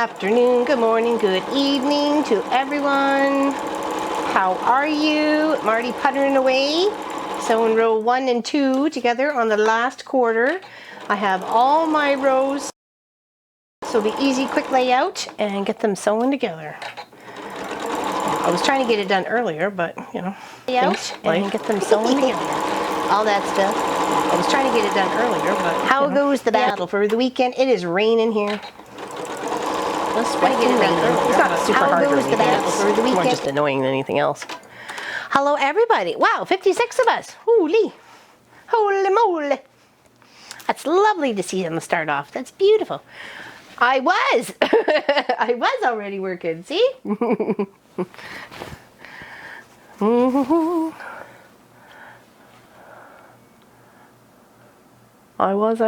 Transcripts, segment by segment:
afternoon, good morning, good evening to everyone. How are you? I'm already puttering away. Sewing row 1 and 2 together on the last quarter. I have all my rows, so it'll be easy, quick layout, and get them sewn together. I was trying to get it done earlier, but you know, layout and get them sewn together. All that stuff. I was trying to get it done earlier, but how goes the battle for the weekend? It is raining here. Let's try to get it done early. It's not super hard or anything. It's more just annoying than anything else. Hello, everybody. Wow, 56 of us. Holy moly. That's lovely to see them start off. That's beautiful. I was. I was already working. See? I was.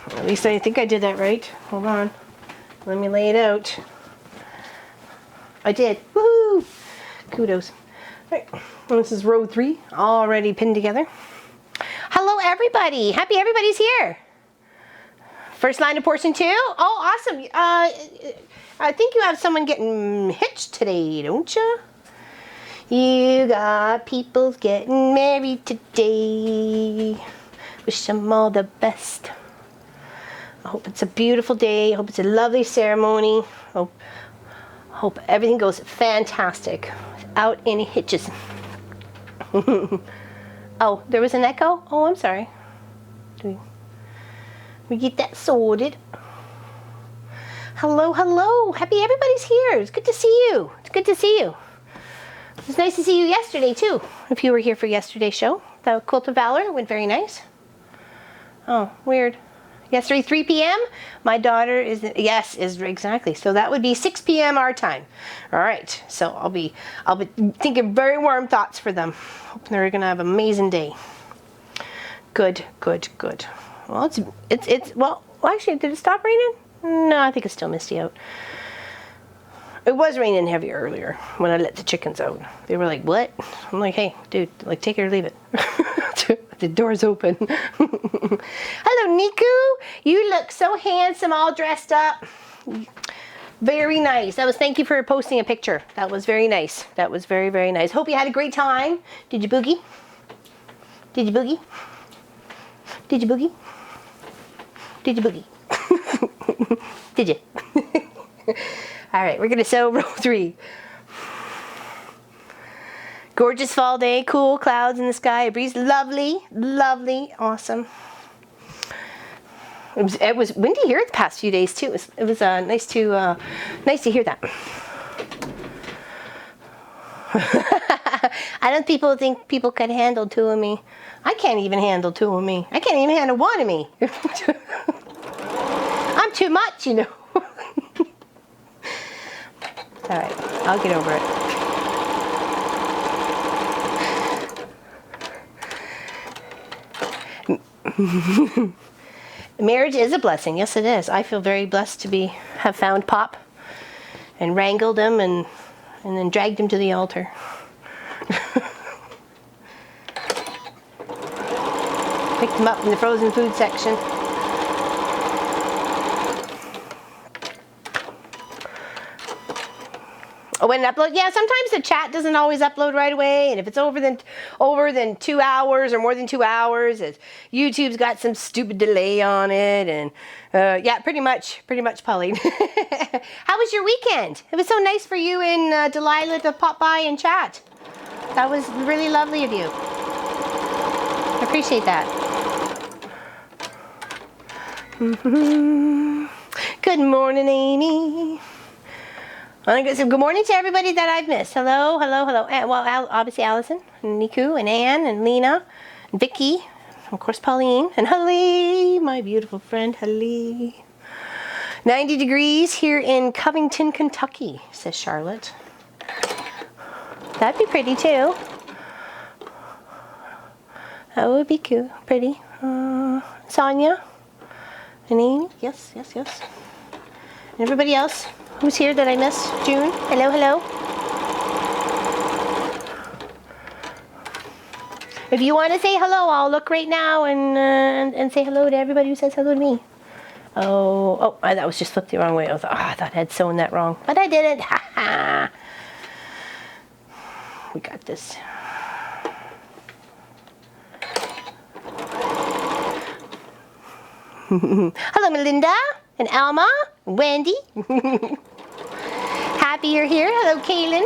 At least I think I did that right. Hold on. Let me lay it out. I did. Woohoo! Kudos. All right. Well, this is row 3, already pinned together. Hello, everybody. Happy everybody's here. First line of portion 2. Oh, awesome. I think you have someone getting hitched today, don't you? You got people getting married today. Wish them all the best. I hope it's a beautiful day. I hope it's a lovely ceremony. Hope everything goes fantastic without any hitches. Oh, there was an echo? Oh, I'm sorry. We get that sorted. Hello, hello. Happy everybody's here. It's good to see you. It's good to see you. It was nice to see you yesterday, too. If you were here for yesterday's show. The Quilt of Valor went very nice. Oh, weird. Yesterday, 3 p.m. My daughter is exactly. So that would be 6 p.m. our time. All right. So I'll be thinking very warm thoughts for them. Hoping they're gonna have an amazing day. Good. Well, well, actually, did it stop raining? No, I think it's still misty out. It was raining heavy earlier when I let the chickens out. They were like, "What?" I'm like, "Hey, dude, like, take it or leave it." The door's open. Hello, Niku. You look so handsome, all dressed up. Very nice. Thank you for posting a picture. That was very nice. That was very, very nice. Hope you had a great time. Did you boogie? Did you boogie? Did you boogie? Did you boogie? Did you? All right, we're gonna sew row 3. Gorgeous fall day, cool clouds in the sky, a breeze, lovely, awesome. It was windy here the past few days too. It was nice to hear that. I don't think people could handle 2 of me. I can't even handle 2 of me. I can't even handle 1 of me. I'm too much, you know. All right, I'll get over it. Marriage is a blessing. Yes, it is. I feel very blessed to have found Pop and wrangled him and then dragged him to the altar. Picked him up in the frozen food section. Oh, when it upload, yeah, sometimes the chat doesn't always upload right away, and if it's over than 2 hours or more than 2 hours, YouTube's got some stupid delay on it, and yeah, pretty much, Pauline. How was your weekend? It was so nice for you and Delilah to pop by and chat. That was really lovely of you. I appreciate that. Good morning, Amy. I'm going to say good morning to everybody that I've missed. Hello. And, well, obviously Allison, and Niku, and Anne, and Lena, and Vicky, and of course Pauline, and Hallie, my beautiful friend Hallie. 90 degrees here in Covington, Kentucky, says Charlotte. That'd be pretty too. That would be cute, pretty. Sonia, and Amy, yes. And everybody else. Who's here that I missed? June? Hello. If you want to say hello, I'll look right now and say hello to everybody who says hello to me. Oh, that was just flipped the wrong way. I thought I had sewn that wrong, but I didn't. Ha ha. We got this. Hello, Melinda and Alma, and Wendy. Happy you're here. Hello, Kaylin.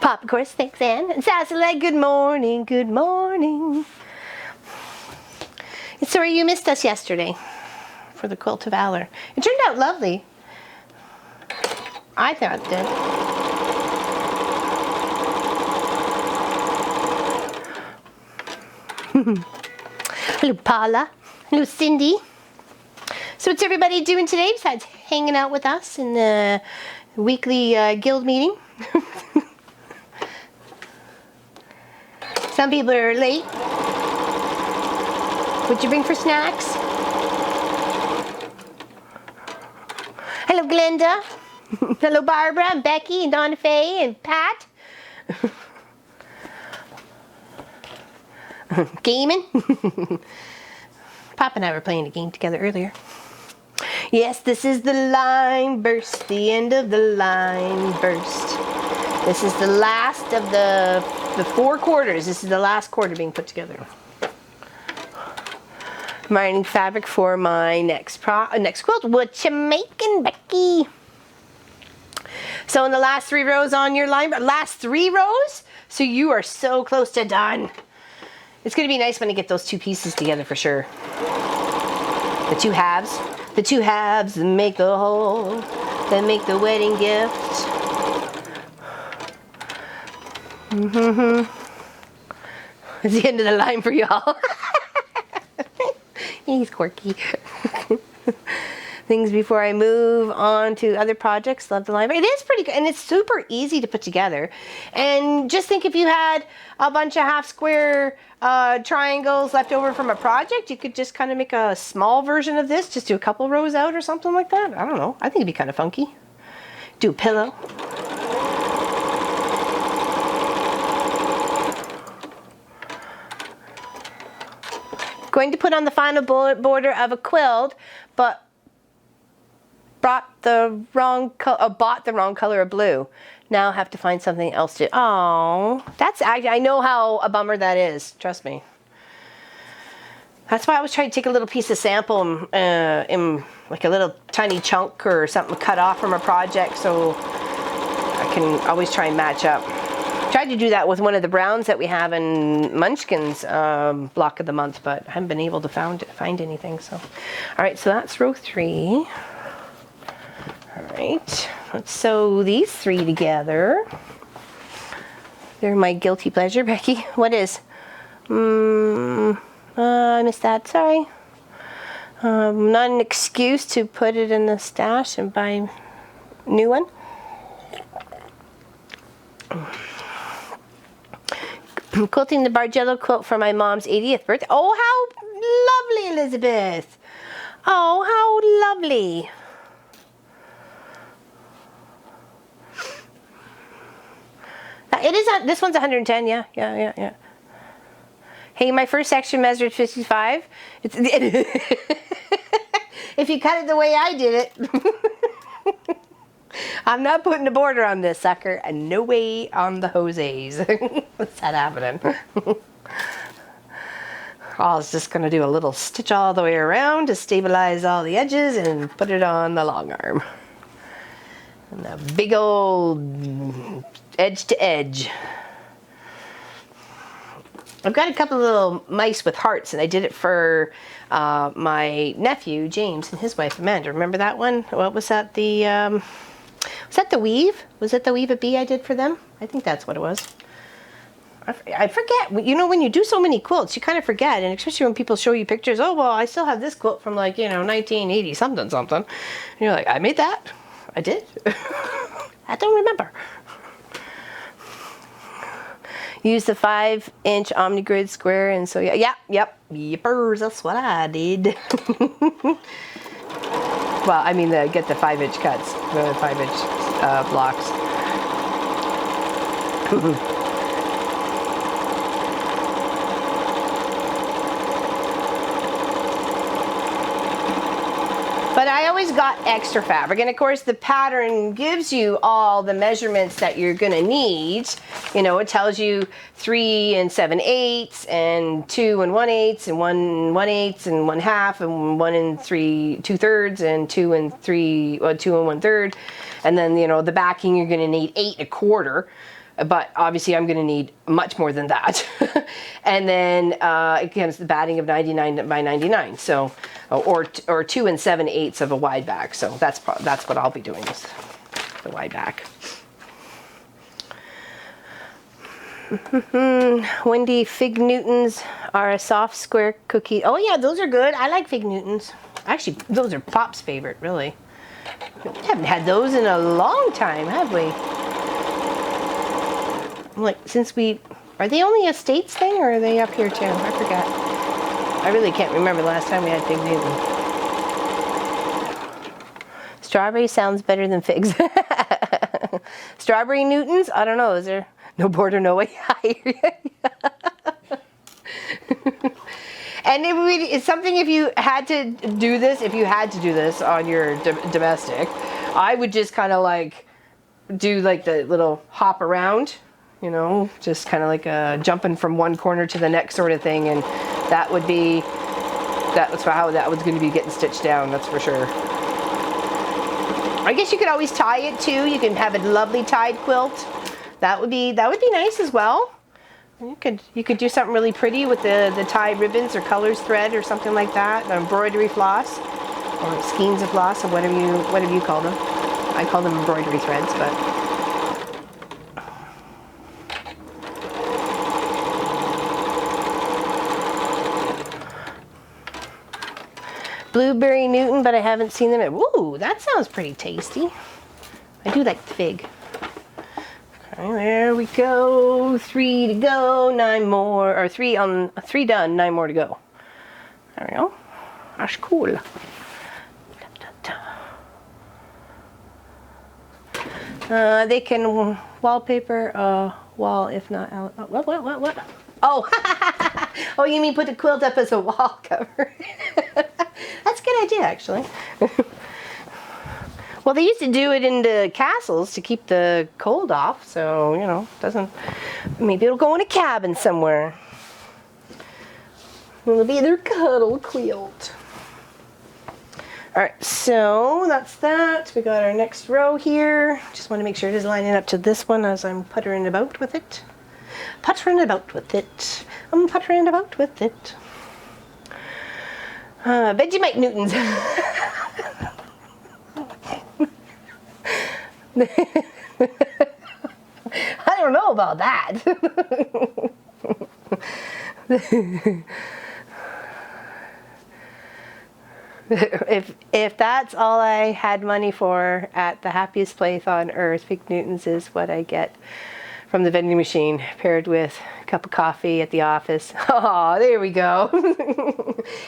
Pop, of course, thanks, Anne. And Sassalette, good morning, good morning. Sorry you missed us yesterday for the Quilt of Valor. It turned out lovely. I thought it did. Hello, Paula. Hello, Cindy. So what's everybody doing today besides hanging out with us in the weekly guild meeting? Some people are late. What'd you bring for snacks? Hello, Glenda. Hello, Barbara and Becky and Donna Faye and Pat. Gaming. Pop and I were playing a game together earlier. Yes, this is the line burst, the end of the line burst. This is the last of the 4 quarters. This is the last quarter being put together. Mining fabric for my next quilt. What you making, Becky? So in the last 3 rows on your line, last 3 rows? So you are so close to done. It's going to be nice when I get those 2 pieces together for sure. The 2 halves. The 2 halves that make the whole, that make the wedding gift. It's the end of the line for y'all. He's quirky. Things before I move on to other projects. Love the line. It is pretty good, and it's super easy to put together. And just think if you had a bunch of half square triangles left over from a project, you could just kind of make a small version of this. Just do a couple rows out or something like that. I don't know. I think it'd be kind of funky. Do a pillow. Going to put on the final border of a quilt, but bought the wrong color of blue. Now I have to find something else to. Oh, that's actually, I know how a bummer that is. Trust me. That's why I was trying to take a little piece of sample in like a little tiny chunk or something cut off from a project, so I can always try and match up. Tried to do that with one of the browns that we have in Munchkin's block of the month, but I haven't been able to find anything. So, all right, so that's row 3. All right, let's sew these 3 together. They're my guilty pleasure, Becky. What is? I missed that. Sorry. Not an excuse to put it in the stash and buy a new one. Quilting the Bargello quilt for my mom's 80th birthday. Oh, how lovely, Elizabeth. Oh, how lovely. It is, this one's 110, yeah. Hey, my first section measured 55. If you cut it the way I did it. I'm not putting a border on this sucker, and no way on the Jose's. What's that happening? I was just going to do a little stitch all the way around to stabilize all the edges and put it on the long arm. And a big old edge to edge. I've got a couple of little mice with hearts, and I did it for my nephew, James, and his wife, Amanda. Remember that one? What was that? Was that the weave? Was it the weave a bee I did for them? I think that's what it was. I forget. You know, when you do so many quilts, you kind of forget, and especially when people show you pictures. Oh, well, I still have this quilt from 1980 something. And you're like, I made that. I did. I don't remember. Use the 5-inch OmniGrid square, and so yippers, that's what I did. Well, I mean, get the 5-inch cuts, the 5-inch blocks. But I always got extra fabric, and of course the pattern gives you all the measurements that you're gonna need. You know, it tells you 3 7/8 and 2 1/8 and 1 1/8 and 1/2 and 1 2/3 and 2 2 1/3, and then, you know, the backing you're gonna need 8 1/4. But obviously I'm going to need much more than that. And then again, it's the batting of 99 by 99. So, or 2 7/8 of a wide back. So that's what I'll be doing, is the wide back. Wendy, fig Newtons are a soft square cookie. Oh yeah, those are good. I like fig Newtons. Actually, those are Pop's favorite, really. We haven't had those in a long time, have we? Like, are they only a States thing, or are they up here too? I forgot. I really can't remember the last time we had fig Newton. Strawberry sounds better than figs. Strawberry Newtons? I don't know. Is there no border, no way? And it's something, if you had to do this on your domestic, I would just kind of like do like the little hop around. You know, just kind of like jumping from one corner to the next sort of thing, and that's how that was going to be getting stitched down. That's for sure. I guess you could always tie it too. You can have a lovely tied quilt. That would be nice as well. You could do something really pretty with the tied ribbons or colors thread or something like that. Embroidery floss or skeins of floss, or whatever you call them. I call them embroidery threads, but. Blueberry Newton, but I haven't seen them. Ooh, that sounds pretty tasty. I do like the fig. Okay, there we go. 3 to go, 9 more, or 3 done, 9 more to go. There we go. That's cool. They can wallpaper a wall, if not out. What? Oh, oh, you mean put the quilt up as a wall cover? That's a good idea, actually. Well, they used to do it in the castles to keep the cold off, so, you know, maybe it'll go in a cabin somewhere. It'll be their cuddle quilt. All right, so that's that. We got our next row here. Just want to make sure it is lining up to this one as I'm puttering about with it. I'm puttering about with it. Vegemite Newtons. I don't know about that. If that's all I had money for at the happiest place on earth, fig Newtons is what I get from the vending machine, paired with a cup of coffee at the office. Oh, there we go.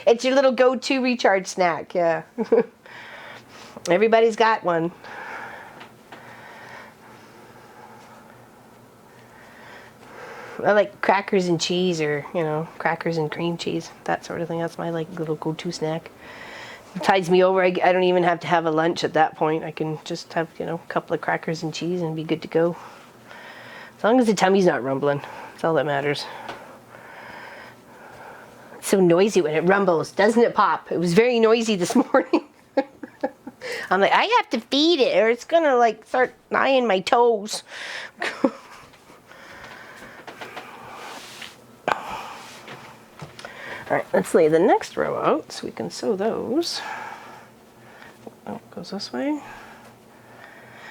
It's your little go-to recharge snack, yeah. Everybody's got one. I like crackers and cheese, or, you know, crackers and cream cheese, that sort of thing. That's my like little go-to snack. It tides me over. I don't even have to have a lunch at that point. I can just have, you know, a couple of crackers and cheese and be good to go. As long as the tummy's not rumbling, that's all that matters. It's so noisy when it rumbles, doesn't it, Pop? It was very noisy this morning. I'm like, I have to feed it, or it's gonna like start gnawing my toes. All right, let's lay the next row out so we can sew those. Oh, it goes this way.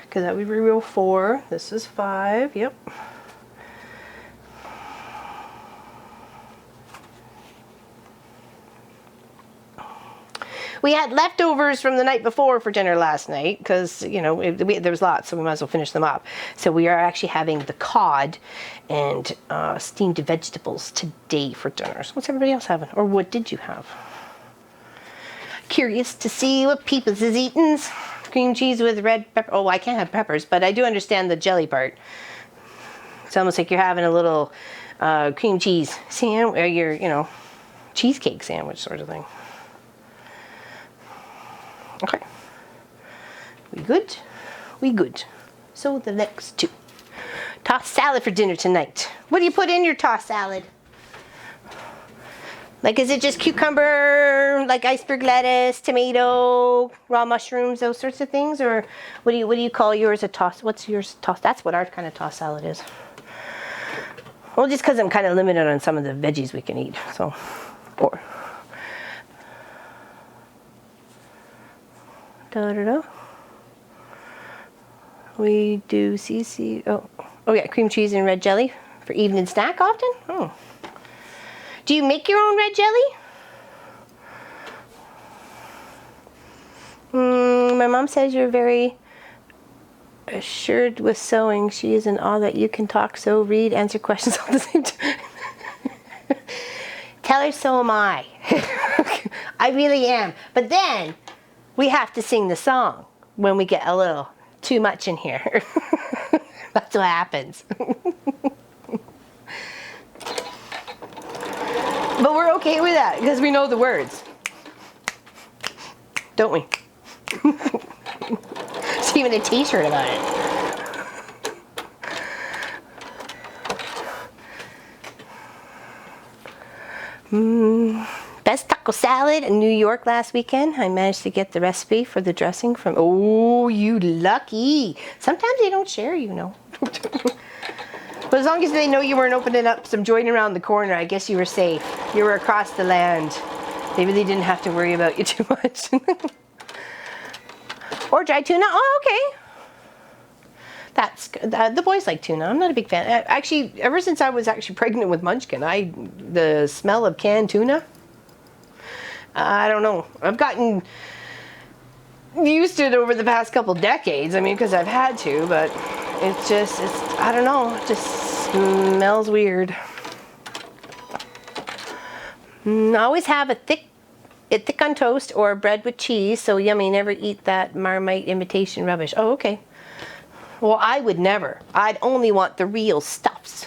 Because that would be row 4. This is 5. Yep. We had leftovers from the night before for dinner last night because, you know, there was lots, so we might as well finish them up. So we are actually having the cod and steamed vegetables today for dinner. So what's everybody else having? Or what did you have? Curious to see what Peepus is eating. Cream cheese with red pepper. Oh, I can't have peppers, but I do understand the jelly part. It's almost like you're having a little cream cheese sandwich, or your, you know, cheesecake sandwich sort of thing. Okay. We good? We good. So the next two. Tossed salad for dinner tonight. What do you put in your tossed salad? Like, is it just cucumber, like iceberg lettuce, tomato, raw mushrooms, those sorts of things? Or what do you call yours a toss? What's yours toss? That's what our kind of tossed salad is. Well, just because I'm kind of limited on some of the veggies we can eat. So, or. Da-da-da. We do CC, oh yeah, cream cheese and red jelly for evening snack often? Oh. Do you make your own red jelly? My mom says you're very assured with sewing. She is in awe that you can talk, sew, read, answer questions all the same time. Tell her so am I. I really am. But then we have to sing the song when we get a little too much in here. That's what happens. But we're okay with that because we know the words. Don't we? There's even a t-shirt about it. Best taco salad in New York last weekend. I managed to get the recipe for the dressing from, oh, you lucky. Sometimes they don't share, you know. But as long as they know you weren't opening up some joint around the corner, I guess you were safe. You were across the land. They really didn't have to worry about you too much. Or dried tuna. Oh, okay. That's good. The boys like tuna. I'm not a big fan. Actually, ever since I was actually pregnant with Munchkin, the smell of canned tuna, I don't know. I've gotten used to it over the past couple decades. I mean, because I've had to, but it's I don't know. It just smells weird. I always have it thick on toast or bread with cheese. So yummy. Never eat that Marmite imitation rubbish. Oh, okay. Well, I would never. I'd only want the real stuffs.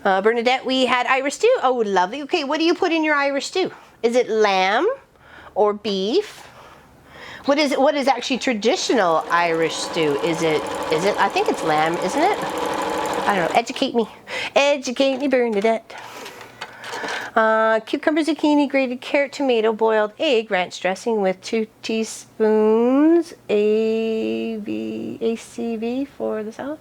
Bernadette, we had Irish stew. Oh, lovely. Okay, what do you put in your Irish stew? Is it lamb or beef? What is actually traditional Irish stew? Is it, I think it's lamb, isn't it? I don't know, educate me. Educate me, Bernadette. Cucumber, zucchini, grated carrot, tomato, boiled egg, ranch dressing with 2 teaspoons ACV for the salad.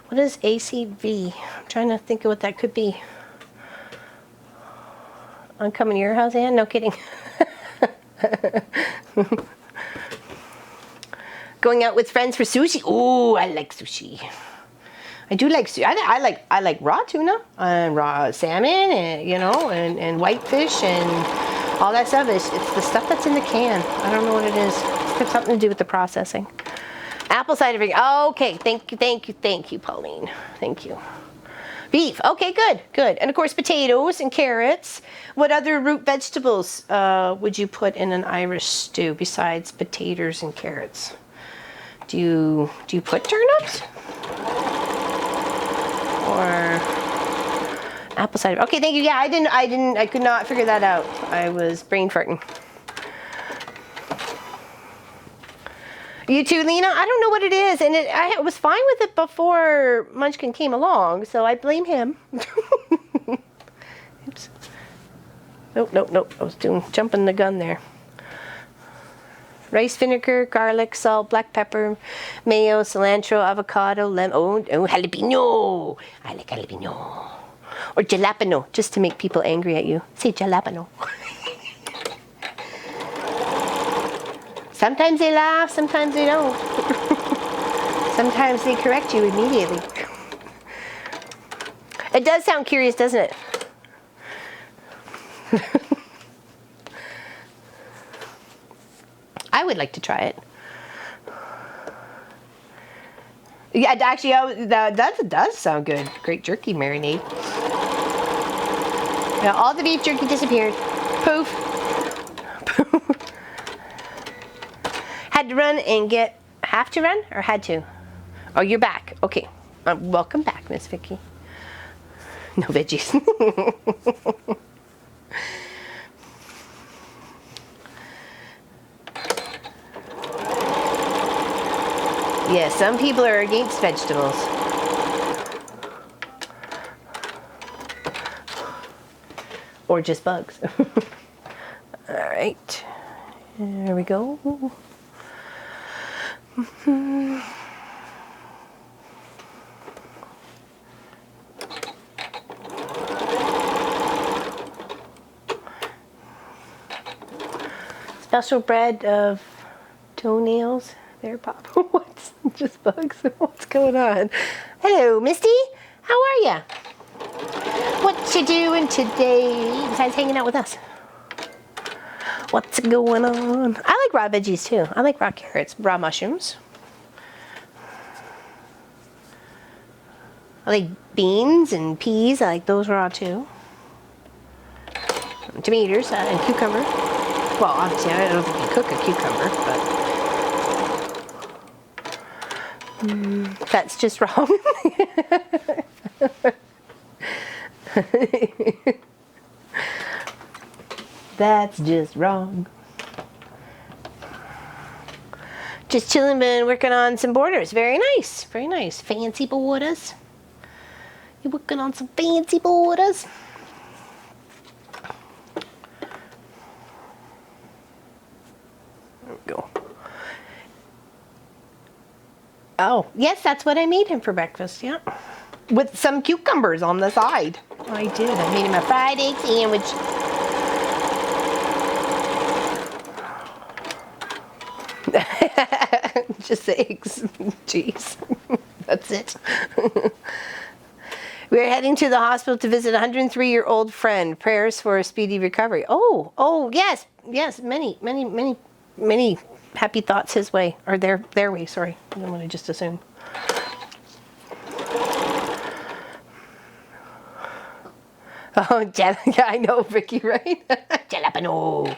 What is ACV? I'm trying to think of what that could be. I'm coming to your house, Ann? No kidding. Going out with friends for sushi. Ooh, I like sushi. I do like sushi. I like raw tuna and raw salmon, and and whitefish and all that stuff. It's the stuff that's in the can. I don't know what it is. It's got something to do with the processing. Apple cider vinegar. Okay, thank you, Pauline. Thank you. Beef. Okay, good. And of course, potatoes and carrots. What other root vegetables would you put in an Irish stew besides potatoes and carrots? Do you put turnips? Or apple cider? Okay, thank you. Yeah, I could not figure that out. I was brain farting. You too, Lena? I don't know what it is, and I was fine with it before Munchkin came along, so I blame him. Oops. Nope. I was jumping the gun there. Rice vinegar, garlic, salt, black pepper, mayo, cilantro, avocado, lemon. Oh, jalapeno. I like jalapeno. Or jalapeno, just to make people angry at you. Say jalapeno. Sometimes they laugh, sometimes they don't. Sometimes they correct you immediately. It does sound curious, doesn't it? I would like to try it. Yeah, actually, that does sound good. Great jerky marinade. Now, all the beef jerky disappeared. Poof. Had to run and have to run or had to? Oh, you're back. Okay. Welcome back, Miss Vicky. No veggies. Yeah, some people are against vegetables. Or just bugs. All right. There we go. Special bread of toenails. There, Pop. What's just bugs? What's going on? Hello, Misty. How are ya? What you doing today besides hanging out with us? What's going on? I like raw veggies too. I like raw carrots, raw mushrooms. I like beans and peas. I like those raw too. Tomatoes and cucumber. Well, obviously, I don't think you cook a cucumber, but that's just wrong. That's just wrong. Just chilling, been working on some borders. Very nice, very nice. Fancy borders. You're working on some fancy borders. There we go. Oh, yes, that's what I made him for breakfast, yeah. With some cucumbers on the side. I did. I made him a fried egg sandwich. Just eggs, cheese. That's it. We're heading to the hospital to visit a 103-year-old friend. Prayers for a speedy recovery. Oh, yes, many happy thoughts his way, or their way. Sorry, I don't want to just assume. Oh, yeah, I know, Vicky, right? Jalapeno.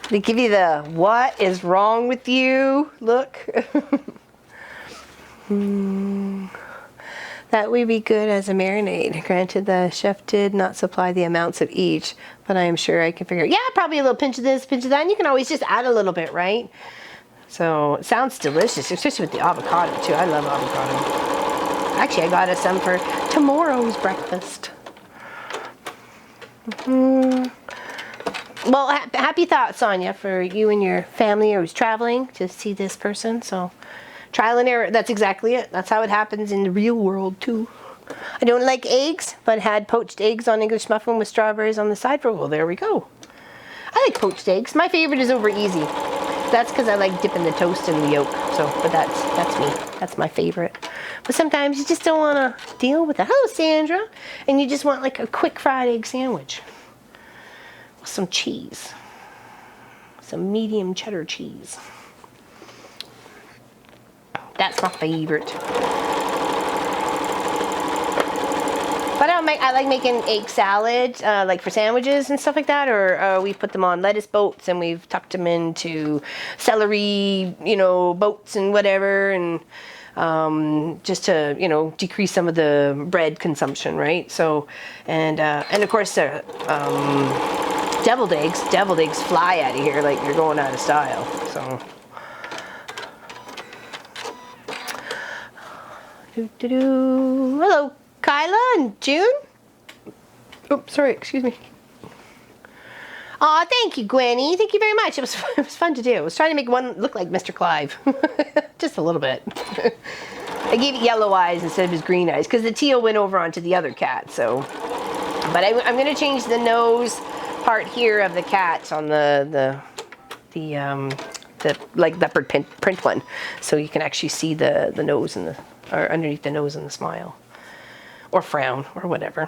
They give you the "what is wrong with you" look. That would be good as a marinade. Granted, the chef did not supply the amounts of each, but I am sure I can figure it. Yeah, probably a little pinch of this, pinch of that, and you can always just add a little bit, right? So it sounds delicious, especially with the avocado too. I love avocado. Actually, I got us some for tomorrow's breakfast. Well, happy thoughts, Sonia, for you and your family who's traveling to see this person. So trial and error, that's exactly it. That's how it happens in the real world too. I don't like eggs, but had poached eggs on English muffin with strawberries on the side for, well, there we go. I like poached eggs. My favorite is over easy. That's because I like dipping the toast in the yolk. So, but that's me. That's my favorite. But sometimes you just don't want to deal with that. Hello, Sandra. And you just want like a quick fried egg sandwich. With some cheese. Some medium cheddar cheese. That's my favorite. But I like making egg salad, like for sandwiches and stuff like that, or we put them on lettuce boats and we've tucked them into celery, boats and whatever, and just to, decrease some of the bread consumption, right? So, and of course, deviled eggs fly out of here like you're going out of style, so. Hello, Kyla and June. Oops, sorry, excuse me. Aw, thank you, Gwenny. Thank you very much. It was fun to do. I was trying to make one look like Mr. Clive. Just a little bit. I gave it yellow eyes instead of his green eyes because the teal went over onto the other cat. So, but I'm going to change the nose part here of the cat on the like leopard print one, so you can actually see the nose and or underneath the nose and the smile, or frown, or whatever.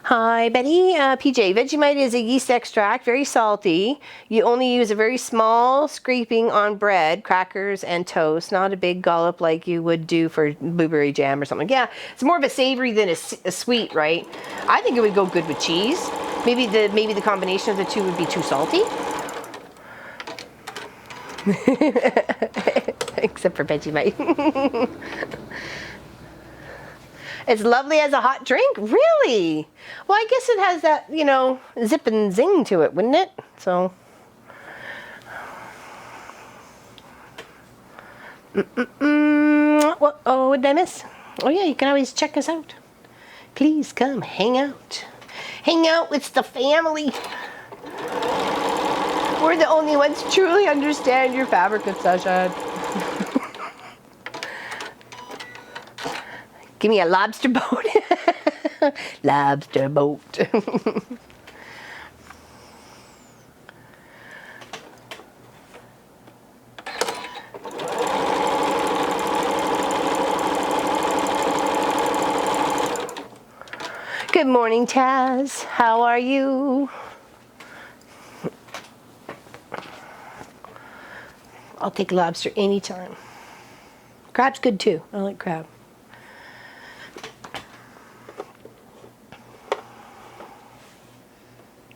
Hi, Betty. PJ, Vegemite is a yeast extract, very salty. You only use a very small scraping on bread, crackers, and toast, not a big dollop like you would do for blueberry jam or something. Yeah, it's more of a savory than a sweet, right? I think it would go good with cheese. Maybe the combination of the two would be too salty. Except for Vegemite. It's lovely as a hot drink? Really? Well, I guess it has that, you know, zip and zing to it, wouldn't it? So. What? Oh, what did I miss? Oh, yeah, you can always check us out. Please come hang out. Hang out with the family. We're the only ones who truly understand your fabric obsession. Give me a lobster boat. Lobster boat. Good morning, Taz. How are you? I'll take lobster anytime. Crab's good too. I like crab.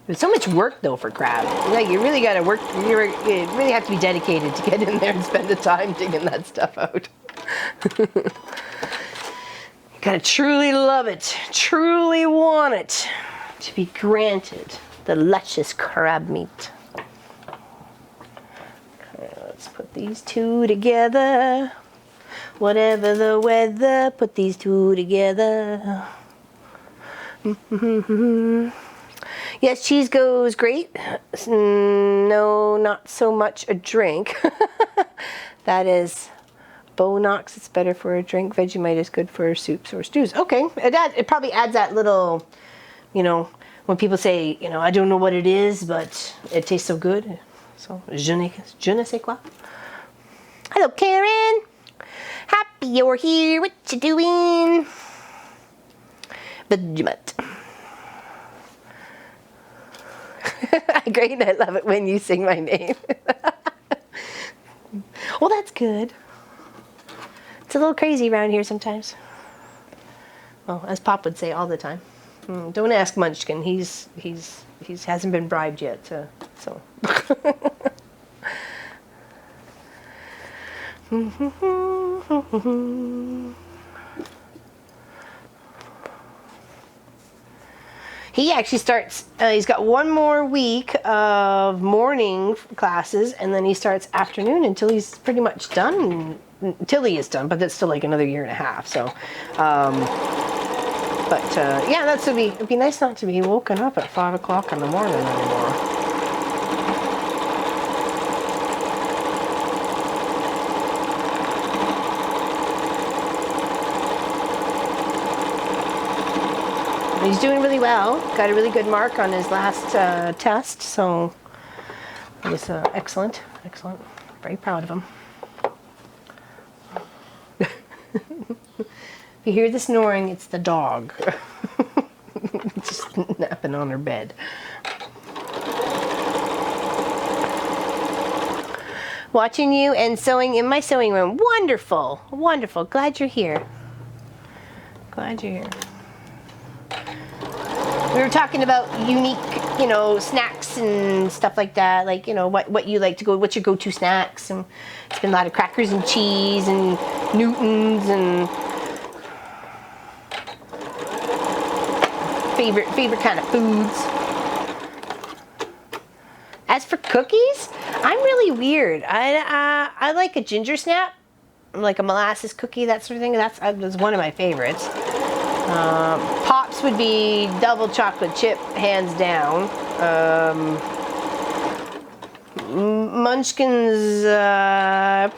There's so much work though for crab. Like you really got to work. You really have to be dedicated to get in there and spend the time digging that stuff out. Gotta truly love it, truly want it to be granted the luscious crab meat. Okay, let's put these two together. Whatever the weather, put these two together. Yes, cheese goes great. No, not so much a drink. That is Bonox, it's better for a drink. Vegemite is good for soups or stews. Okay, it probably adds that little, you know, when people say, you know, I don't know what it is, but it tastes so good. So, je ne sais quoi. Hello, Karen. Happy you're here. What you doing? Vegemite. Great, I love it when you sing my name. Well, that's good. It's a little crazy around here sometimes. Well, as Pop would say all the time. Don't ask Munchkin. He hasn't been bribed yet. So. He actually starts, he's got one more week of morning classes, and then he starts afternoon until he's pretty much done. Until he is done, but that's still like another year and a half. So, yeah, it'd be nice not to be woken up at 5 o'clock in the morning anymore. He's doing really well. Got a really good mark on his last test, so he's excellent. Excellent. Very proud of him. If you hear the snoring, it's the dog. Just napping on her bed. Watching you and sewing in my sewing room. Wonderful. Wonderful. Glad you're here. Glad you're here. We were talking about unique, you know, snacks and stuff like that. Like, you know, what you like to go, what's your go-to snacks? And it's been a lot of crackers and cheese and Newtons and favorite kind of foods. As for cookies, I'm really weird. I like a ginger snap, like a molasses cookie, that sort of thing. That's one of my favorites. Pops would be double chocolate chip, hands down. Munchkins,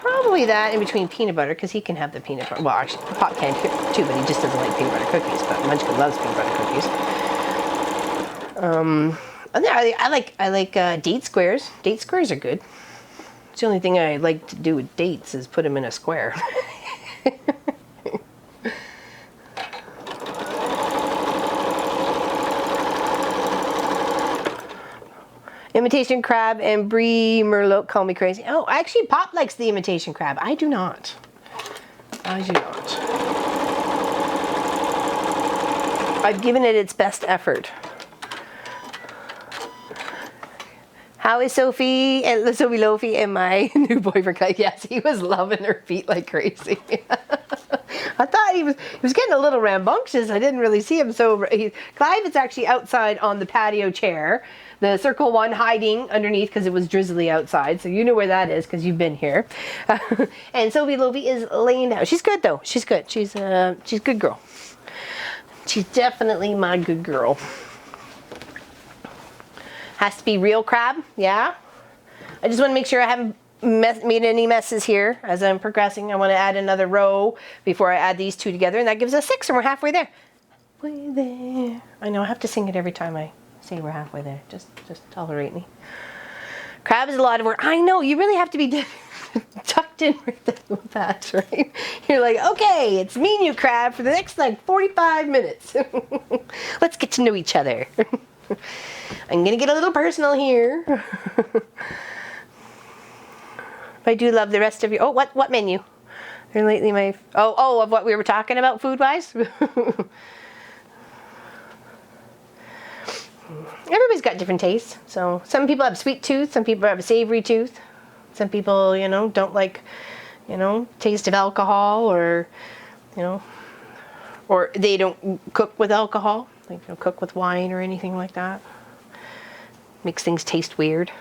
probably that in between peanut butter, because he can have the peanut butter. Well, actually, Pop can too, but he just doesn't like peanut butter cookies. But Munchkin loves peanut butter cookies. I like date squares. Date squares are good. It's the only thing I like to do with dates is put them in a square. Imitation crab and Brie Merlot call me crazy. Oh, actually, Pop likes the imitation crab. I do not. I do not. I've given it its best effort. How is Sophie and Sophie Lofi and my new boyfriend? Yes, he was loving her feet like crazy. I thought he was getting a little rambunctious. I didn't really see him. So Clive is actually outside on the patio chair. The circle one hiding underneath because it was drizzly outside. So you know where that is because you've been here. And Sophie Lovie is laying down. She's good though. She's good. She's a good girl. She's definitely my good girl. Has to be real crab. Yeah. I just want to make sure I haven't made any messes here as I'm progressing. I want to add another row before I add these two together, and that gives us 6, and we're halfway there. Way there. I know I have to sing it every time I say we're halfway there. Just tolerate me. Crab is a lot of work. I know, you really have to be tucked in with that, right? You're like, okay, it's me and you, Crab, for the next like 45 minutes. Let's get to know each other. I'm gonna get a little personal here. I do love the rest of you. Oh, what menu? They're lately my of what we were talking about food wise. Everybody's got different tastes. So some people have sweet tooth, some people have a savory tooth. Some people, don't like, taste of alcohol, or or they don't cook with alcohol, like cook with wine or anything like that. Makes things taste weird.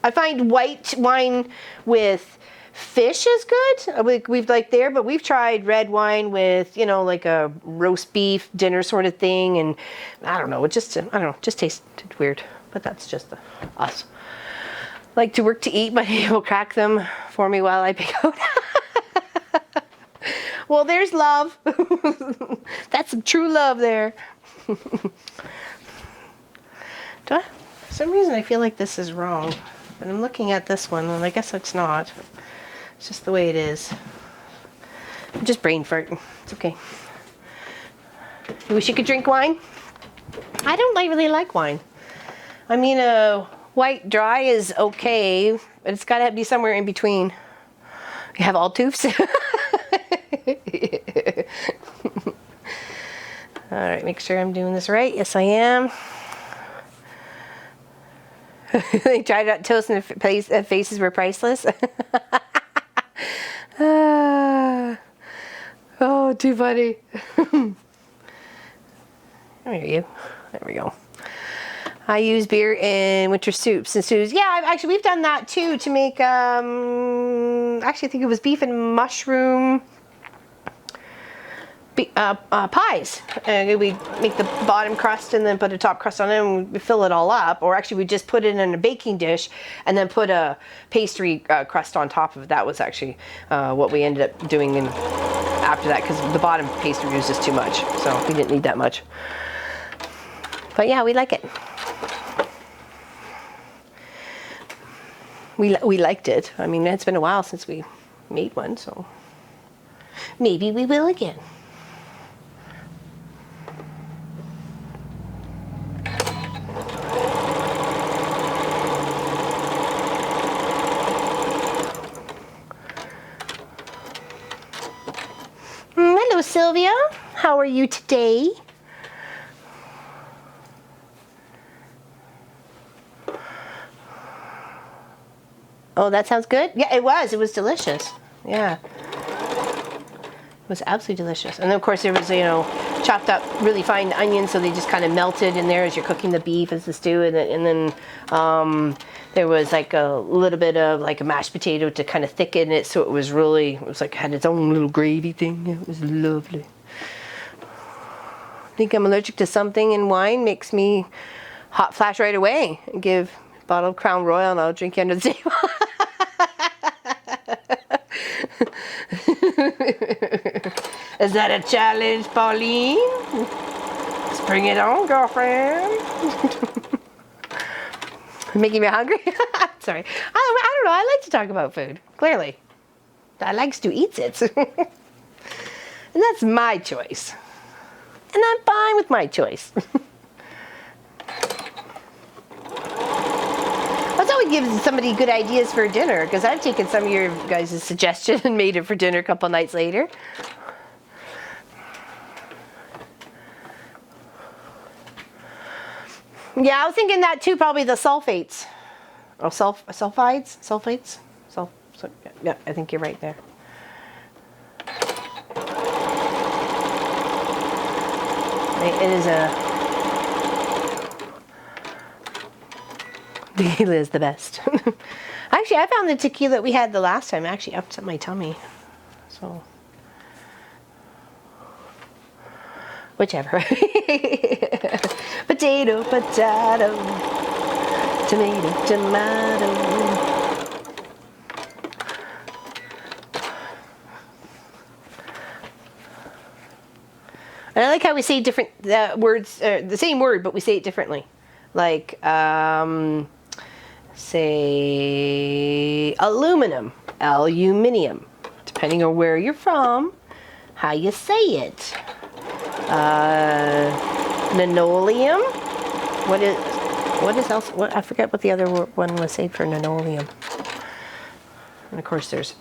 I find white wine with fish is good. We've like there, but we've tried red wine with, like a roast beef dinner sort of thing, and I don't know, it just tasted weird. But that's just us. Like to work to eat, but he will crack them for me while I pick out. Well, there's love. That's some true love there. For some reason I feel like this is wrong. But I'm looking at this one, and I guess it's not. It's just the way it is. I'm just brain farting. It's okay. You wish you could drink wine? I don't really like wine. I mean, white dry is okay, but it's got to be somewhere in between. You have all tubes? All right, make sure I'm doing this right. Yes, I am. They tried out toast and faces were priceless. Oh, too funny. There we go. I use beer in winter soups and stews. Yeah, we've done that too to make, actually I think it was beef and mushroom pies. We make the bottom crust and then put a top crust on it, and we fill it all up. Or actually we just put it in a baking dish and then put a pastry crust on top of it. That was actually what we ended up doing after that, because the bottom pastry was just too much. So we didn't need that much. But yeah, we like it. We liked it. I mean, it's been a while since we made one, so maybe we will again. Hello, Sylvia. How are you today? Oh, that sounds good. Yeah, it was. It was delicious. Yeah. It was absolutely delicious. And then, of course, there was, chopped up really fine onions, so they just kind of melted in there as you're cooking the beef as the stew. And then there was like a little bit of like a mashed potato to kind of thicken it, so it was like had its own little gravy thing. It was lovely. I think I'm allergic to something, and wine makes me hot flash right away. Give a bottle of Crown Royal and I'll drink you under the table. Is that a challenge, Pauline? Let's bring it on, girlfriend. Making me hungry? Sorry. I don't know. I like to talk about food. Clearly. I likes to eat it. And that's my choice. And I'm fine with my choice. That's always gives somebody good ideas for dinner, because I've taken some of your guys' suggestion and made it for dinner a couple nights later. Yeah, I was thinking that too, probably the sulfates. Oh, sulfates? Yeah, I think you're right there. It is a... Tequila is the best. Actually, I found the tequila that we had the last time actually upset my tummy. So... whichever. Potato, potato. Tomato, tomato. And I like how we say different words, the same word, but we say it differently. Like, say, aluminum, aluminium. Depending on where you're from, how you say it. Linoleum. What is else? What, I forget what the other one was say for linoleum. And of course, there's,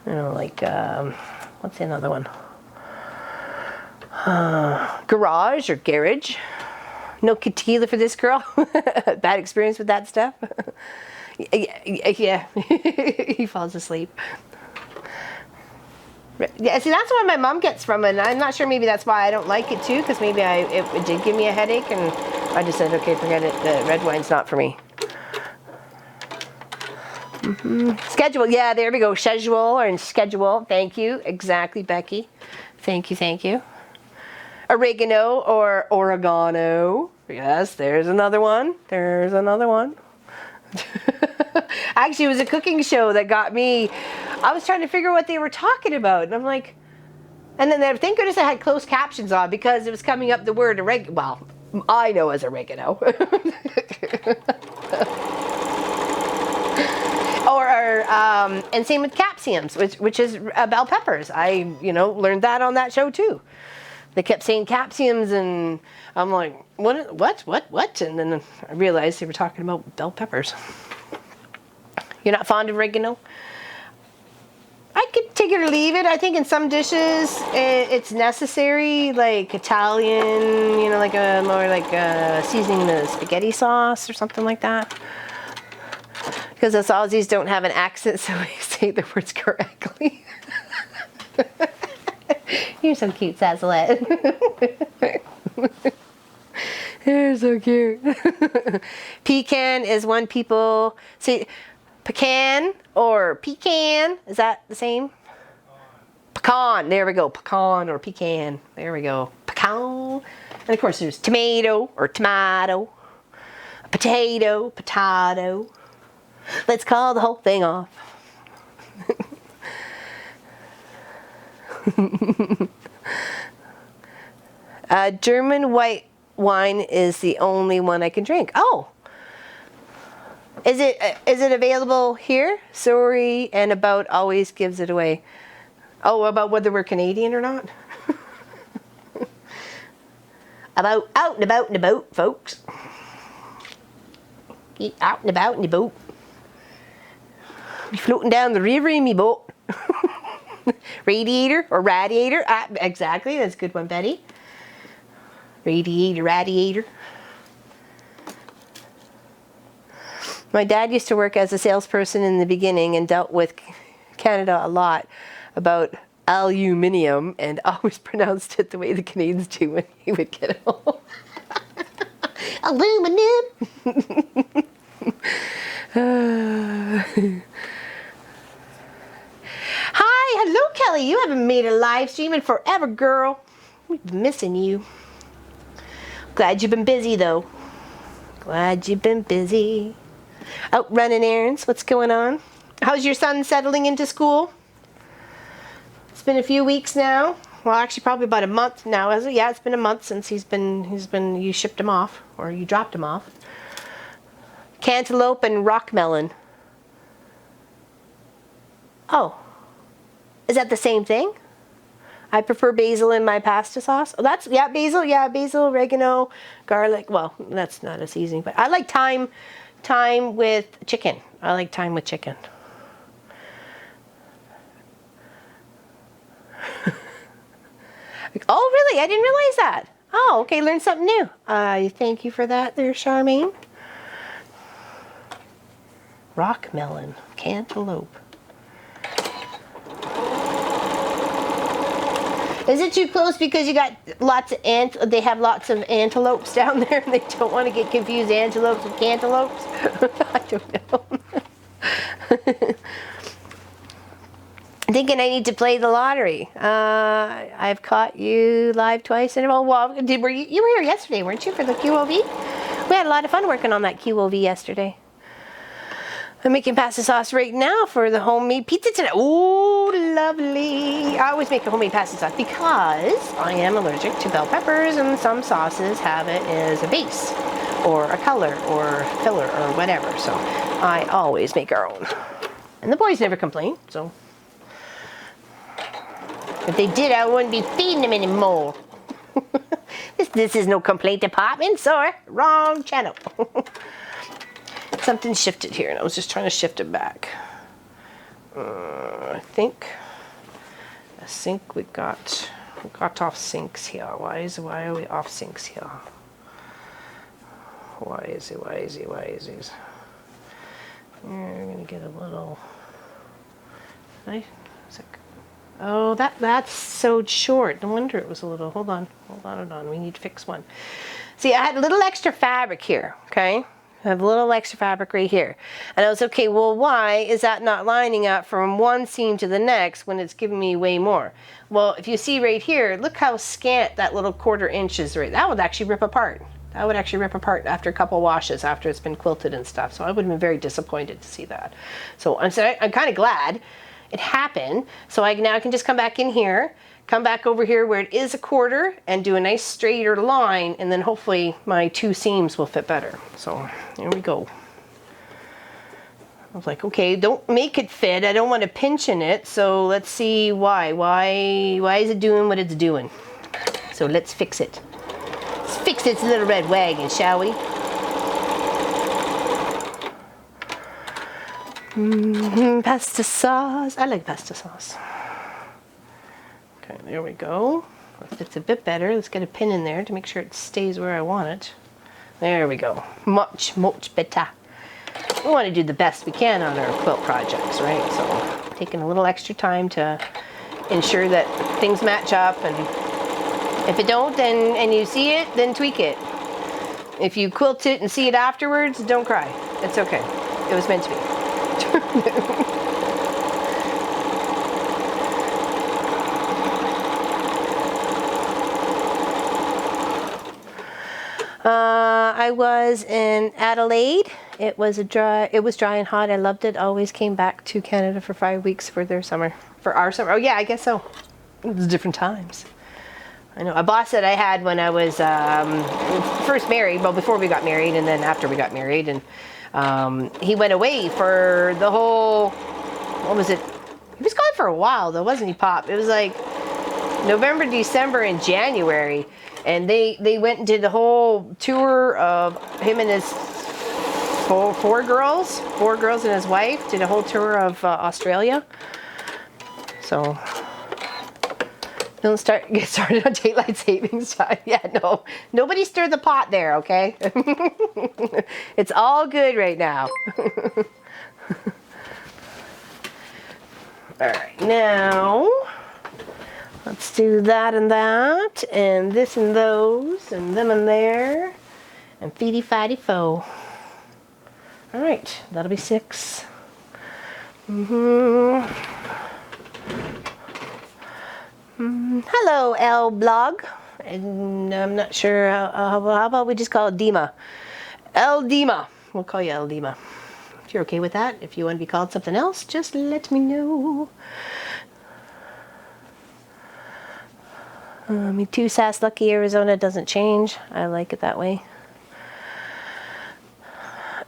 you know, like, what's another one? Garage or garage. No tequila for this girl. Bad experience with that stuff. Yeah. He falls asleep. Yeah, see, that's what my mom gets from it, and I'm not sure, maybe that's why I don't like it too, because maybe it did give me a headache, and I just said, okay, forget it, the red wine's not for me. Schedule, yeah, there we go, schedule or schedule, thank you, exactly, Becky. Thank you, thank you. Oregano or oregano, yes, there's another one, there's another one. Actually, it was a cooking show that got me. I was trying to figure out what they were talking about, and I'm like, and then thank goodness I had closed captions on, because it was coming up the word oregano. Well, I know as oregano. And same with capsiums, which is bell peppers. I learned that on that show too. They kept saying capsiums, and I'm like, what? And then I realized they were talking about bell peppers. You're not fond of oregano? I could take it or leave it. I think in some dishes it's necessary, like Italian, like more like seasoning the spaghetti sauce or something like that. Because us Aussies don't have an accent, so we say the words correctly. You're so cute, Sazzalette. You're so cute. Pecan is one people say. Pecan or pecan, is that the same? Pecan, there we go, pecan or pecan, there we go, pecan. And of course there's tomato or tomato, potato, potato. Let's call the whole thing off. German white wine is the only one I can drink. Oh. Is it available here? Sorry, and about always gives it away. Oh, about whether we're Canadian or not? Out and about in the boat, folks. Get out and about in the boat. Be floating down the river in me boat. Radiator or radiator? Exactly, that's a good one, Betty. Radiator, radiator. My dad used to work as a salesperson in the beginning and dealt with Canada a lot about aluminium, and always pronounced it the way the Canadians do when he would get home. Aluminum! Hi, hello Kelly. You haven't made a live stream in forever, girl. We've been missing you. Glad you've been busy though. Glad you've been busy. Out running errands. What's going on? How's your son settling into school? It's been a few weeks now. Well, actually, probably about a month now. Yeah, it's been a month since you shipped him off, or you dropped him off. Cantaloupe and rock melon. Oh, is that the same thing? I prefer basil in my pasta sauce. Oh, basil. Yeah, basil, oregano, garlic. Well, that's not a seasoning, but I like thyme with chicken. I like thyme with chicken. Oh, really? I didn't realize that. Oh, okay, learned something new. Thank you for that there, Charmaine. Rock melon, cantaloupe. Is it too close because you got lots of they have lots of antelopes down there and they don't want to get confused antelopes with cantaloupes? I don't know. Thinking I need to play the lottery. I've caught you live twice in a row. Well, you were here yesterday, weren't you, for the QOV? We had a lot of fun working on that QOV yesterday. I'm making pasta sauce right now for the homemade pizza tonight. Oh, lovely. I always make a homemade pasta sauce because I am allergic to bell peppers, and some sauces have it as a base or a color or filler or whatever. So I always make our own. And the boys never complain, so. If they did, I wouldn't be feeding them anymore. This is no complaint department, sorry. Wrong channel. Something shifted here, and I was just trying to shift it back. I think we got off sinks here. Why are we off sinks here? Why is it? We're gonna get a little. Oh, that's so short. No wonder it was a little. Hold on. We need to fix one. See, I had a little extra fabric here. Okay. I have a little extra fabric right here. And I was okay, well, why is that not lining up from one seam to the next when it's giving me way more? Well, if you see right here, look how scant that little 1/4 inch is right. That would actually rip apart. That would actually rip apart after a couple washes, after it's been quilted and stuff. So I would have been very disappointed to see that. So I'm kind of glad it happened. So now I can just come back in here, come back over here where it is a 1/4 and do a nice straighter line, and then hopefully my 2 seams will fit better. So here we go. I was like, okay, don't make it fit. I don't want to pinch in it. So let's see why. Why is it doing what it's doing? So let's fix it. Let's fix its little red wagon, shall we? Pasta sauce. I like pasta sauce. Okay, there we go. That fits a bit better. Let's get a pin in there to make sure it stays where I want it. There we go. Much better. We want to do the best we can on our quilt projects, right? So taking a little extra time to ensure that things match up, and if it don't and you see it, then tweak it. If you quilt it and see it afterwards, don't cry. It's okay. It was meant to be. I was in Adelaide. It was dry and hot. I loved it. Always came back to Canada for 5 weeks for their summer. For our summer. Oh yeah, I guess so. It was different times. I know. A boss that I had when I was first married, well, before we got married and then after we got married, and he went away for the whole, what was it? He was gone for a while though, wasn't he, Pop? It was like November, December, and January. And they went and did the whole tour of him and his four girls and his wife, did a whole tour of Australia. So don't get started on daylight savings time. Yeah, no. Nobody stir the pot there, okay? It's all good right now. All right, now let's do that and that, and this and those, and them and there, and feety fatty fo. All right, that'll be 6. Hello, L blog, and I'm not sure how about we just call it Dima. El Dima. We'll call you El Dima. If you're okay with that, if you want to be called something else, just let me know. Me too, Sass Lucky, Arizona doesn't change. I like it that way.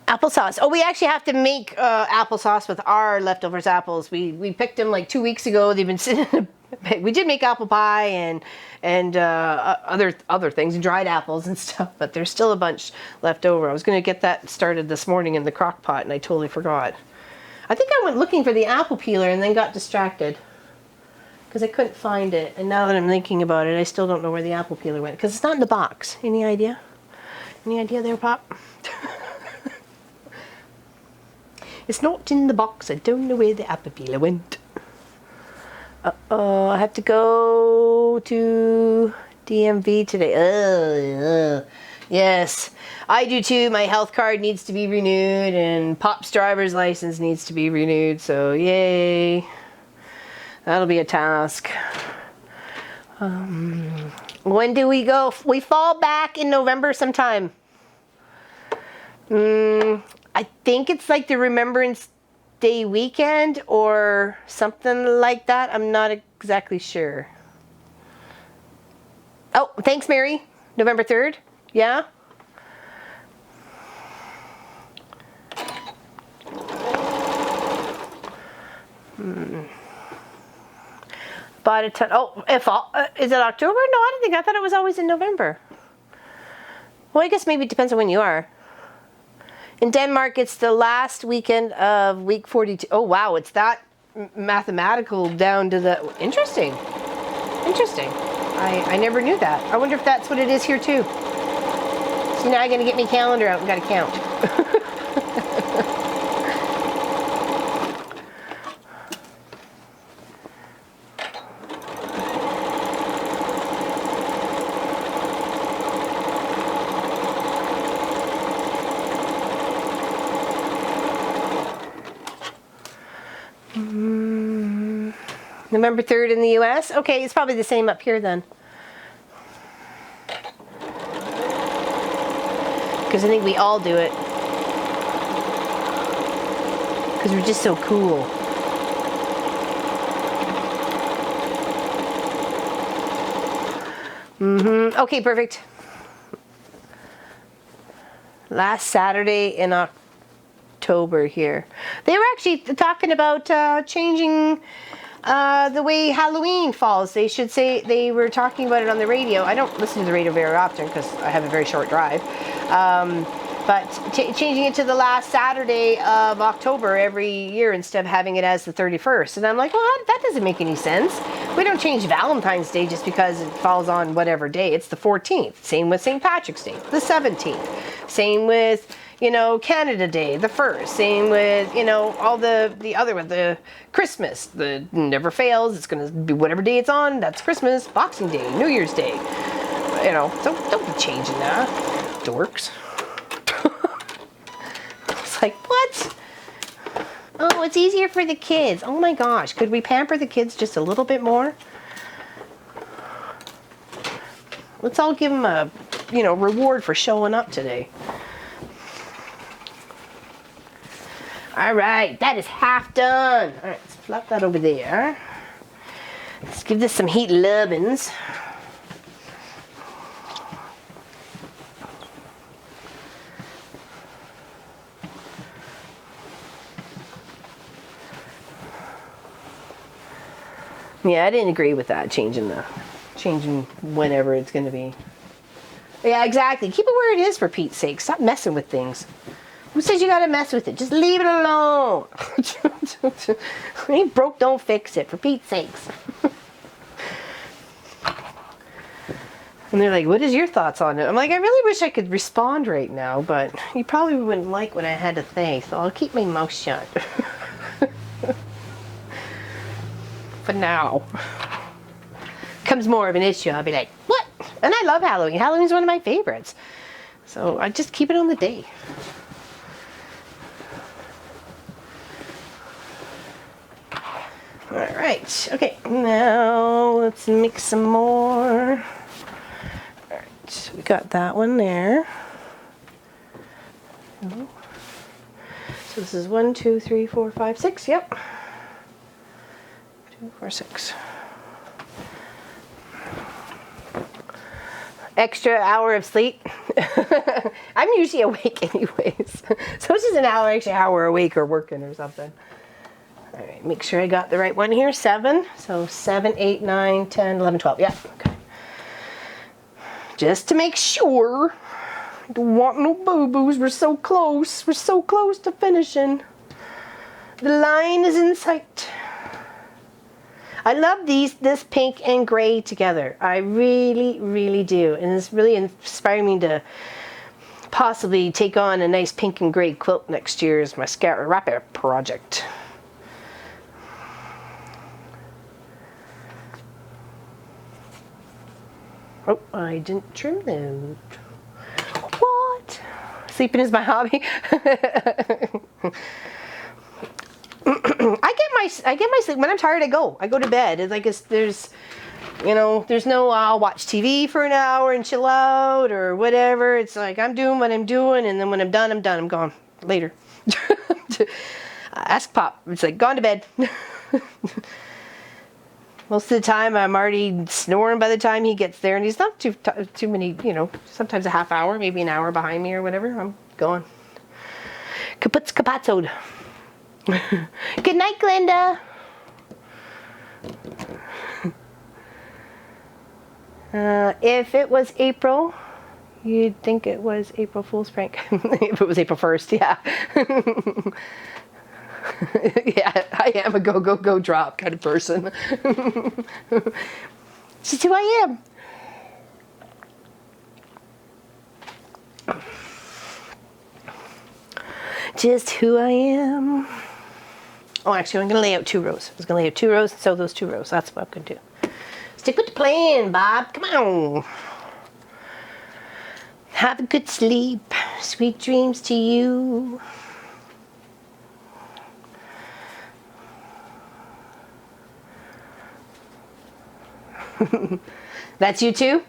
Applesauce. Oh, we actually have to make applesauce with our leftovers apples. We picked them like 2 weeks ago. They've been sitting in a, we did make apple pie and other things, dried apples and stuff, but there's still a bunch left over. I was going to get that started this morning in the crock pot, and I totally forgot. I think I went looking for the apple peeler and then got distracted because I couldn't find it. And now that I'm thinking about it, I still don't know where the apple peeler went because it's not in the box. Any idea? Any idea there, Pop? It's not in the box. I don't know where the apple peeler went. I have to go to DMV today. Yes, I do too. My health card needs to be renewed and Pop's driver's license needs to be renewed. So yay. That'll be a task. When do we go? We fall back in November sometime. I think it's like the Remembrance Day weekend or something like that. I'm not exactly sure. Oh, thanks, Mary. November 3rd? Yeah? Bought a ton. Oh, is it October? No, I don't think. I thought it was always in November. Well, I guess maybe it depends on when you are. In Denmark, it's the last weekend of week 42. Oh, wow. It's that mathematical down to the... Interesting. Interesting. I never knew that. I wonder if that's what it is here, too. So now I'm going to get my calendar out and got to count. November 3rd in the US? Okay, it's probably the same up here then. Because I think we all do it. Because we're just so cool. Okay, perfect. Last Saturday in October here. They were actually talking about changing the way Halloween falls. They should say, they were talking about it on the radio. I don't listen to the radio very often because I have a very short drive. But changing it to the last Saturday of October every year instead of having it as the 31st. And I'm like, well, that doesn't make any sense. We don't change Valentine's Day just because it falls on whatever day. It's the 14th. Same with St. Patrick's Day, the 17th. Same with, Canada Day, the 1st. Same with, all the other one, the Christmas, the never fails. It's going to be whatever day it's on. That's Christmas, Boxing Day, New Year's Day. So don't be changing that, dorks. It's like, what? Oh, it's easier for the kids. Oh my gosh, could we pamper the kids just a little bit more? Let's all give them a, reward for showing up today. All right, that is half done. All right, let's flop that over there. Let's give this some heat lovin's. Yeah, I didn't agree with that, changing whenever it's going to be. Yeah, exactly. Keep it where it is, for Pete's sake. Stop messing with things. Who says you got to mess with it? Just leave it alone. Ain't broke, don't fix it, for Pete's sakes. And they're like, what is your thoughts on it? I'm like, I really wish I could respond right now, but you probably wouldn't like what I had to say, so I'll keep my mouth shut. For now. Comes more of an issue, I'll be like, what? And I love Halloween. Halloween's one of my favorites. So I just keep it on the day. All right. Okay. Now let's mix some more. All right. We got that one there. So this is 1, 2, 3, 4, 5, 6. Yep. 2, 4, 6. Extra hour of sleep. I'm usually awake anyways. So it's just an extra hour awake or working or something. All right, make sure I got the right one here. 7. So 7, 8, 9, 10, 11, 12. Yeah, okay. Just to make sure. Don't want no boo-boos. We're so close. We're so close to finishing. The line is in sight. I love this pink and gray together. I really, really do. And it's really inspiring me to possibly take on a nice pink and gray quilt next year as my Scout Rapper project. Oh, I didn't trim them. What? Sleeping is my hobby. I get my sleep when I'm tired. I go to bed. It's like there's no I'll watch TV for an hour and chill out or whatever. It's like I'm doing what I'm doing, and then when I'm done, I'm gone later. Ask Pop. It's like gone to bed. Most of the time, I'm already snoring by the time he gets there, and he's not too many. Sometimes a half hour, maybe an hour behind me or whatever. I'm gone. Kaputz kapatzoed. Good night, Glenda. If it was April, you'd think it was April Fool's prank. If it was April 1st, yeah. Yeah, I am a go drop kind of person. This is who I am. Just who I am. Oh, actually, I'm going to lay out 2 rows. I was going to lay out 2 rows and sew those 2 rows. That's what I'm going to do. Stick with the plan, Bob. Come on. Have a good sleep. Sweet dreams to you. That's you too?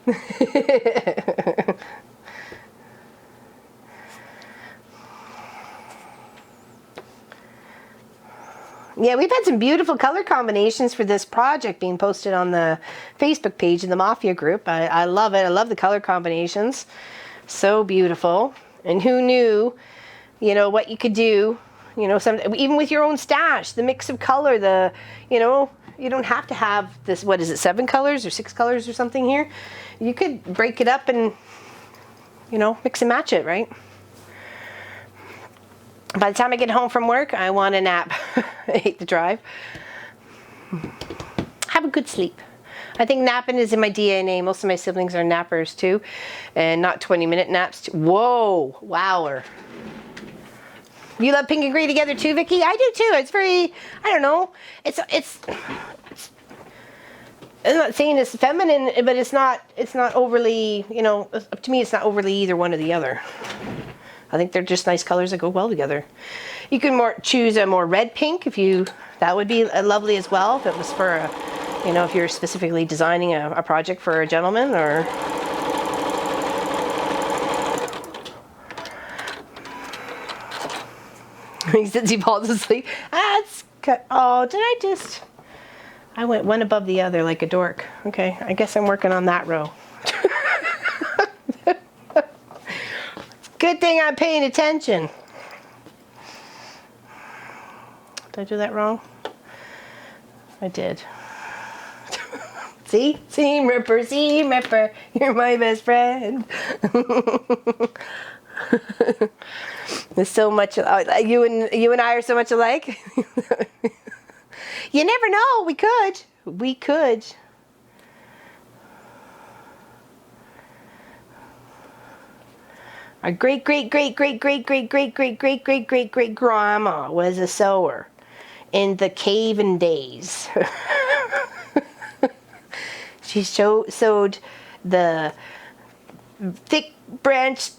Yeah, we've had some beautiful color combinations for this project being posted on the Facebook page in the Mafia group. I love it. I love the color combinations. So beautiful. And who knew, what you could do, even with your own stash, the mix of color, you don't have to have this, 7 colors or 6 colors or something here. You could break it up and, mix and match it, right? By the time I get home from work, I want a nap. I hate the drive. Have a good sleep. I think napping is in my DNA. Most of my siblings are nappers too, and not 20-minute naps. Whoa, wower. You love pink and gray together too, Vicky? I do too. It's very, I don't know. I'm not saying it's feminine, but it's not overly, to me it's not overly either one or the other. I think they're just nice colors that go well together. You can choose a more red pink that would be lovely as well if it was for if you're specifically designing a project for a gentleman or. He says he falls asleep. Oh, did I just? I went one above the other like a dork. Okay, I guess I'm working on that row. Good thing I'm paying attention. Did I do that wrong? I did. See? Seam Ripper, you're my best friend. There's so much, you and I are so much alike. You never know, we could. Our great grandma was a sewer in the caveman days. She sewed the thick branch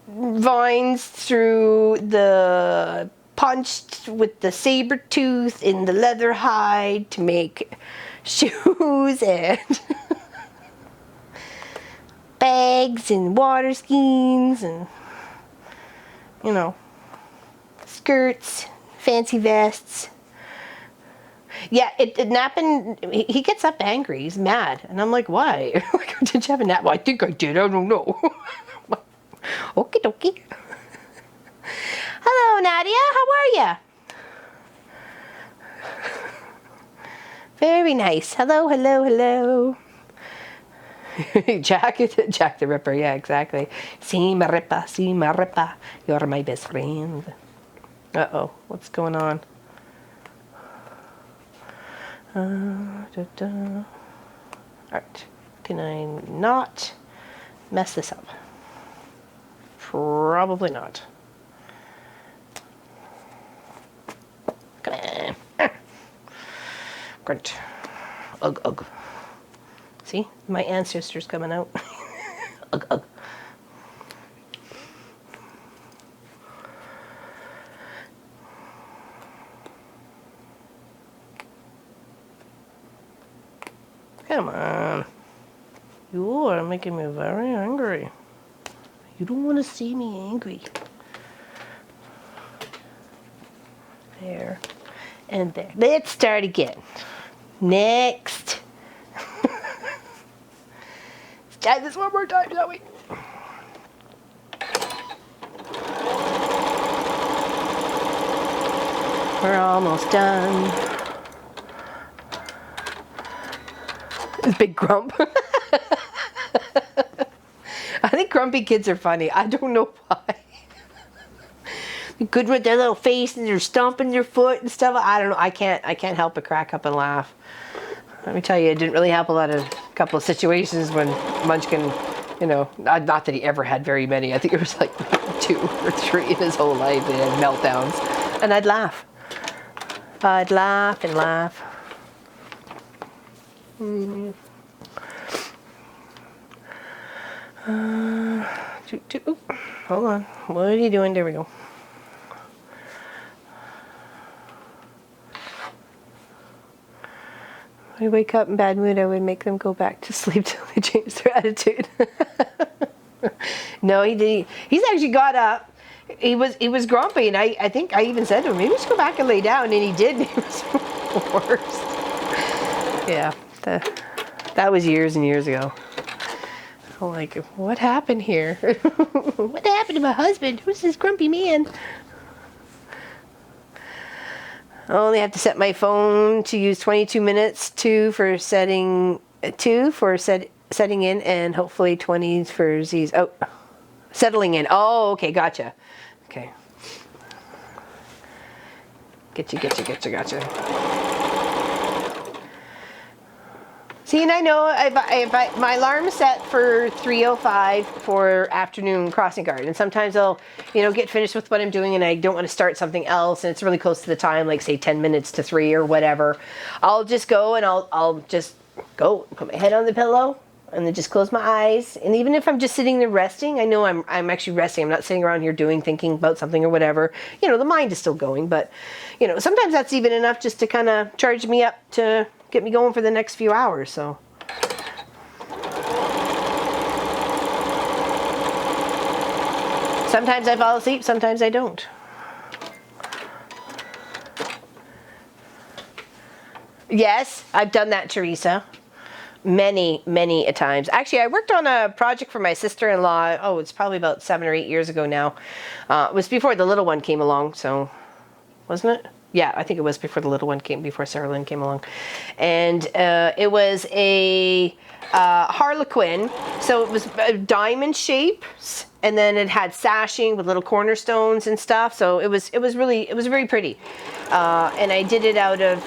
vines through the punched with the saber tooth in the leather hide to make shoes and bags and water skis and skirts, fancy vests. Yeah, napping, he gets up angry, he's mad, and I'm like, why? Did you have a nap? Well, I think I did, I don't know. Okie dokie. Hello, Nadia, how are you? Very nice. Hello. Jack the Ripper, yeah, exactly. See my Ripper, you're my best friend. Uh-oh, what's going on? Alright, can I not mess this up? Probably not. Come on. Grunt. Ugh. See, my ancestors coming out. Ugh, ugh. Come on. You are making me very angry. You don't want to see me angry. There. And there. Let's start again. Next. Let's try this one more time, shall we? We're almost done. This big grump. I think grumpy kids are funny. I don't know why. Good with their little face and they're stomping their foot and stuff. I don't know. I can't help but crack up and laugh. Let me tell you, it didn't really help a couple of situations when Munchkin, you know, not that he ever had very many. I think it was like 2 or 3 in his whole life. He had meltdowns, and I'd laugh. I'd laugh and laugh. Hold on. What are you doing? There we go. When I wake up in bad mood, I would make them go back to sleep till they change their attitude. No, he didn't. He's actually got up. He was grumpy, and I think I even said to him, maybe just go back and lay down, and he did. And he was the worst. Yeah, that was years and years ago. I'm like, what happened here? What happened to my husband? Who's this grumpy man? I only have to set my phone to use 22 minutes, 2 for setting in, and hopefully 20 for Z's. Oh, settling in. Oh, okay, gotcha. Okay. Gotcha. See, and I know if my alarm is set for 3:05 for afternoon crossing guard, and sometimes I'll, get finished with what I'm doing, and I don't want to start something else, and it's really close to the time, like say 10 minutes to 3 or whatever. I'll just go and I'll just go, put my head on the pillow, and then just close my eyes. And even if I'm just sitting there resting, I know I'm actually resting. I'm not sitting around here thinking about something or whatever. The mind is still going, but sometimes that's even enough just to kind of charge me up to get me going for the next few hours. So sometimes I fall asleep, sometimes I don't. Yes, I've done that, Teresa. Many a times. Actually, I worked on a project for my sister-in-law. Oh, it's probably about 7 or 8 years ago now. It was before the little one came along, so wasn't it? Yeah, I think it was before the little one before Sarah Lynn came along. And it was a harlequin. So it was diamond shapes, and then it had sashing with little cornerstones and stuff. So it was very pretty. And I did it out of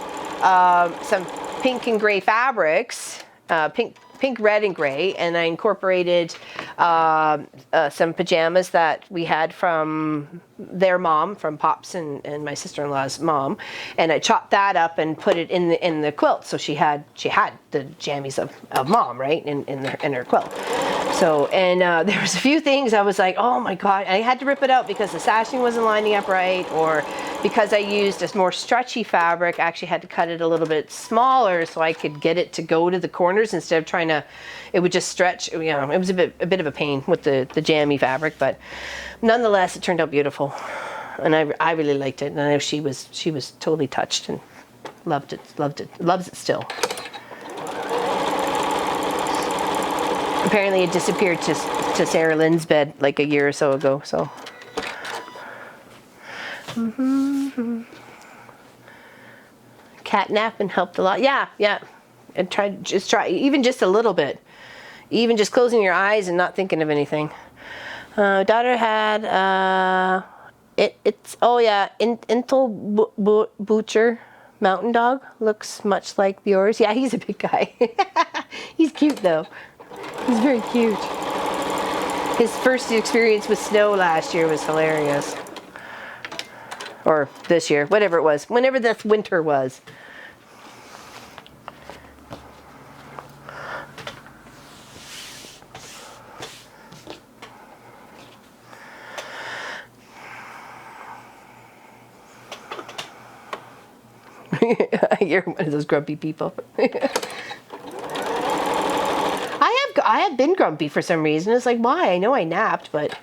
some pink and gray fabrics, pink, red, and gray, and I incorporated some pajamas that we had from their mom, from Pops and my sister-in-law's mom, and I chopped that up and put it in the quilt. So she had the jammies of mom, right, in her quilt. So, and there was a few things I was like, oh my God, I had to rip it out because the sashing wasn't lining up right, or because I used a more stretchy fabric, I actually had to cut it a little bit smaller so I could get it to go to the corners instead of trying to, it would just stretch. It was a bit of a pain with the jammy fabric, but nonetheless, it turned out beautiful, and I really liked it. And I know she was totally touched and loved it, loves it still. Apparently, it disappeared to Sarah Lynn's bed like a year or so ago. So. Cat nap and helped a lot. Yeah. And try even just a little bit. Even just closing your eyes and not thinking of anything. Daughter had Intel Butcher mountain dog. Looks much like yours. Yeah, he's a big guy. He's cute though. He's very cute. His first experience with snow last year was hilarious. Or this year, whatever it was. Whenever this winter was. You're one of those grumpy people. I have been grumpy for some reason. It's like, why? I know I napped, but...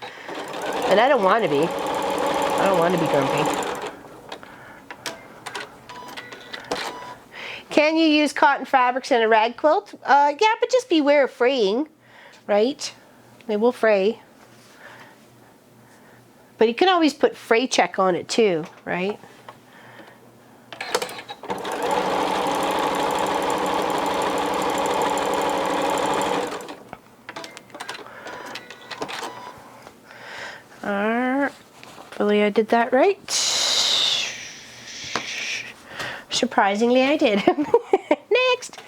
And I don't want to be. I don't want to be grumpy. Can you use cotton fabrics in a rag quilt? Yeah, but just beware of fraying, right? They will fray. But you can always put fray check on it too, right? Hopefully I did that right. Surprisingly, I did. Next.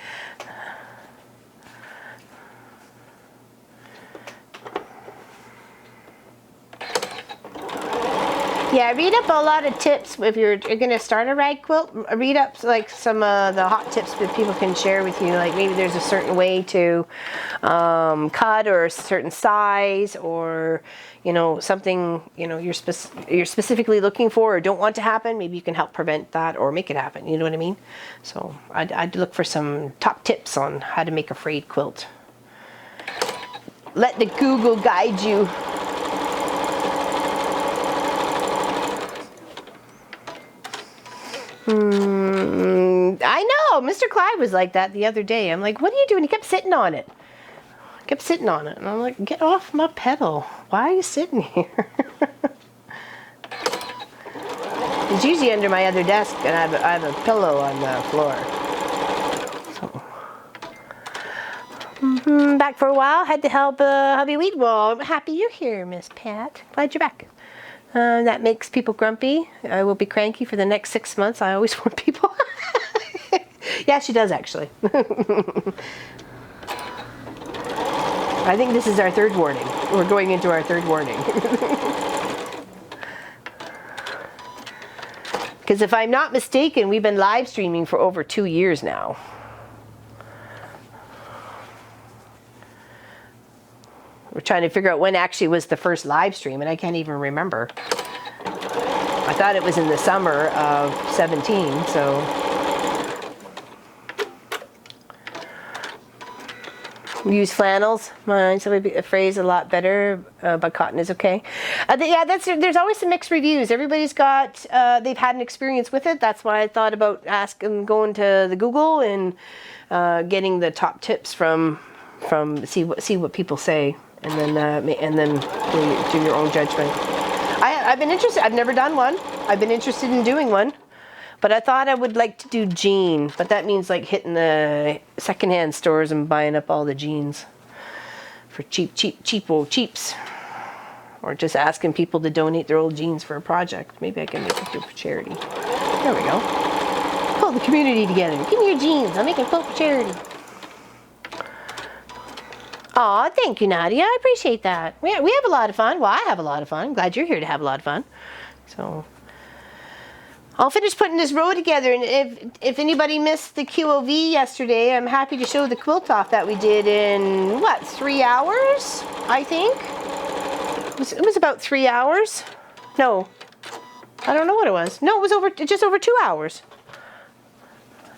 Yeah, read up a lot of tips if you're going to start a rag quilt. Read up like some of the hot tips that people can share with you. Like maybe there's a certain way to cut or a certain size, or you know something you're specifically looking for or don't want to happen. Maybe you can help prevent that or make it happen. You know what I mean? So I'd look for some top tips on how to make a frayed quilt. Let the Google guide you. I know. Mr. Clyde was like that the other day. I'm like, what are you doing? He kept sitting on it. Kept sitting on it. And I'm like, get off my pedal. Why are you sitting here? It's usually under my other desk, and I have a pillow on the floor. So. Back for a while. Had to help hubby weed. Well, I'm happy you're here, Miss Pat. Glad you're back. That makes people grumpy. I will be cranky for the next 6 months. I always warn people. Yeah, she does actually. I think this is our third warning. We're going into our third warning. Because if I'm not mistaken, we've been live streaming for over 2 years now. We're trying to figure out when actually was the first live stream, and I can't even remember. I thought it was in the summer of 17, so. Use flannels. Mine so a phrase a lot better, but cotton is okay. Yeah, there's always some mixed reviews. Everybody's got they've had an experience with it. That's why I thought about going to the Google and getting the top tips from see what people say, and then do your own judgment. I've been interested. I've never done one. I've been interested in doing one. But I thought I would like to do jean, but that means like hitting the secondhand stores and buying up all the jeans for cheaps. Or just asking people to donate their old jeans for a project. Maybe I can make it for charity. There we go. Pull the community together. Give me your jeans. I'll make a quilt for charity. Aw, thank you, Nadia. I appreciate that. We have a lot of fun. Well, I have a lot of fun. I'm glad you're here to have a lot of fun. So I'll finish putting this row together, and if anybody missed the QOV yesterday, I'm happy to show the quilt off that we did in, 3 hours, I think? It was about 3 hours. No, I don't know what it was. No, it was just over 2 hours.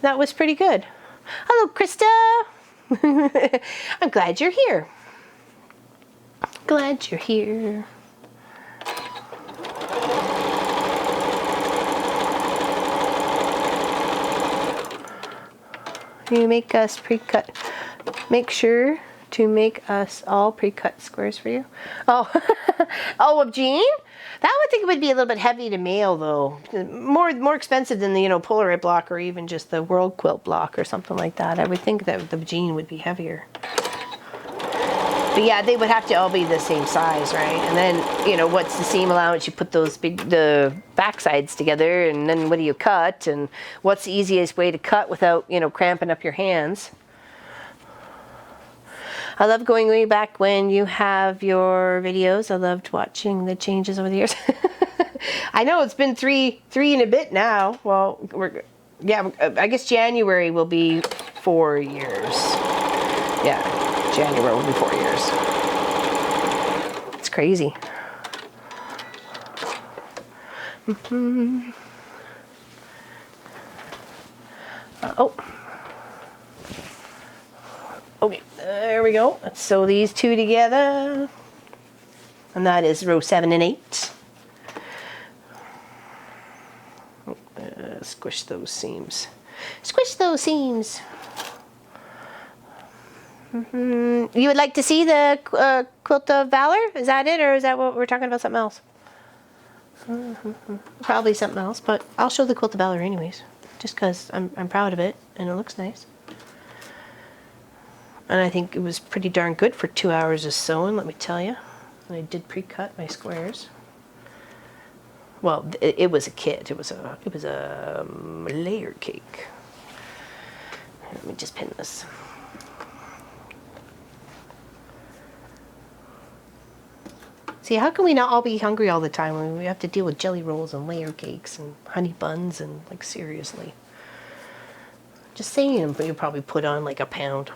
That was pretty good. Hello, Krista. I'm glad you're here. Glad you're here. You make us pre-cut. Make sure to make us all pre-cut squares for you. Oh, oh, of jean? That would think it would be a little bit heavy to mail though. More expensive than the Polaroid block or even just the World Quilt block or something like that. I would think that the jean would be heavier. But yeah, they would have to all be the same size, right? And then, what's the seam allowance? You put the back sides together, and then what do you cut? And what's the easiest way to cut without, cramping up your hands? I love going way back when you have your videos. I loved watching the changes over the years. I know it's been three and a bit now. Well, I guess January will be 4 years. Yeah. January will be 4 years. It's crazy. there we go. Let's sew these two together. And that is row 7 and 8. Squish those seams. Squish those seams. You would like to see the Quilt of Valor? Is that it, or is that what we're talking about? Something else? Probably something else, but I'll show the Quilt of Valor anyways, just because I'm proud of it and it looks nice. And I think it was pretty darn good for 2 hours of sewing, let me tell you. And I did pre-cut my squares. Well, it was a kit. It was a layer cake. Let me just pin this. See, how can we not all be hungry all the time when we have to deal with jelly rolls and layer cakes and honey buns and, like, seriously? Just saying, but you probably put on like a pound.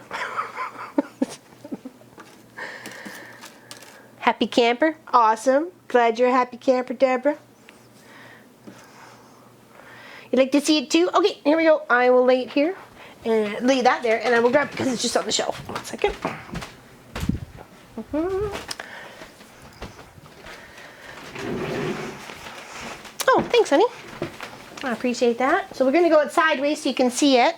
Happy camper? Awesome. Glad you're a happy camper, Deborah. You'd like to see it too? Okay, here we go. I will lay it here and lay that there, and I will grab it because it's just on the shelf. 1 second. Oh, thanks, honey. I appreciate that. So we're going to go it sideways so you can see it.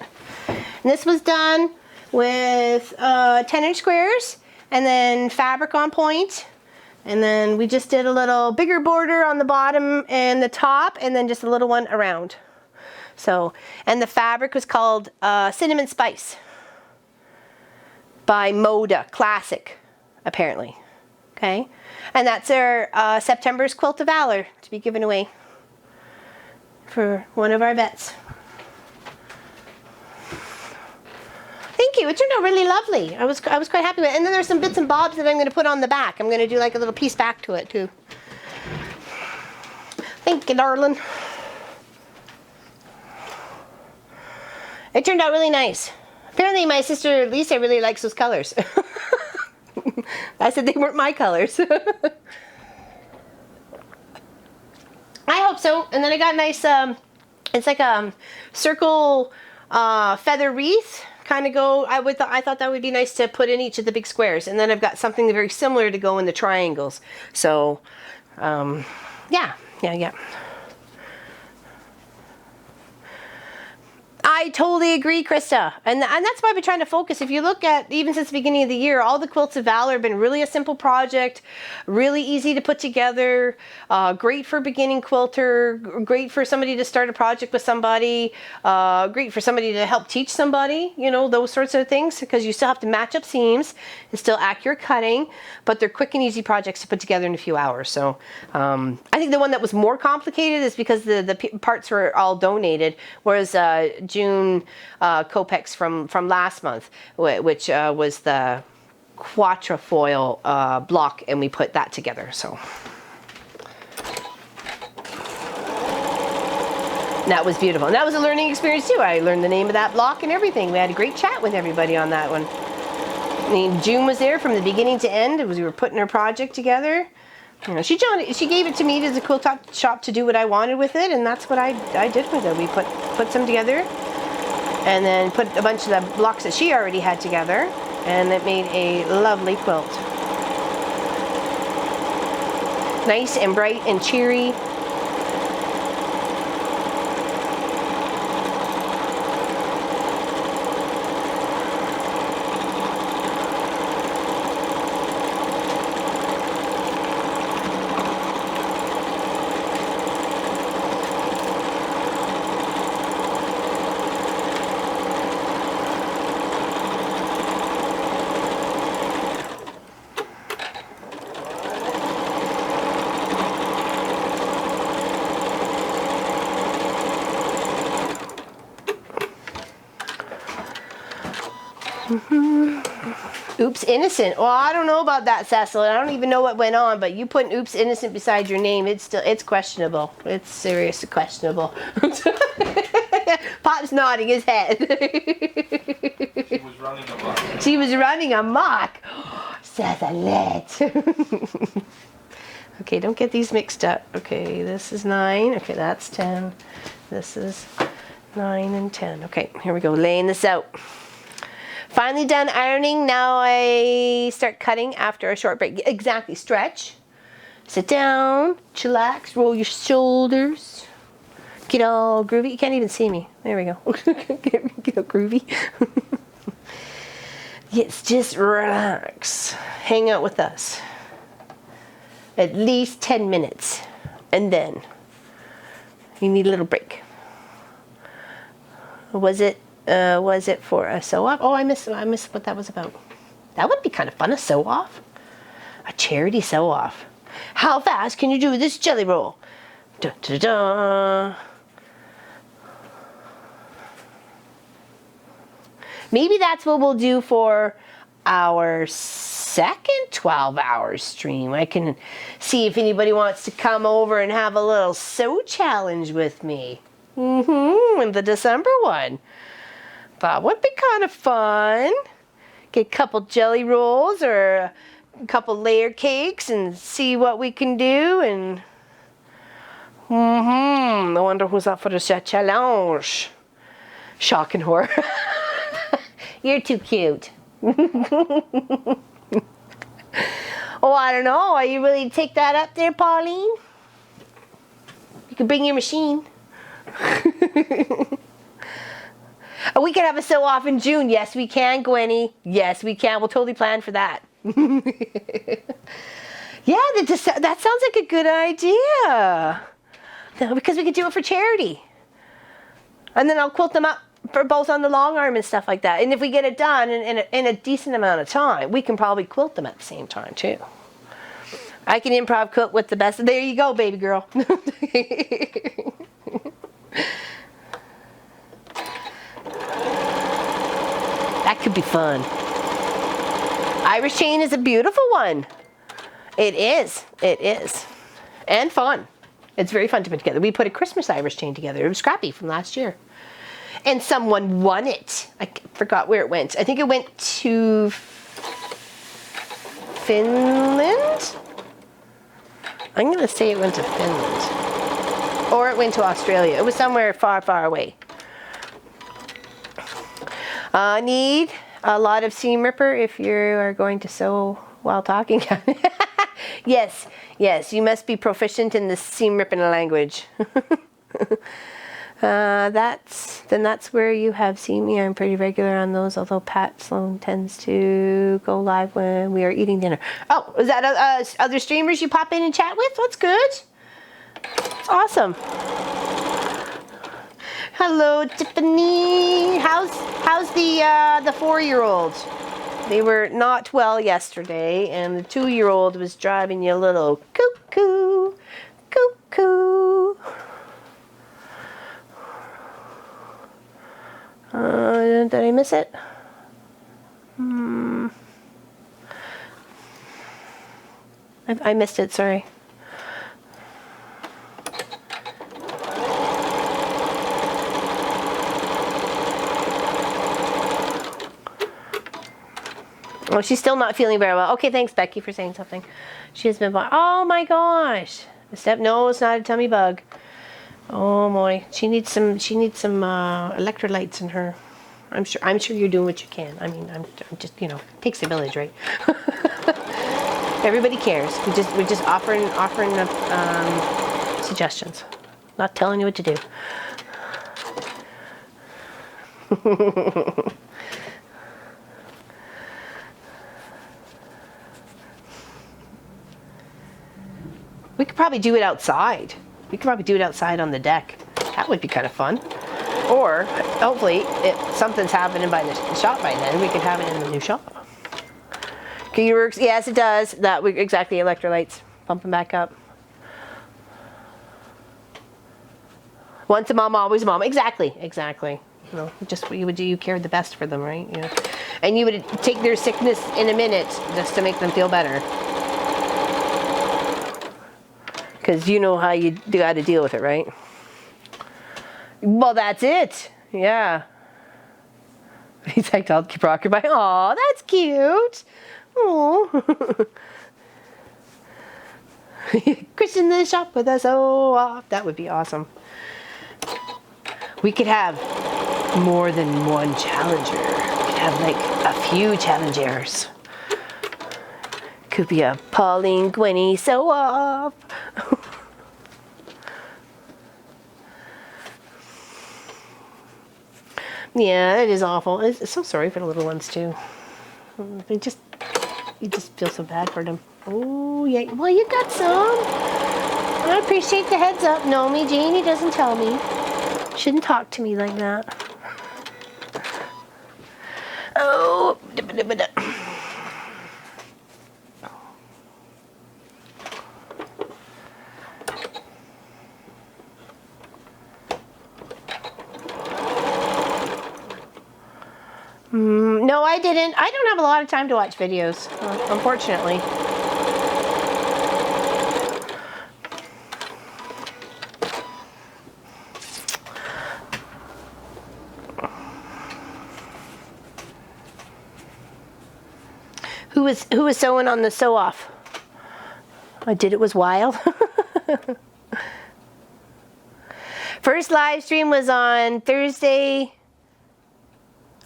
And this was done with 10-inch squares and then fabric on point. And then we just did a little bigger border on the bottom and the top, and then just a little one around. So, and the fabric was called Cinnamon Spice by Moda Classic, apparently. Okay, and that's our September's Quilt of Valor to be given away for one of our vets. Thank you. It turned out really lovely. I was quite happy with it. And then there's some bits and bobs that I'm going to put on the back. I'm going to do like a little piece back to it too. Thank you, darling. It turned out really nice. Apparently my sister Lisa really likes those colors. I said they weren't my colors. I hope so. And then I got a nice, it's like a circle feather wreath kind of go. I thought that would be nice to put in each of the big squares. And then I've got something very similar to go in the triangles. So, yeah. I totally agree, Krista. And that's why I've been trying to focus. If you look at, even since the beginning of the year, all the Quilts of Valor have been really a simple project, really easy to put together, great for a beginning quilter, great for somebody to start a project with somebody, great for somebody to help teach somebody, you know, those sorts of things, because you still have to match up seams. It's still accurate cutting, but they're quick and easy projects to put together in a few hours. So I think the one that was more complicated is because the parts were all donated, whereas June Copex from last month, which was the quatrefoil block, and we put that together. So that was beautiful, and that was a learning experience too. I learned the name of that block and everything. We had a great chat with everybody on that one. I mean, June was there from the beginning to end. It was, we were putting her project together. You know, she gave it to me as a quilt shop to do what I wanted with it, and that's what I did with it. We put some together, and then put a bunch of the blocks that she already had together, and it made a lovely quilt. Nice and bright and cheery. Oops, innocent. Well, I don't know about that, Cecil. I don't even know what went on, but you put oops, innocent beside your name. It's questionable. It's seriously questionable. Pop's nodding his head. She was running amok. She was running amok. Cecilette. Okay, don't get these mixed up. Okay, this is 9. Okay, that's 10. This is 9 and 10. Okay, here we go. Laying this out. Finally done ironing. Now I start cutting after a short break. Exactly. Stretch. Sit down. Chillax. Roll your shoulders. Get all groovy. You can't even see me. There we go. Get all groovy. Yes, just relax. Hang out with us. At least 10 minutes. And then you need a little break. Was it for a sew-off? Oh, I missed what that was about. That would be kind of fun, a sew-off. A charity sew-off. How fast can you do this jelly roll? Da, da, da. Maybe that's what we'll do for our second 12-hour stream. I can see if anybody wants to come over and have a little sew challenge with me. In the December one. That would be kind of fun. Get a couple jelly rolls or a couple layer cakes and see what we can do. And I wonder who's up for the challenge. Shock and horror. You're too cute. Oh, I don't know. Are you ready to take that up there, Pauline? You can bring your machine. We can have a sew-off in June. Yes, we can, Gwenny. Yes, we can. We'll totally plan for that. Yeah, that sounds like a good idea. Because we could do it for charity. And then I'll quilt them up for both on the long arm and stuff like that. And if we get it done in a decent amount of time, we can probably quilt them at the same time too. I can improv quilt with the best. There you go, baby girl. That could be fun. Irish chain is a beautiful one. It is. It is. And fun. It's very fun to put together. We put a Christmas Irish chain together. It was scrappy from last year. And someone won it. I forgot where it went. I think it went to Finland. I'm going to say it went to Finland. Or it went to Australia. It was somewhere far, far away. Need a lot of seam ripper if you are going to sew while talking. Yes, yes, you must be proficient in the seam ripping language. That's where you have seen me. I'm pretty regular on those, although Pat Sloan tends to go live when we are eating dinner. Oh, is that other streamers you pop in and chat with? That's good. That's awesome. Hello, Tiffany. How's the 4-year-old? They were not well yesterday, and the 2-year-old was driving you a little cuckoo, cuckoo. Did I miss it? I missed it, sorry. Oh, she's still not feeling very well. Okay, thanks, Becky, for saying something. She has been... Oh, my gosh. No, it's not a tummy bug. Oh, boy. She needs some electrolytes in her. I'm sure you're doing what you can. I mean, I'm just, it takes a village, right? Everybody cares. We're just offering suggestions. Not telling you what to do. We could probably do it outside. We could probably do it outside on the deck. That would be kind of fun. Or, hopefully, if something's happening by the shop by then, we could have it in the new shop. Okay, works. Yes, it does. Exactly, electrolytes. Pump them back up. Once a mom, always a mom. Exactly. You cared the best for them, right? Yeah. And you would take their sickness in a minute just to make them feel better. Because you know how you got to deal with it, right? Well, that's it. Yeah. He's like, I'll keep rocking by. Aw, that's cute. Aw. Chris in the shop with us. Oh, that would be awesome. We could have more than one challenger. We could have like a few challenge errors. Could be a Pauline Gwenny sew off. Yeah, it is awful. It's so sorry for the little ones too. You just feel so bad for them. Oh yeah, well you got some. I appreciate the heads up. No, me, Janie doesn't tell me. Shouldn't talk to me like that. Oh. No, I didn't. I don't have a lot of time to watch videos, unfortunately. Who was sewing on the sew off? I did. It was wild. First live stream was on Thursday.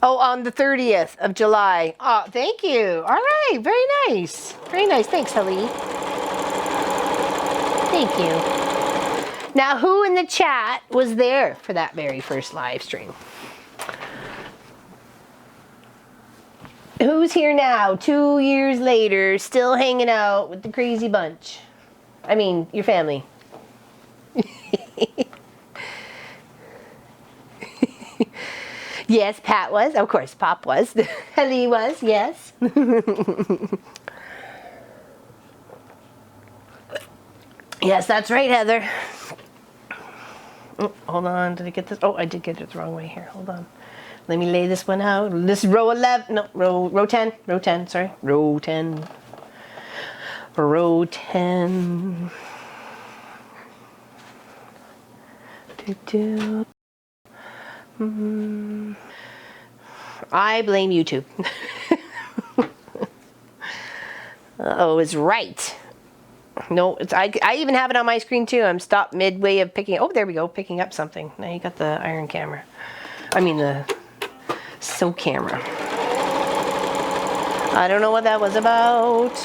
Oh, on the 30th of July. Oh, thank you. All right, very nice. Very nice. Thanks, Helene. Thank you. Now, who in the chat was there for that very first live stream? Who's here now, 2 years later, still hanging out with the crazy bunch? I mean, your family. Yes, Pat was. Of course, Pop was. Helly was, yes. Yes, that's right, Heather. Oh, hold on, did I get this? Oh, I did get it the wrong way here. Hold on. Let me lay this one out. This is row 11. No, row 10. Row 10, sorry. Row 10. Row 10. I blame YouTube. Oh, it's right. No, I even have it on my screen too. I'm stopped midway of picking. Oh, there we go, picking up something. Now you got the iron camera. I mean the sew camera. I don't know what that was about,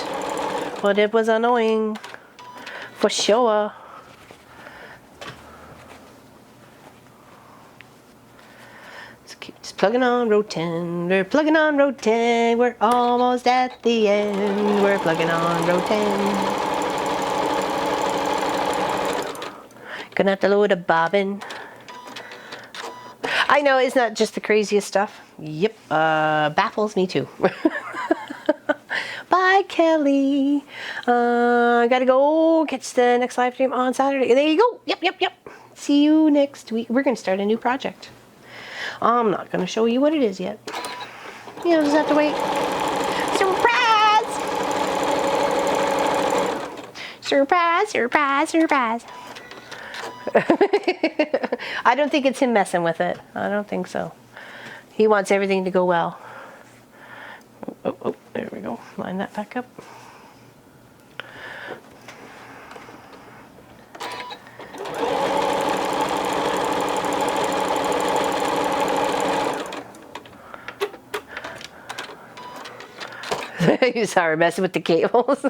but it was annoying for sure. Just plugging on row 10. We're plugging on row 10. We're almost at the end. We're plugging on row 10. Gonna have to load a bobbin. I know it's not just the craziest stuff. Yep, baffles me too. Bye, Kelly. I gotta go catch the next live stream on Saturday. There you go. Yep. See you next week. We're gonna start a new project. I'm not gonna show you what it is yet. You'll just have to wait. Surprise! Surprise! I don't think it's him messing with it. I don't think so. He wants everything to go well. Oh, there we go. Line that back up. You saw her messing with the cables.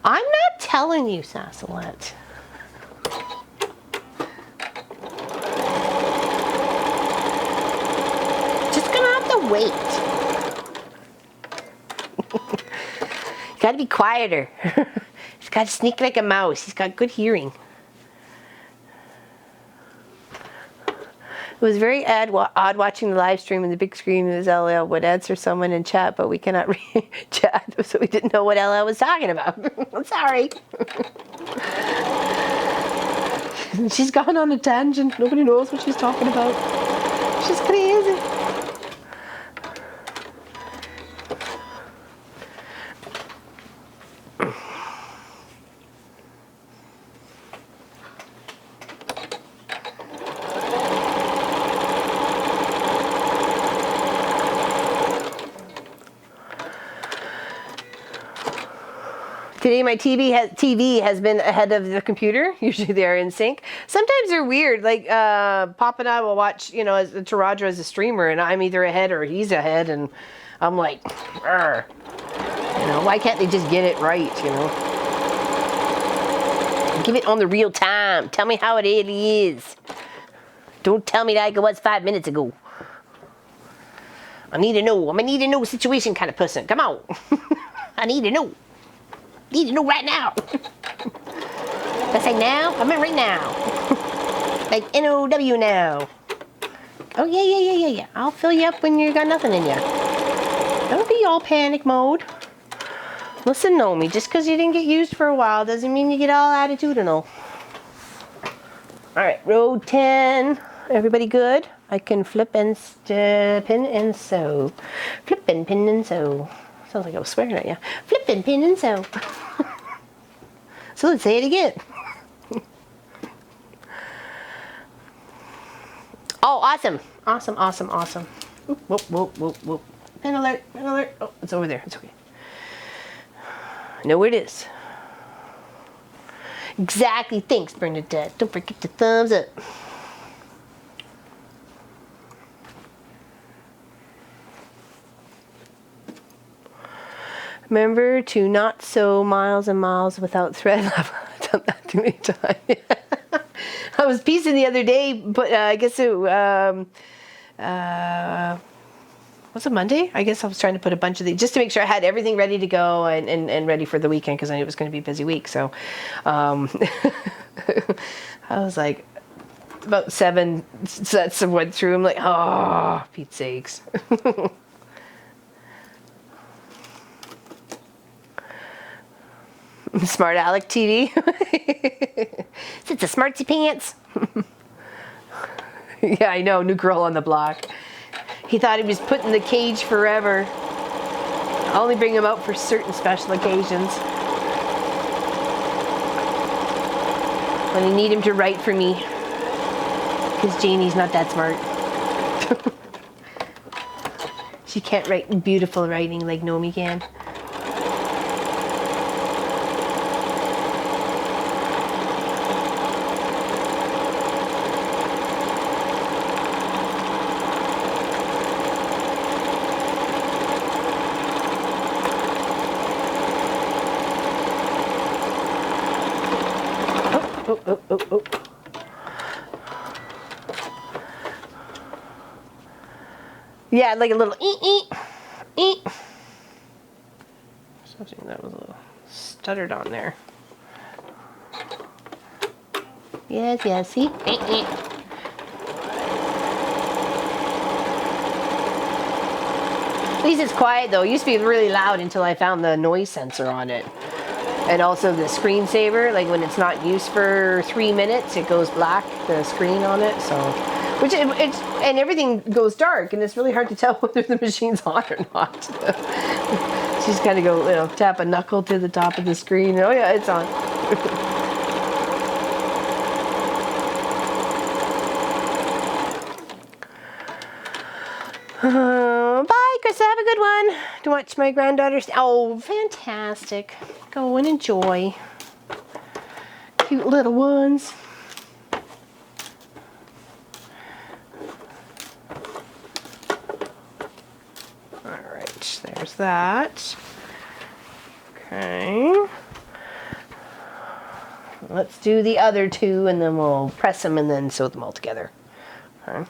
I'm not telling you, Sassalette. Just gonna have to wait. You gotta be quieter. He's gotta sneak like a mouse. He's got good hearing. It was very odd watching the live stream in the big screen as LL would answer someone in chat, but we cannot read chat, so we didn't know what LL was talking about. I'm sorry. She's gone on a tangent. Nobody knows what she's talking about. She's crazy. Today my TV has been ahead of the computer. Usually they are in sync. Sometimes they're weird. Like Pop and I will watch, you know, as Taraja as a streamer, and I'm either ahead or he's ahead, and I'm like, "Arr." You know, why can't they just get it right? You know, give it on the real time. Tell me how it really is. Don't tell me like it was 5 minutes ago. I need to know. I'm a need to know situation kind of person. Come on. I need to know. Need to know right now. Did I say now? I meant right now. Like N-O-W now. Oh, yeah. I'll fill you up when you got nothing in you. Don't be all panic mode. Listen, Nomi, just because you didn't get used for a while doesn't mean you get all attitudinal. All right, row 10. Everybody good? I can flip and pin and sew. Flip and pin and sew. Sounds like I was swearing at you. Flip and pin and sew. So let's say it again. Oh, awesome. Awesome. Whoop. Pin alert. Oh, it's over there. It's okay. I know where it is. Exactly. Thanks, Bernadette. Don't forget to thumbs up. Remember to not sew miles and miles without thread left. I've done that too many times. I was piecing the other day, but I guess it was it Monday? I guess I was trying to put a bunch of these just to make sure I had everything ready to go and ready for the weekend because I knew it was going to be a busy week. So I was like about 7 sets of went through. I'm like, oh, Pete's sakes. Smart Alec TV. It's a smartsy pants. Yeah, I know. New girl on the block. He thought he was put in the cage forever. I only bring him out for certain special occasions. When I need him to write for me. Because Janie's not that smart. She can't write beautiful writing like Nomi can. Oh. Yeah, like a little Something that was a little stuttered on there. Yes, see? At least it's quiet though. It used to be really loud until I found the noise sensor on it. And also the screensaver, like when it's not used for 3 minutes, it goes black, the screen on it. So, and everything goes dark, and it's really hard to tell whether the machine's on or not. So just kind of go, you know, tap a knuckle to the top of the screen. Oh yeah, it's on. Bye, Krista. Have a good one. To watch my granddaughter's. Oh, fantastic. Go and enjoy. Cute little ones. All right, there's that. Okay. Let's do the other two, and then we'll press them and then sew them all together. Okay.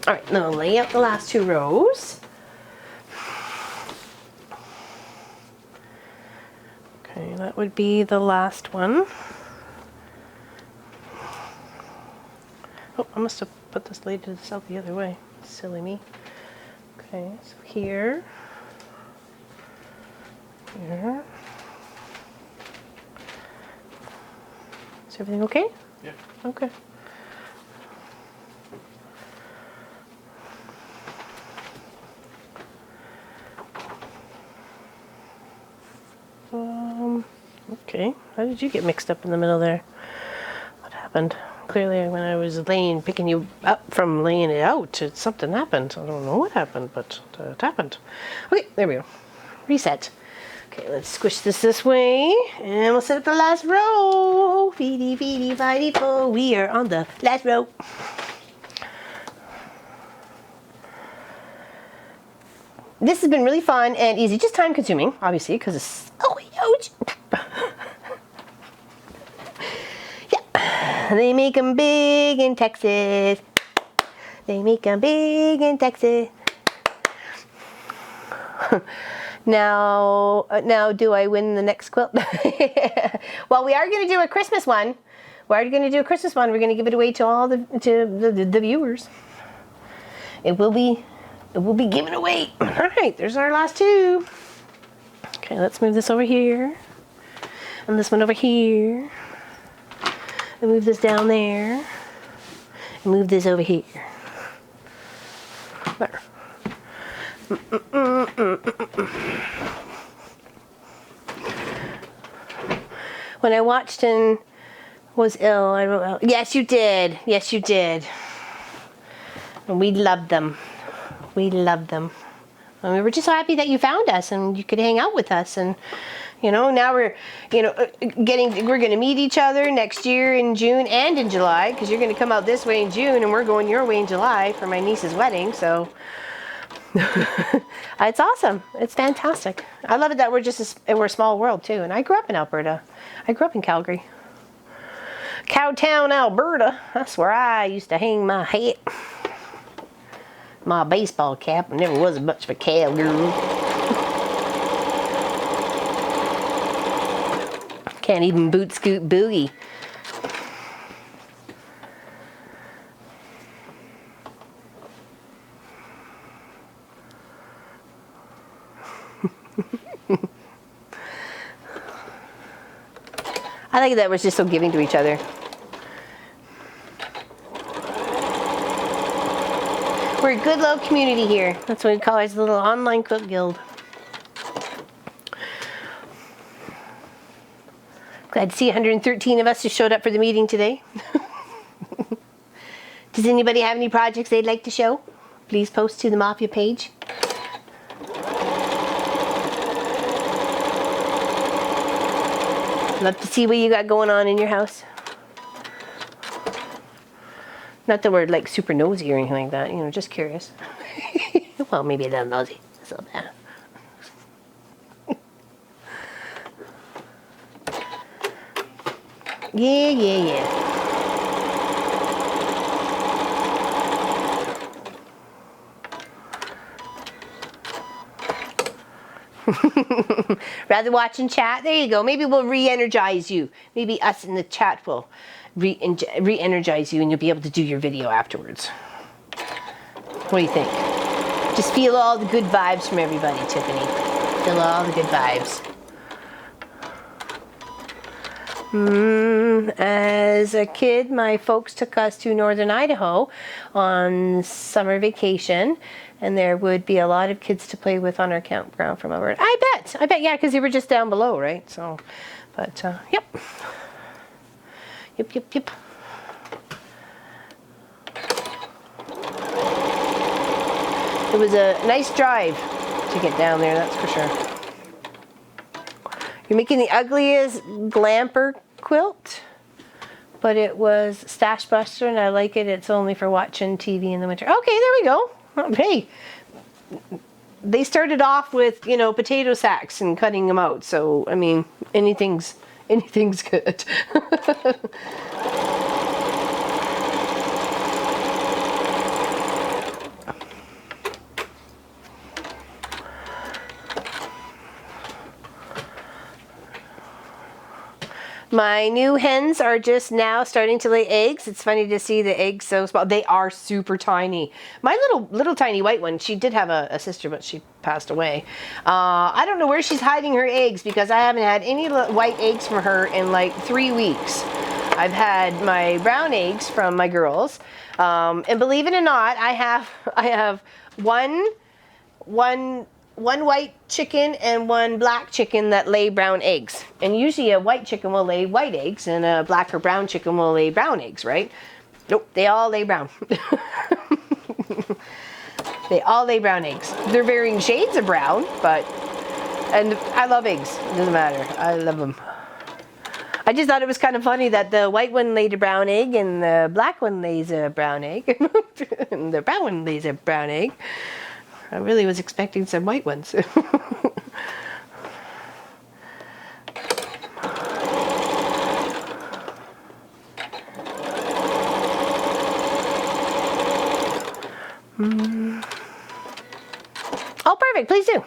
All right, now lay out the last 2 rows. Okay, that would be the last one. Oh, I must have put this laid itself the other way. Silly me. Okay, so here. Is everything okay? Yeah. Okay. Okay, how did you get mixed up in the middle there? What happened? Clearly, when I was picking you up from laying it out, something happened. I don't know what happened, but it happened. Okay, there we go. Reset. Okay, let's squish this way, and we'll set up the last row. Feedy, feedy, fighty, fo. We are on the last row. This has been really fun and easy, just time consuming, obviously, because it's huge. Yeah, they make them big in Texas. They make them big in Texas. Now, do I win the next quilt? Well, we are going to do a Christmas one. We're going to do a Christmas one. We're going to give it away to all the viewers. It will be given away. All right, there's our last two. Okay, let's move this over here. And this one over here. And move this down there. And move this over here. There. When I watched and was ill, I wrote out, yes, you did. Yes, you did. And we loved them. We loved them. And we were just so happy that you found us and you could hang out with us. And, now we're, we're going to meet each other next year in June and in July, because you're going to come out this way in June and we're going your way in July for my niece's wedding. So it's awesome. It's fantastic. I love it that we're we're a small world too. And I grew up in Alberta. I grew up in Calgary. Cowtown, Alberta. That's where I used to hang my hat. My baseball cap. I never was much of a cowgirl. Can't even boot scoot boogie. I like that we're just so giving to each other. We're a good little community here. That's what we call ours, a little online quilt guild. Glad to see 113 of us who showed up for the meeting today. Does anybody have any projects they'd like to show? Please post to the Mafia page. Love to see what you got going on in your house. Not that we're like super nosy or anything like that, just curious. Well, maybe a little nosy. That's all bad. Yeah. Rather watch and chat? There you go. Maybe we'll re-energize you. Maybe us in the chat will re-energize you and you'll be able to do your video afterwards. What do you think? Just feel all the good vibes from everybody, Tiffany. Feel all the good vibes. As a kid, my folks took us to northern Idaho on summer vacation, and there would be a lot of kids to play with on our campground from Alberta. I bet, yeah, because they were just down below, right? So, but, yep. Yep. It was a nice drive to get down there, that's for sure. You're making the ugliest glamper quilt, but it was Stash Buster, and I like it. It's only for watching TV in the winter. Okay, there we go. Hey, they started off with, potato sacks and cutting them out. So, I mean, anything's good. My new hens are just now starting to lay eggs. It's funny to see the eggs so small. They are super tiny. My little tiny white one, she did have a sister, but she passed away. I don't know where she's hiding her eggs because I haven't had any white eggs from her in like 3 weeks. I've had my brown eggs from my girls. And believe it or not, I have one one white chicken and one black chicken that lay brown eggs. And usually a white chicken will lay white eggs and a black or brown chicken will lay brown eggs, right? Nope, they all lay brown. They all lay brown eggs. They're varying shades of brown, and I love eggs. It doesn't matter. I love them. I just thought it was kind of funny that the white one laid a brown egg and the black one lays a brown egg and the brown one lays a brown egg. I really was expecting some white ones. Oh, perfect. Please do.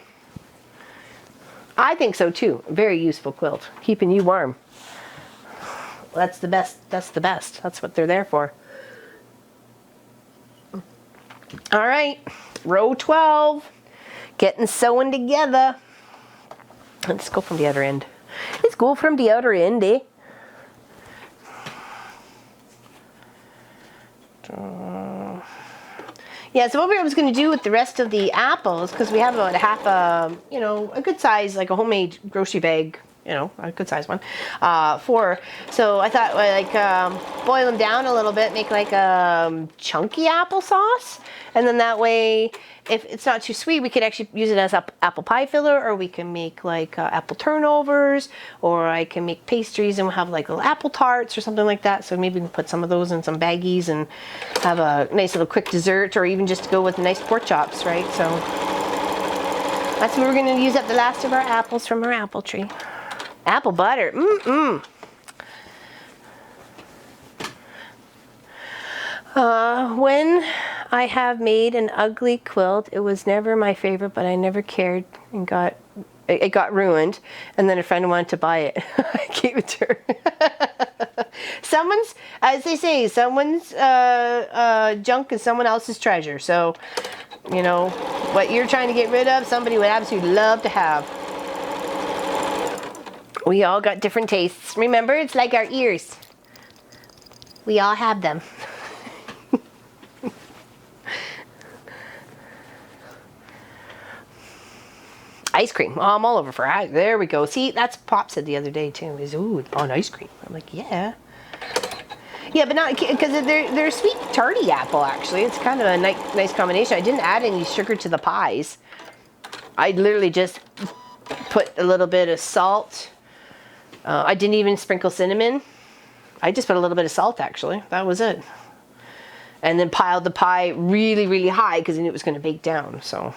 I think so too. Very useful quilt. Keeping you warm. That's the best. That's the best. That's what they're there for. All right. Row 12. Getting sewn together. Let's go from the other end. Let's go from the other end, eh? Yeah, so what I was going to do with the rest of the apples, because we have about half a, a good size, like a homemade grocery bag, a good size one, so I thought boil them down a little bit, make like chunky applesauce, and then that way, if it's not too sweet, we could actually use it as apple pie filler, or we can make like apple turnovers, or I can make pastries and we'll have like little apple tarts or something like that. So maybe we can put some of those in some baggies and have a nice little quick dessert, or even just go with nice pork chops, right? So that's what we're going to use up the last of our apples from our apple tree. Apple butter, when I have made an ugly quilt, it was never my favorite, but I never cared and it got ruined. And then a friend wanted to buy it. I gave it to her. Someone's, as they say, someone's junk is someone else's treasure. So, what you're trying to get rid of, somebody would absolutely love to have. We all got different tastes. Remember, it's like our ears. We all have them. Ice cream. Oh, I'm all over for ice. There we go. See, that's Pop said the other day too. Is on ice cream. I'm like, yeah. Yeah, but not because they're a sweet tarty apple. Actually, it's kind of a nice combination. I didn't add any sugar to the pies. I literally just put a little bit of salt. I didn't even sprinkle cinnamon. I just put a little bit of salt. Actually, that was it. And then piled the pie really, really high because I knew it was going to bake down. So.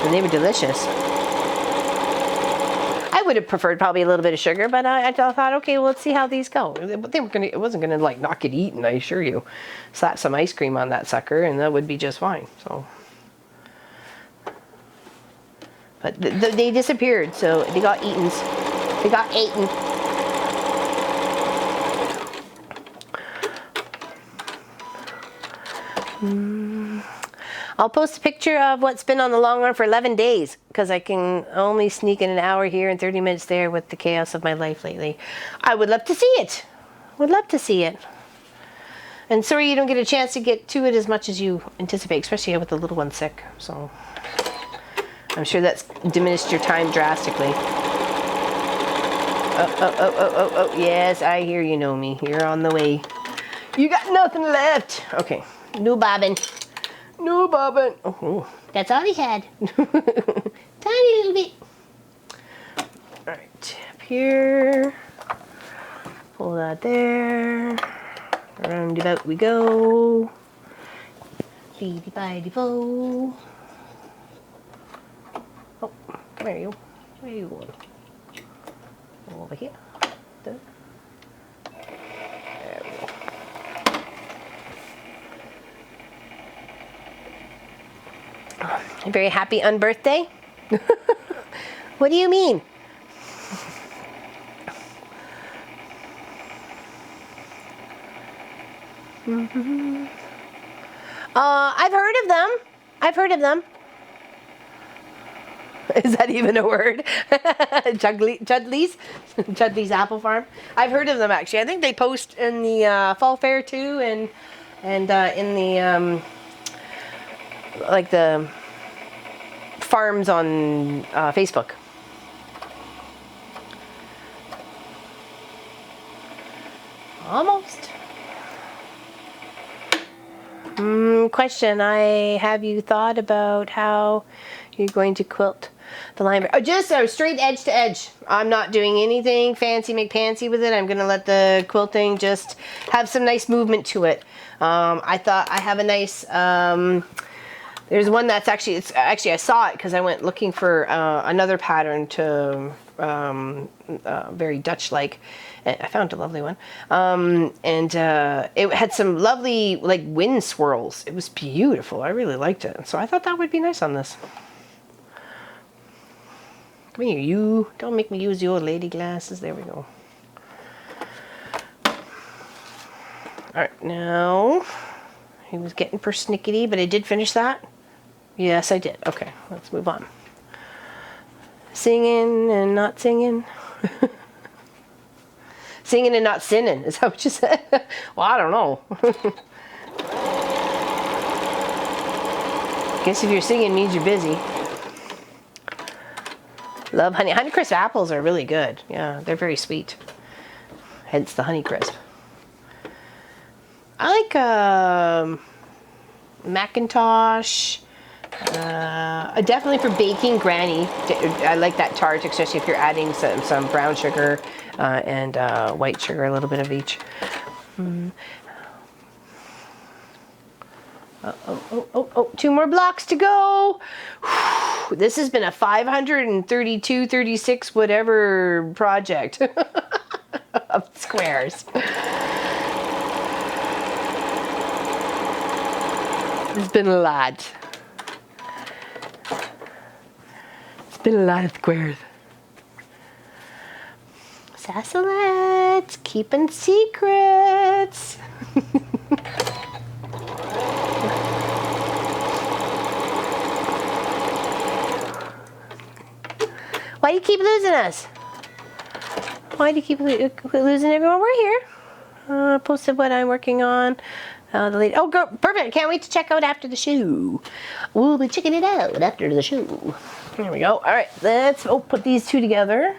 And they were delicious. I would have preferred probably a little bit of sugar, but I thought, okay, well, let's see how these go. It wasn't gonna like not get eaten, I assure you. Slap some ice cream on that sucker, and that would be just fine. So, but they disappeared, so they got eaten. They got eaten. I'll post a picture of what's been on the long run for 11 days because I can only sneak in an hour here and 30 minutes there with the chaos of my life lately. I would love to see it. Would love to see it. And sorry you don't get a chance to get to it as much as you anticipate, especially with the little one sick. So I'm sure that's diminished your time drastically. Oh, yes, I hear you know me. You're on the way. You got nothing left. Okay, no bobbin. No, bobbin. Oh, that's all he had. Tiny little bit. All right, up here. Pull that there. Around about we go. Feedy-bidey-bo. Oh, there you go. Where are you going? Over here. There. There we go. Very happy unbirthday? What do you mean? Mm-hmm. I've heard of them. I've heard of them. Is that even a word? Chudley's Apple Farm. I've heard of them actually. I think they post in the fall fair too, and in the like the farms on Facebook. Almost. Question. Have you thought about how you're going to quilt the line? Oh, just straight edge to edge. I'm not doing anything fancy McPancy with it. I'm going to let the quilting just have some nice movement to it. I thought I have a nice... there's one that's actually... I saw it because I went looking for another pattern to... very Dutch-like. I found a lovely one. It had some lovely like wind swirls. It was beautiful. I really liked it. So I thought that would be nice on this. Come here, you. Don't make me use your lady glasses. There we go. Alright, now he was getting persnickety, but I did finish that. Yes, I did. Okay, let's move on. Singing and not singing. Singing and not sinning, is that what you said? Well, I don't know. Guess if you're singing means you're busy. Love honey. Honeycrisp apples are really good. Yeah, they're very sweet. Hence the Honeycrisp. I like Macintosh. Definitely for baking, Granny. I like that tart, especially if you're adding some brown sugar and white sugar, a little bit of each. Oh, 2 more blocks to go. This has been a 532, 36, whatever project of squares. It's been a lot. Been a lot of squares. Sassalets, keeping secrets. Why do you keep losing us? Why do you keep losing everyone? We're here. Posted what I'm working on. The lady. Oh, girl, perfect. Can't wait to check out after the show. We'll be checking it out after the show. There we go. All right, let's put these 2 together.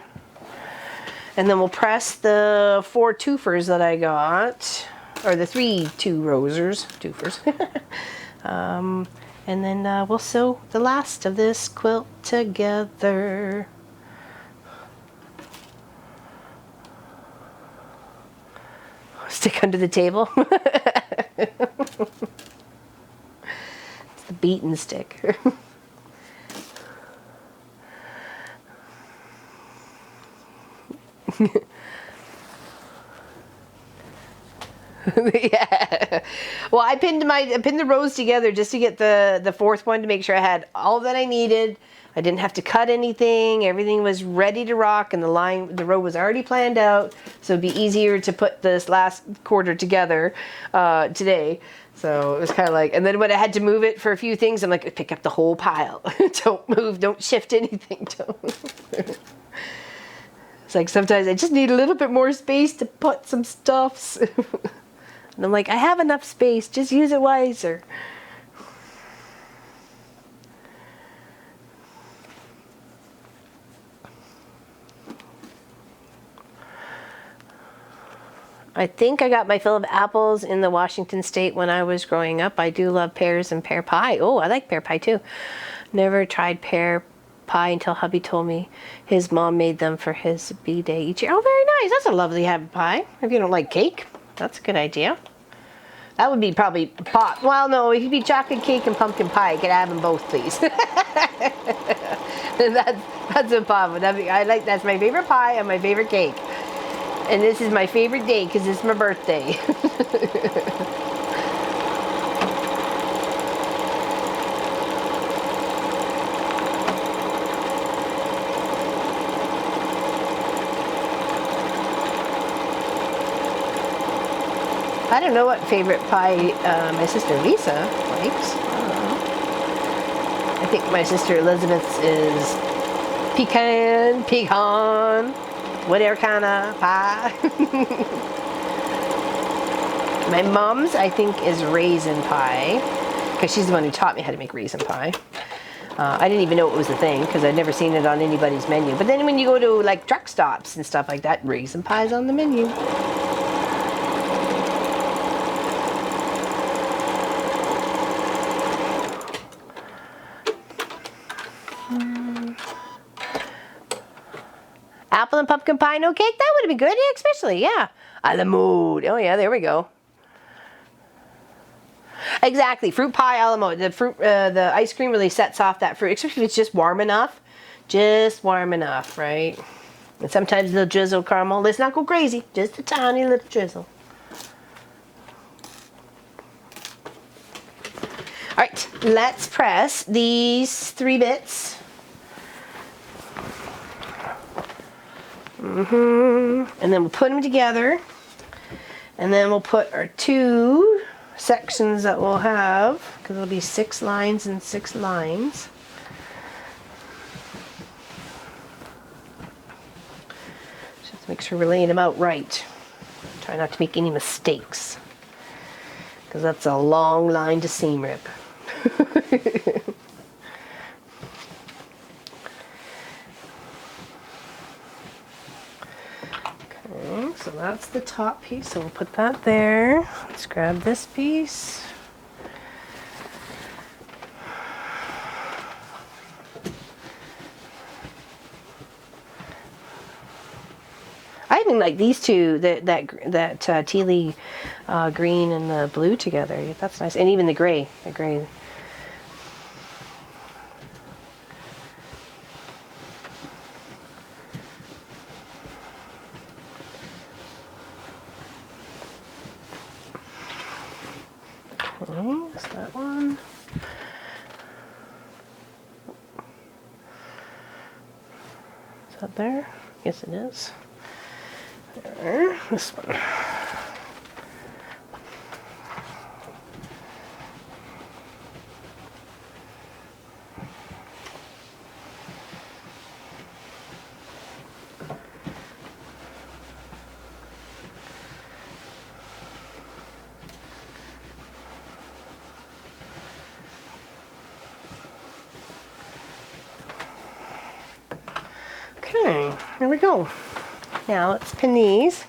And then we'll press the 4 twofers that I got. Or the 3 two-rosers. Twofers. And then we'll sew the last of this quilt together. Stick under the table. It's the beaten stick. Yeah. Well, I pinned the rows together just to get the 4th one to make sure I had all that I needed. I didn't have to cut anything. Everything was ready to rock, and the row was already planned out, so it'd be easier to put this last quarter together today. So it was kind of like, and then when I had to move it for a few things, I'm like, pick up the whole pile. Don't move. Don't shift anything. It's like sometimes I just need a little bit more space to put some stuffs. And I'm like, I have enough space. Just use it wiser. I think I got my fill of apples in the Washington state when I was growing up. I do love pears and pear pie. Oh, I like pear pie too. Never tried pear pie until hubby told me his mom made them for his B-day each year. Oh, very nice. That's a lovely habit pie. If you don't like cake, that's a good idea. That would be probably pot. Well, no, it could be chocolate cake and pumpkin pie. I could have them both, please. That's a pot. I like, that's my favorite pie and my favorite cake. And this is my favorite day because it's my birthday. I don't know what favorite pie my sister Lisa likes. I think my sister Elizabeth's is pecan, whatever kind of pie. My mom's, I think, is raisin pie. because she's the one who taught me how to make raisin pie. I didn't even know it was a thing because I'd never seen it on anybody's menu. But then when you go to like truck stops and stuff like that, raisin pie's on the menu. Apple and pumpkin pie, no cake? That would have been good, yeah, especially, yeah. A la mode. Oh yeah, there we go. Exactly, fruit pie a la mode. The ice cream really sets off that fruit, especially if it's just warm enough. Just warm enough, right? And sometimes they'll drizzle caramel. Let's not go crazy, just a tiny little drizzle. All right, let's press these 3 bits. And then we'll put them together. And then we'll put our 2 sections that we'll have, because it'll be 6 lines and 6 lines. Just have to make sure we're laying them out right. Try not to make any mistakes, because that's a long line to seam rip. Okay, so that's the top piece, so we'll put that there. Let's grab this piece. I even like these two, that tealy green and the blue together. That's nice, and even the gray. Okay, that's that one. Is that there? Yes, it is. There, this one. Okay, there we go. Now let's pin these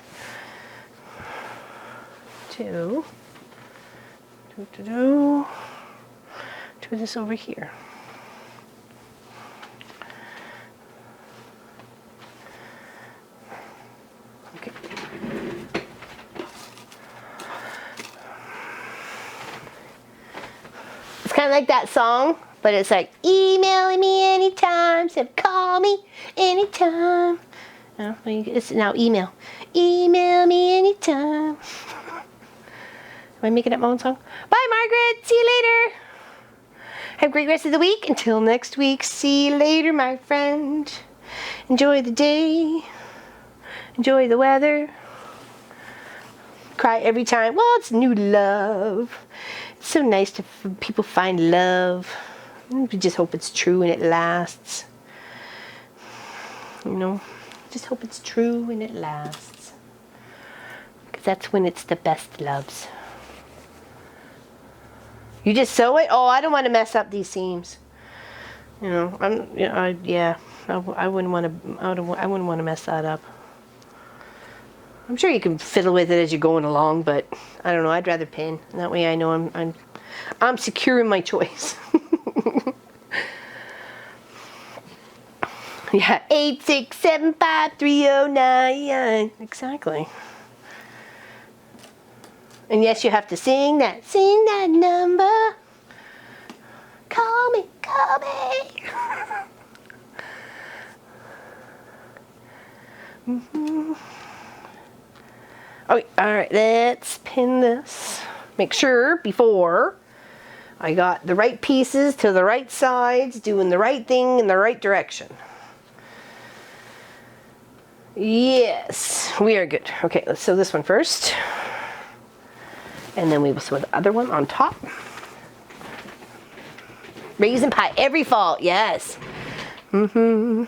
to this over here. Okay. It's kind of like that song, but it's like, email me anytime, so call me anytime. No, it's now email. Email me anytime. Am I making up my own song? Bye, Margaret. See you later. Have a great rest of the week. Until next week, see you later, my friend. Enjoy the day. Enjoy the weather. Cry every time. Well, it's new love. It's so nice to people find love. We just hope it's true and it lasts. You know, just hope it's true and it lasts. Because that's when it's the best loves. You just sew it? Oh, I don't want to mess up these seams. You know, I wouldn't want to. I wouldn't want to mess that up. I'm sure you can fiddle with it as you're going along, but I don't know. I'd rather pin. That way, I know I'm secure in my choice. Yeah, 8675309. Exactly. And yes, you have to sing that number. Call me. Mm-hmm. Okay, all right, let's pin this. Make sure before I got the right pieces to the right sides, doing the right thing in the right direction. Yes, we are good. Okay, let's sew this one first. And then we will sew the other one on top. Raisin pie every fall, yes. Mm-hmm.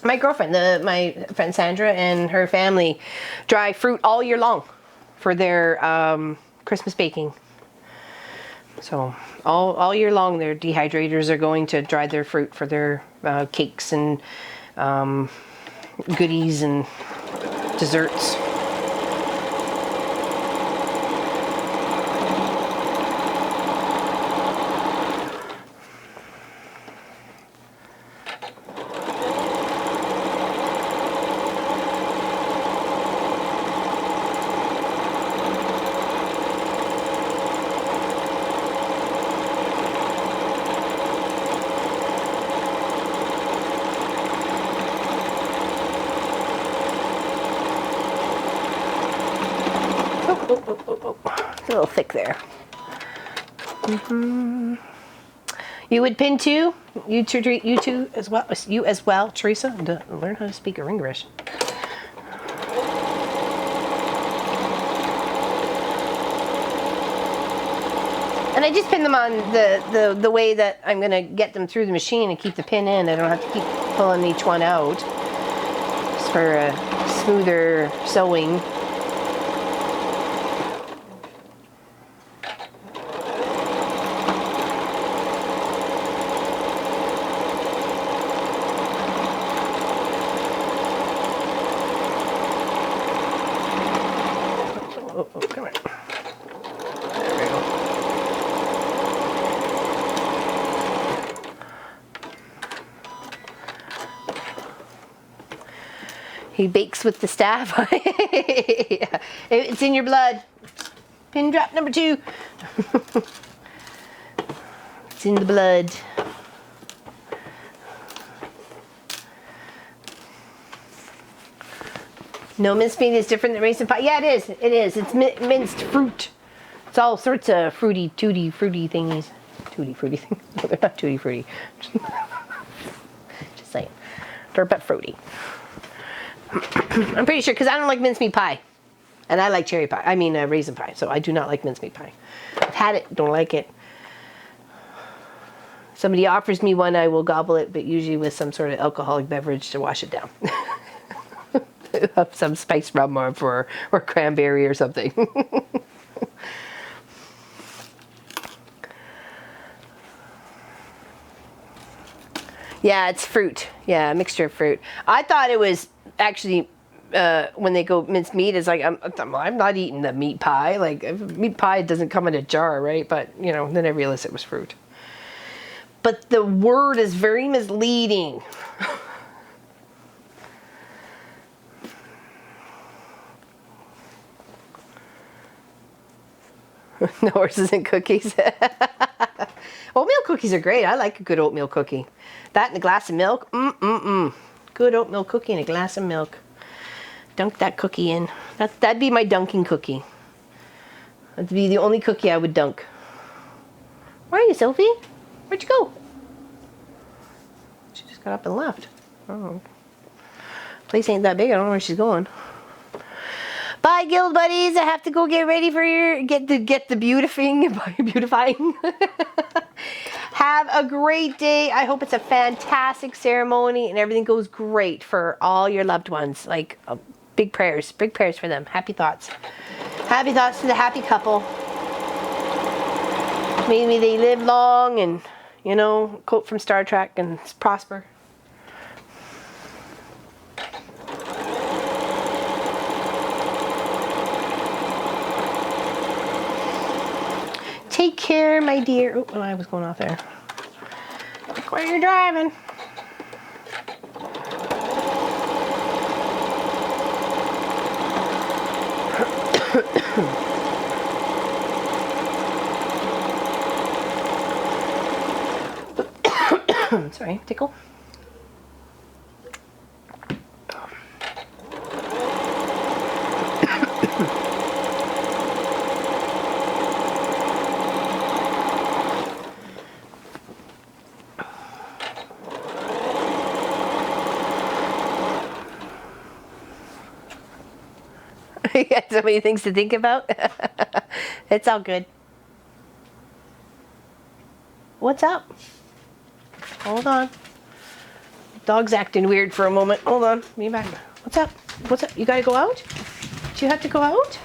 My girlfriend, my friend Sandra and her family dry fruit all year long for their Christmas baking. So all year long, their dehydrators are going to dry their fruit for their cakes and goodies and desserts. It's a little thick there. You would pin too? You too as well? You as well, Teresa? Learn how to speak English. And I just pin them on the way that I'm going to get them through the machine and keep the pin in. I don't have to keep pulling each one out. Just for a smoother sewing. Oh, come on. There we go. He bakes with the staff. Yeah. It's in your blood. Pin drop number 2. It's in the blood. No, minced meat is different than raisin pie. Yeah, it is. It is. It's minced fruit. It's all sorts of fruity thingies. Tutti fruity things. No, they're not tutti fruity. Just saying. They're a bit fruity. I'm pretty sure, because I don't like mincemeat pie. And I like cherry pie. I mean raisin pie. So I do not like mincemeat pie. I've had it. Don't like it. Somebody offers me one, I will gobble it, but usually with some sort of alcoholic beverage to wash it down. Some spiced rum or cranberry or something. Yeah, it's fruit. Yeah, a mixture of fruit. I thought it was actually when they go minced meat, it's like I'm not eating the meat pie. Like meat pie doesn't come in a jar, right? But you know, then I realized it was fruit. But the word is very misleading. No horses and cookies. Oatmeal cookies are great. I like a good oatmeal cookie. That and a glass of milk. Good oatmeal cookie and a glass of milk. Dunk that cookie in. That'd be my dunking cookie. That'd be the only cookie I would dunk. Where are you, Sophie? Where'd you go? She just got up and left. Oh. Place ain't that big. I don't know where she's going. Bye, guild buddies. I have to go get ready for get the beautifying. Have a great day. I hope it's a fantastic ceremony and everything goes great for all your loved ones. Like big prayers for them. Happy thoughts to the happy couple. Maybe they live long and, you know, quote from Star Trek, and prosper. Take care, my dear. Oh, I was going off there. Look where you're driving. Sorry, tickle. You got so many things to think about. It's all good. What's up? Hold on. Dog's acting weird for a moment. Hold on. Be back. What's up? What's up? You gotta go out? Do you have to go out?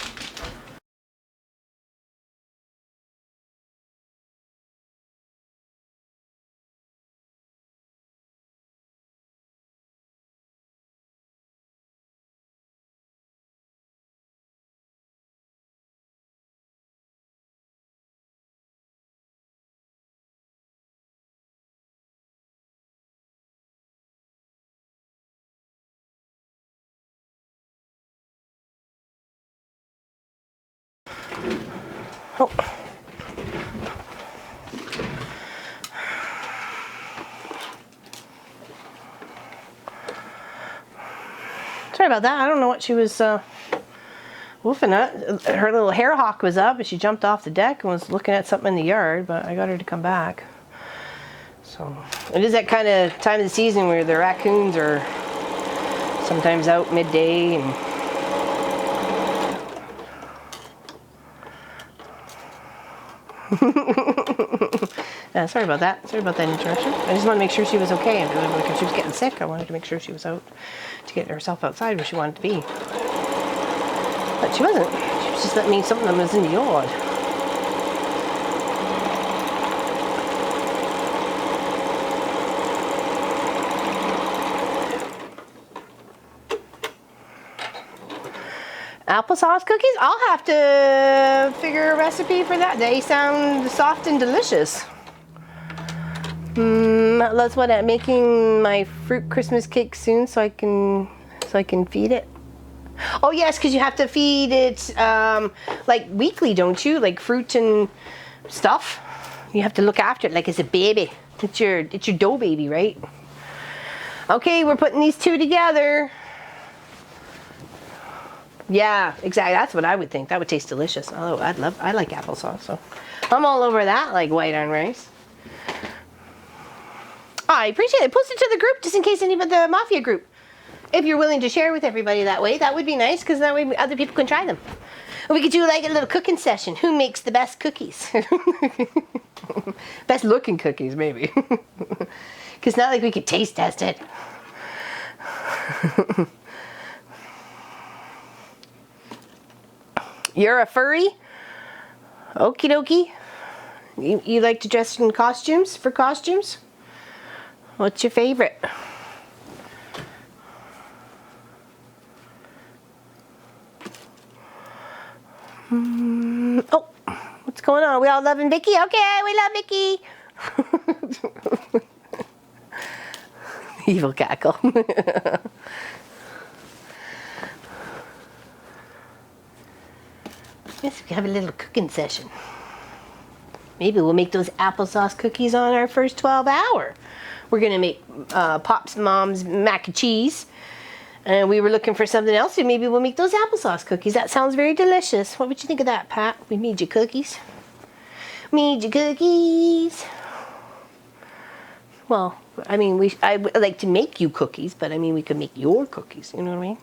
Oh. Sorry about that. I don't know what she was woofing at. Her little hair hawk was up and she jumped off the deck and was looking at something in the yard, but I got her to come back. So it is that kind of time of the season where the raccoons are sometimes out midday and yeah, sorry about that. Sorry about that interruption. I just wanted to make sure she was okay. Like if she was getting sick, I wanted to make sure she was out to get herself outside where she wanted to be. But she wasn't. She was just letting me something that was in the yard. Applesauce cookies? I'll have to figure a recipe for that. They sound soft and delicious. That's what I'm making my fruit Christmas cake soon, so I can feed it. Oh yes, because you have to feed it like weekly, don't you? Like fruit and stuff. You have to look after it like it's a baby. It's your dough baby, right? Okay, we're putting these two together. Yeah, exactly. That's what I would think. That would taste delicious. Oh, I like applesauce, so I'm all over that, like white on rice. I appreciate it. Post it to the group just in case any of the Mafia group. If you're willing to share with everybody that way, that would be nice because that way other people can try them. And we could do like a little cooking session. Who makes the best cookies? Best looking cookies, maybe. Because not like we could taste test it. You're a furry? Okie dokie. You like to dress in costumes for costumes? What's your favorite? Oh, what's going on? We all loving Vicky? Okay, we love Vicky. Evil cackle. Yes, we have a little cooking session. Maybe we'll make those applesauce cookies on our first 12 hour. We're gonna make Pop's mom's mac and cheese. And we were looking for something else, and maybe we'll make those applesauce cookies. That sounds very delicious. What would you think of that, Pat? We made you cookies. Made you cookies. Well, I mean, I would like to make you cookies, but I mean, we could make your cookies. You know what I mean?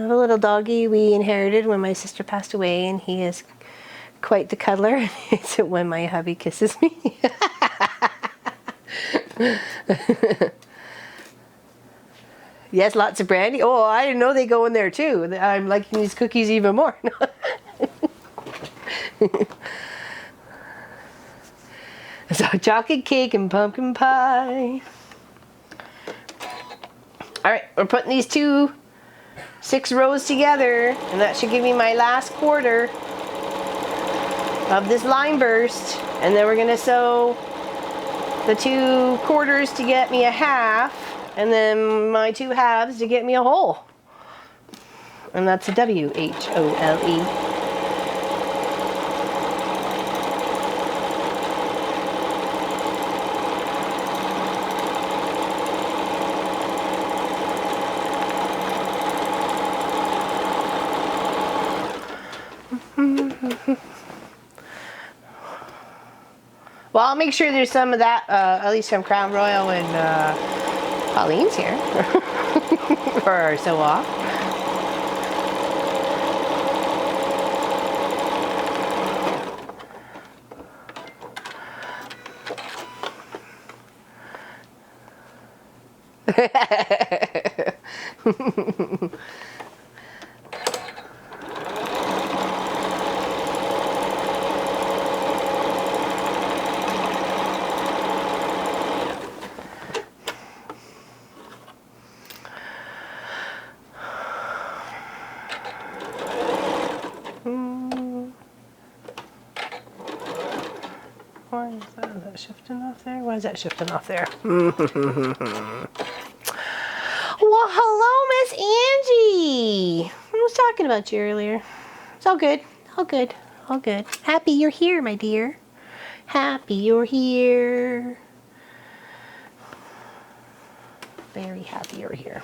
The little doggy we inherited when my sister passed away, and he is quite the cuddler. It's when my hubby kisses me. Yes, lots of brandy. Oh, I didn't know they go in there too. I'm liking these cookies even more. So chocolate cake and pumpkin pie. All right, we're putting these 6 rows together, and that should give me my last quarter of this line burst. And then we're gonna sew the 2 quarters to get me a half, and then my 2 halves to get me a whole. And that's a W-H-O-L-E. Well, I'll make sure there's some of that, at least from Crown Royal and Pauline's here for our sew off. Why is that shifting off there? Why is that shifting off there? Well, hello, Miss Angie. I was talking about you earlier. It's all good. All good. All good. Happy you're here, my dear. Happy you're here. Very happy you're here.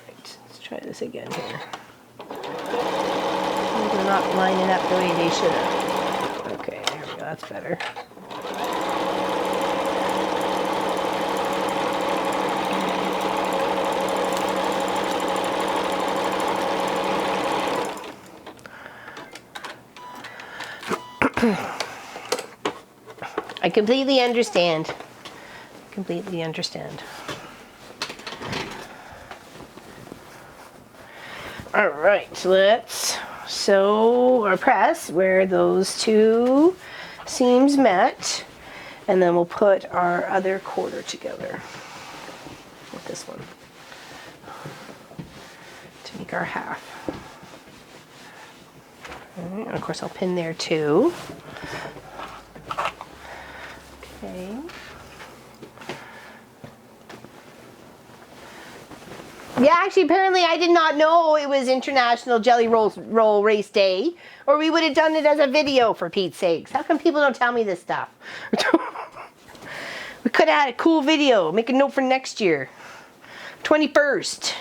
Right, let's try this again here. They're not lining up the way they should have. Okay, there we go. That's better. I completely understand. Completely understand. All right, let's sew or press where those two seams met, and then we'll put our other quarter together with this one to make our half. All right, and of course I'll pin there too. Okay. Yeah, actually, apparently I did not know it was International Jelly Roll Race Day, or we would have done it as a video, for Pete's sakes. How come people don't tell me this stuff? We could have had a cool video. Make a note for next year. 21st,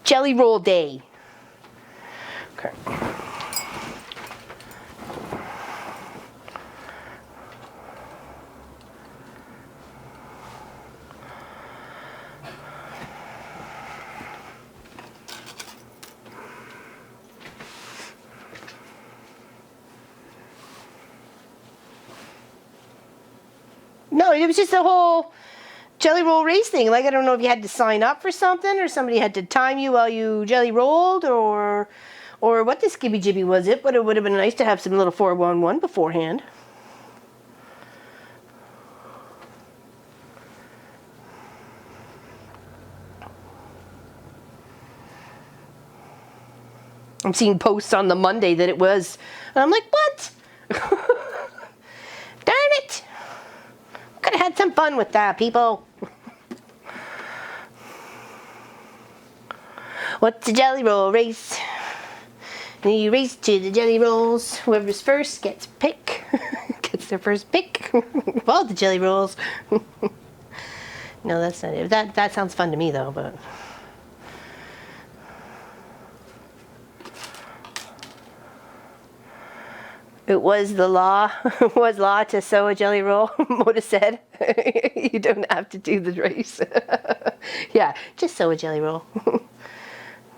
Jelly Roll Day. Okay. No, it was just the whole jelly roll race thing. Like, I don't know if you had to sign up for something, or somebody had to time you while you jelly rolled, or what the skibby jibby was it, but it would have been nice to have some little 411 beforehand. I'm seeing posts on the Monday that it was, and I'm like, what? Darn it! Could have had some fun with that, people. What's a jelly roll race? You race to the jelly rolls. Whoever's first gets pick. Gets their first pick of all the jelly rolls. No, that's not it. That sounds fun to me though, but. It was the law, was law to sew a jelly roll, Moda said. You don't have to do the race. Yeah, just sew a jelly roll.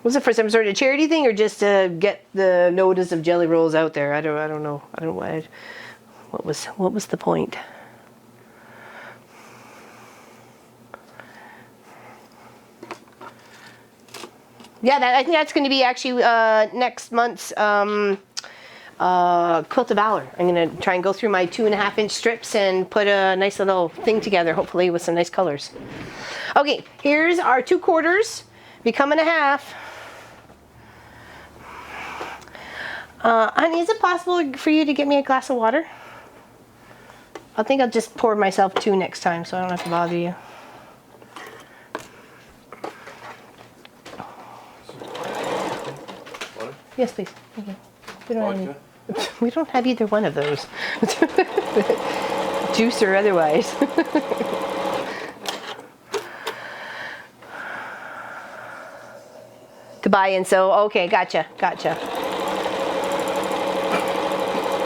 Was it for some sort of charity thing, or just to get the notice of jelly rolls out there? I don't know. I don't know why. What was the point? Yeah, I think that's going to be actually next month's Quilt of Valor. I'm going to try and go through my 2.5-inch strips and put a nice little thing together, hopefully with some nice colors. Okay, here's our 2/4 becoming a half. Honey, is it possible for you to get me a glass of water? I think I'll just pour myself 2 next time, so I don't have to bother you. Water? Yes, please. Thank you. We don't have either one of those. Juice or otherwise. To buy and sew. Okay, gotcha.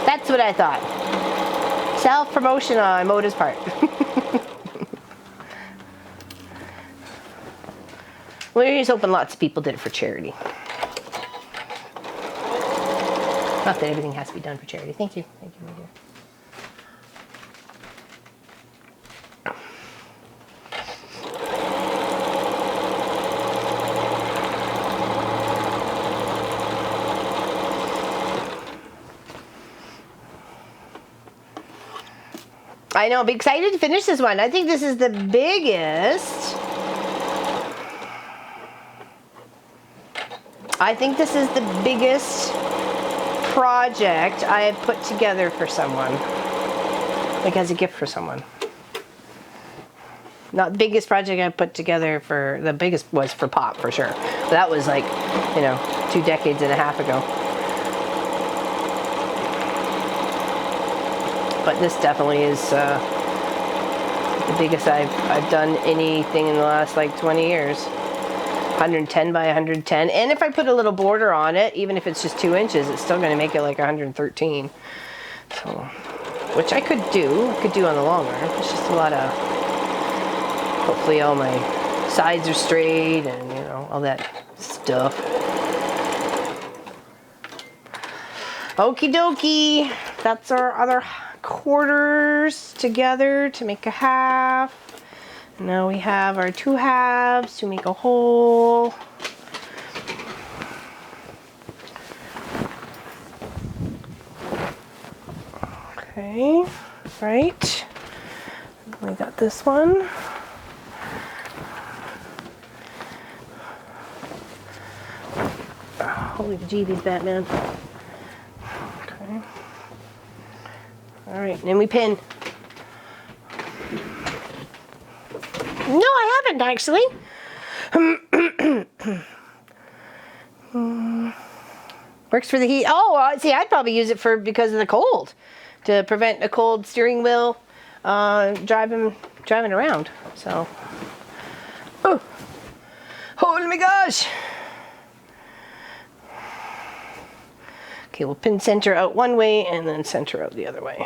That's what I thought. Self-promotion on Moda's part. Well, here's hoping lots of people did it for charity. Not that everything has to be done for charity. Thank you. Thank you, my dear. I know, I'm excited to finish this one. I think this is the biggest. I think this is the biggest project I have put together for someone. Like as a gift for someone. Not the biggest project I put together for, the biggest was for Pop, for sure. But that was like, 2 decades and a half ago. But this definitely is the biggest I've done anything in the last like 20 years. 110 by 110. And if I put a little border on it, even if it's just 2 inches, it's still going to make it like 113. So, which I could do on the long arm. It's just a lot of, hopefully all my sides are straight and, all that stuff. Okie dokie. That's our other quarters together to make a half. Now we have our 2 halves to make a whole. Okay, right. We got this one. Holy jeebies, Batman. Okay. All right, and then we pin. No, I haven't actually. Works for the heat. Oh, see, I'd probably use it because of the cold, to prevent a cold steering wheel driving around. So, oh my gosh. Okay, we'll pin center out one way and then center out the other way.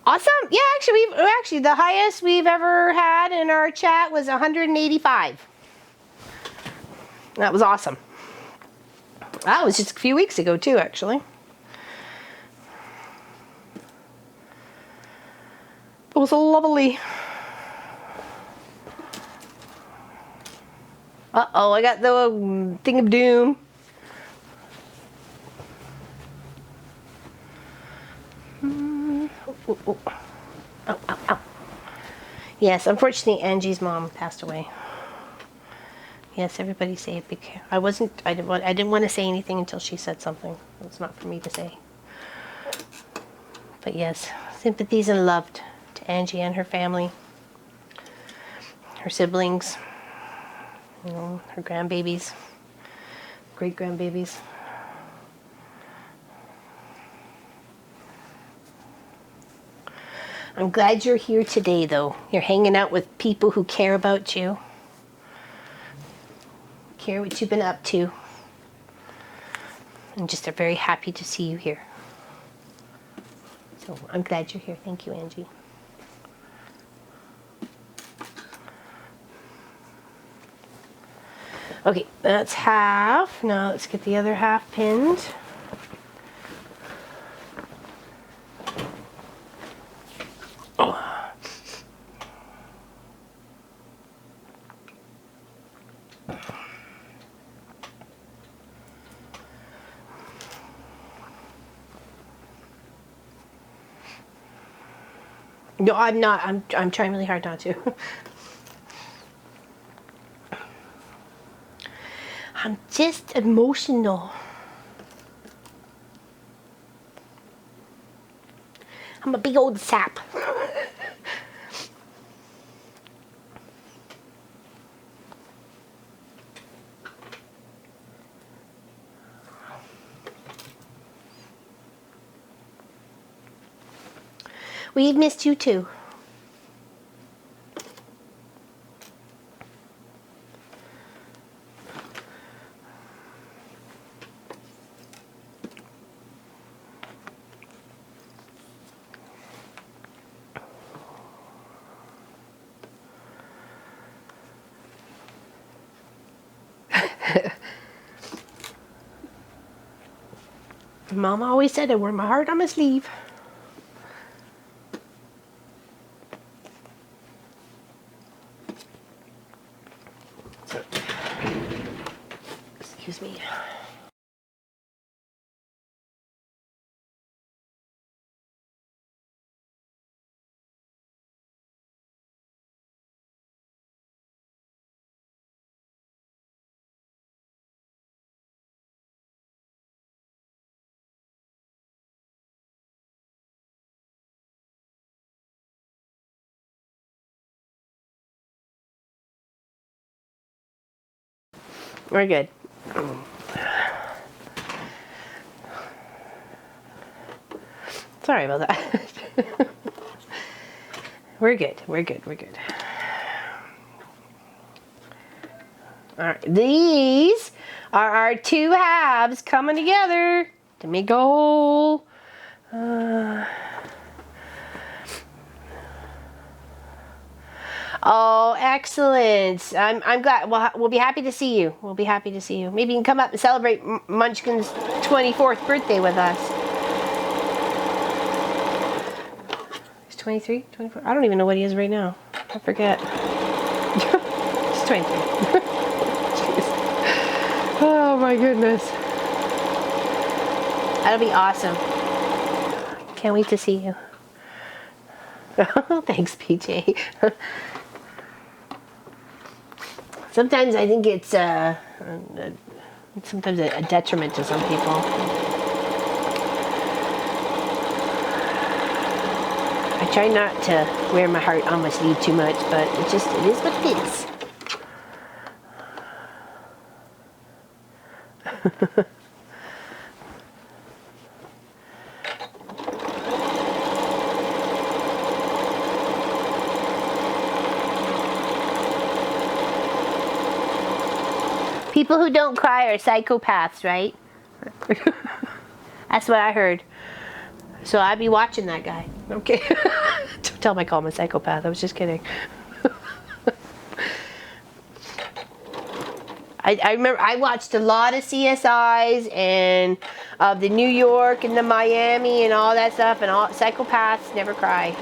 Awesome. Yeah, actually the highest we've ever had in our chat was 185. That was awesome. That was just a few weeks ago too, actually. It was lovely. Uh-oh, I got the thing of doom. Oh, ow, ow. Yes, unfortunately, Angie's mom passed away. Yes, everybody say a big. I didn't want to say anything until she said something. It's not for me to say. But yes, sympathies and love to Angie and her family, her siblings, her grandbabies, great grandbabies. I'm glad you're here today, though. You're hanging out with people who care about you, care what you've been up to, and just are very happy to see you here. So I'm glad you're here. Thank you, Angie. Okay, that's half. Now let's get the other half pinned. No, I'm not. I'm trying really hard not to. I'm just emotional. I'm a big old sap. We've missed you too. Mama always said I wear my heart on my sleeve. So, excuse me. We're good. Sorry about that. We're good. We're good. We're good. All right. These are our two halves coming together to make a whole. Oh, excellent. I'm glad. We'll be happy to see you. We'll be happy to see you. Maybe you can come up and celebrate Munchkin's 24th birthday with us. He's 23, 24. I don't even know what he is right now. I forget. He's 23. Oh my goodness. That'll be awesome. Can't wait to see you. Thanks, PJ. Sometimes I think it's sometimes a detriment to some people. I try not to wear my heart on my sleeve too much, but it is what it is. People who don't cry are psychopaths, right? That's what I heard. So I'd be watching that guy. Okay. Don't tell him I call him a psychopath. I was just kidding. I remember I watched a lot of CSIs and of the New York and the Miami and all that stuff, and all psychopaths never cry.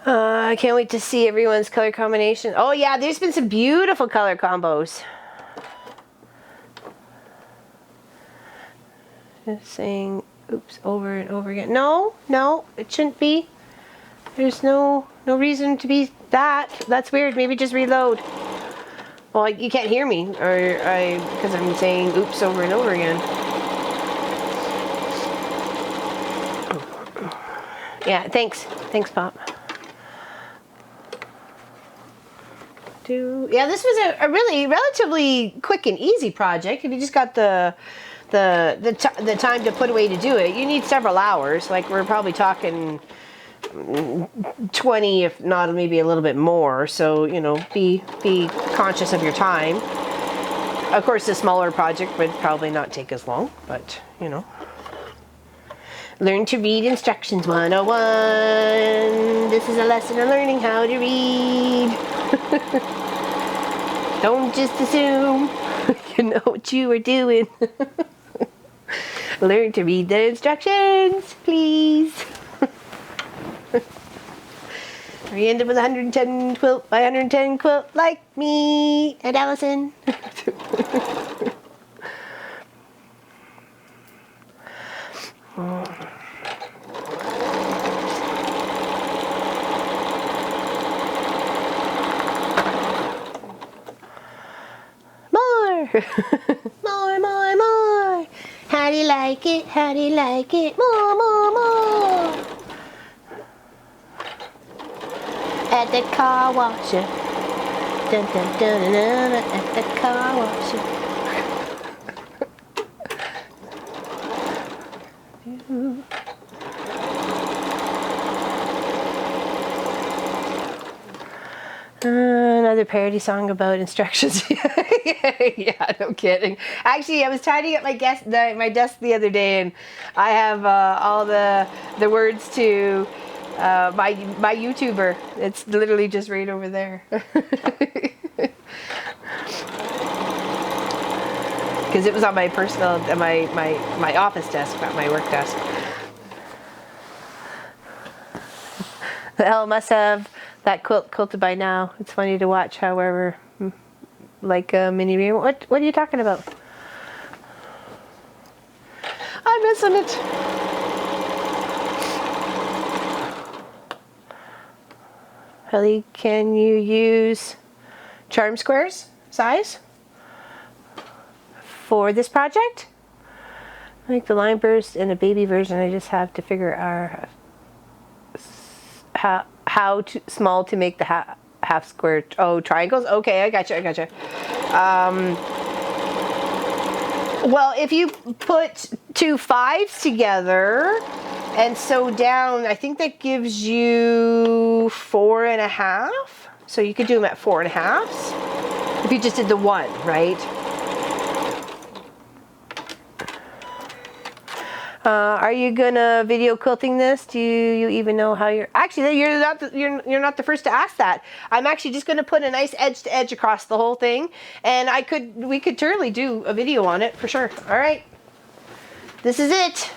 I can't wait to see everyone's color combination. Oh yeah, there's been some beautiful color combos. Just saying oops over and over again. No, it shouldn't be. There's no reason to be that. That's weird. Maybe just reload. Well, you can't hear me, because I'm saying oops over and over again. Yeah, thanks, Pop. Yeah, this was a really relatively quick and easy project. If you just got the time to put away to do it, you need several hours. Like we're probably talking 20, if not maybe a little bit more. So be conscious of your time. Of course, the smaller project would probably not take as long, but Learn to read instructions 101. This is a lesson on learning how to read. Don't just assume you know what you are doing. Learn to read the instructions, please. We end up with 110 quilt by 110 quilt like me and Allison. More. How do you like it? How do you like it? More. At the car washer. Dun, dun, dun, dun, dun, at the car washer. another parody song about instructions. Yeah, no kidding. Actually, I was tidying up my desk the other day, and I have all the words to my YouTuber. It's literally just right over there. Because it was on my personal, my office desk, not my work desk. The hell must have that quilted by now. It's funny to watch, however, like a mini. What are you talking about? I'm missing it. Ellie, can you use charm squares size for this project? Like the line burst and a baby version, I just have to figure out how small to make the half square. Oh, triangles. Okay, I gotcha. Well, if you put 2 5s together and sew down, I think that gives you 4.5. So you could do them at 4.5s if you just did the one, right? Are you gonna video quilting this? Do you even know how you're? Actually, you're not the first to ask that. I'm actually just gonna put a nice edge to edge across the whole thing, and we could totally do a video on it for sure. All right, this is it.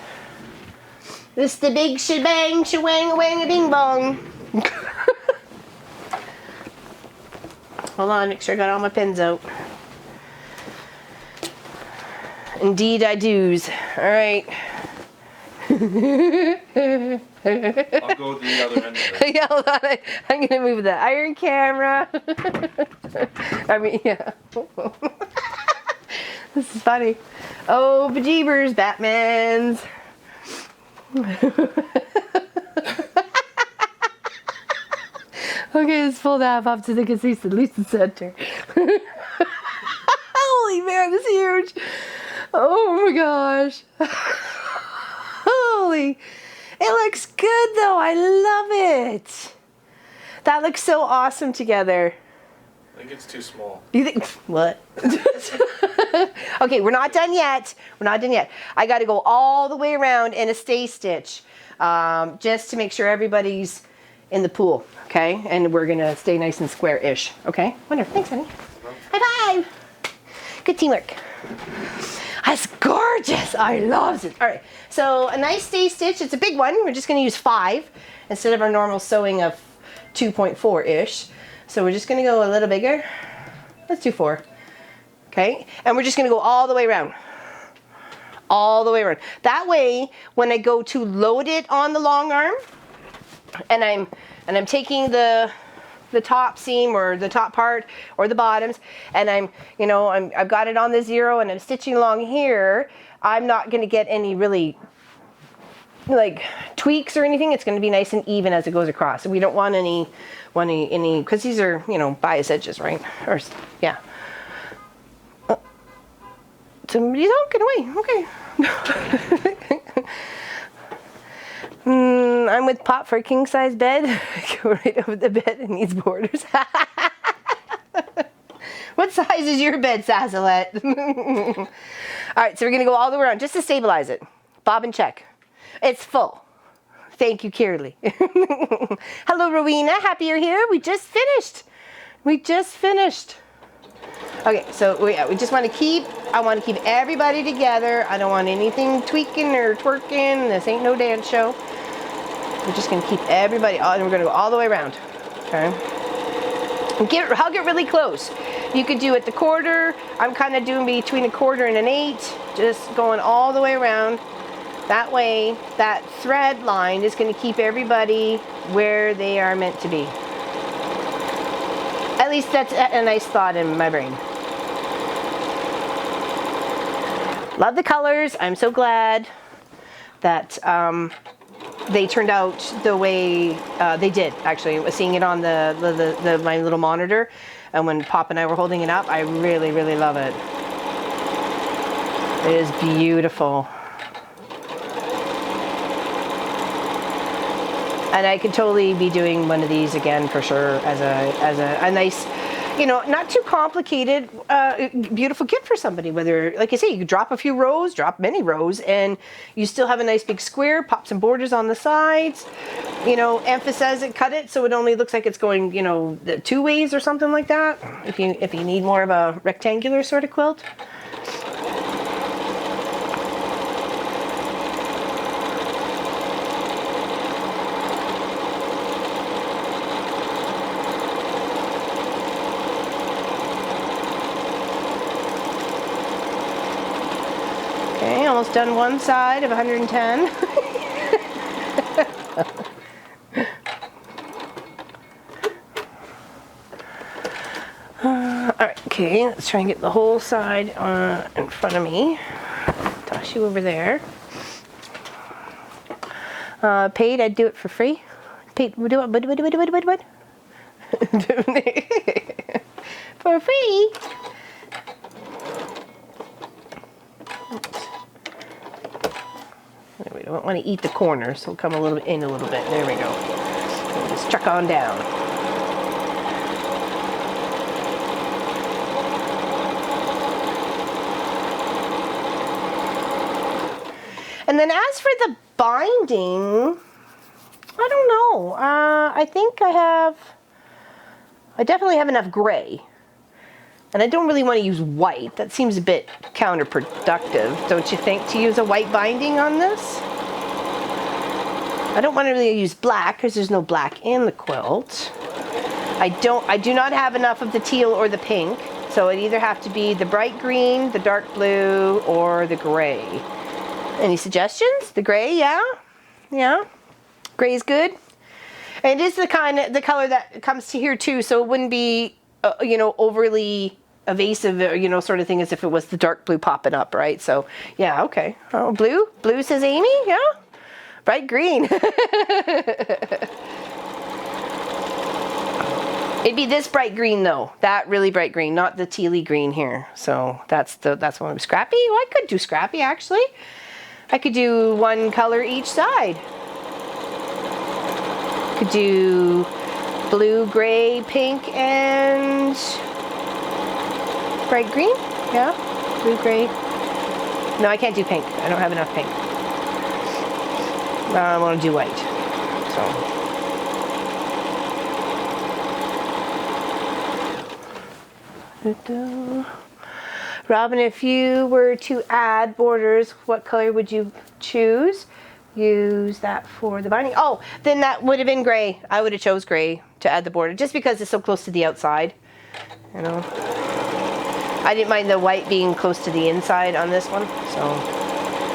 This is the big shebang, shewang, wang, a bing bong. Hold on, make sure I got all my pins out. Indeed, I do's. All right. I'll go to the other end of it. Yeah, hold on. I'm gonna move the iron camera. I mean, yeah. This is funny. Oh, bejeebers, Batmans. Okay, let's fold half up so they can see at least the center. Holy man, this is huge. Oh my gosh. Holy. It looks good though. I love it. That looks so awesome together. I think it's too small. You think what? Okay, we're not done yet. I got to go all the way around in a stay stitch, just to make sure everybody's in the pool. Okay, and we're gonna stay nice and square-ish. Okay, wonderful. Thanks, honey. High five. Good teamwork. That's gorgeous. I love it. All right, so a nice stay stitch. It's a big one. We're just gonna use 5 instead of our normal sewing of 2.4-ish. So we're just gonna go a little bigger. Let's do 4. Okay, and we're just gonna go all the way around. All the way around. That way, when I go to load it on the long arm, and I'm taking the top seam or the top part or the bottoms, and I've got it on the 0 and I'm stitching along here, I'm not gonna get any really like tweaks or anything. It's gonna be nice and even as it goes across. We don't want any because these are, bias edges, right? Or yeah. Somebody's walking away. Okay. I'm with Pop for a king size bed. Go right over the bed. It needs borders. What size is your bed, Sazalette? All right, so we're gonna go all the way around just to stabilize it. Bob and check. It's full. Thank you, Kirley. Hello, Rowena. Happy you're here. We just finished. Okay, so we just want to keep. I want to keep everybody together. I don't want anything tweaking or twerking. This ain't no dance show. We're just gonna keep everybody. And we're gonna go all the way around. Okay. Hug it really close. You could do it the quarter. I'm kind of doing between a quarter and an 8. Just going all the way around. That way, that thread line is going to keep everybody where they are meant to be. At least that's a nice thought in my brain. Love the colors. I'm so glad that they turned out the way they did. Actually, I was seeing it on my little monitor, and when Pop and I were holding it up, I really, really love it. It is beautiful. And I could totally be doing one of these again for sure as a nice, you know, not too complicated, beautiful gift for somebody. Whether, like I say, you could drop a few rows, drop many rows, and you still have a nice big square. Pop some borders on the sides. You know, emphasize it, cut it so it only looks like it's going, you know, the 2 ways or something like that. If you need more of a rectangular sort of quilt. Okay, almost done one side of 110. Alright, okay, let's try and get the whole side in front of me. Toss you over there. Paid, I'd do it for free. Paid, what? For free? We don't want to eat the corners, so we'll come a little bit in a little bit. There we go. And just chuck on down. And then as for the binding, I don't know. I think I definitely have enough gray. And I don't really want to use white. That seems a bit counterproductive, don't you think, to use a white binding on this? I don't want to really use black because there's no black in the quilt. I do not have enough of the teal or the pink, so it either have to be the bright green, the dark blue, or the gray. Any suggestions? The gray, yeah? Yeah? Gray's good. And it is the color that comes to here too, so it wouldn't be, you know, overly evasive, you know, sort of thing as if it was the dark blue popping up, right? So, yeah, okay. Oh, blue? Blue, says Amy, yeah? Bright green. It'd be this bright green though. That really bright green, not the tealy green here. So that's one of scrappy. Well, I could do scrappy actually. I could do one color each side. Could do blue, gray, pink, and bright green. Yeah, blue, gray. No, I can't do pink. I don't have enough pink. I want to do white. So. Robin, if you were to add borders, what color would you choose? Use that for the binding. Oh, then that would have been gray. I would have chose gray to add the border, just because it's so close to the outside. You know, I didn't mind the white being close to the inside on this one. So,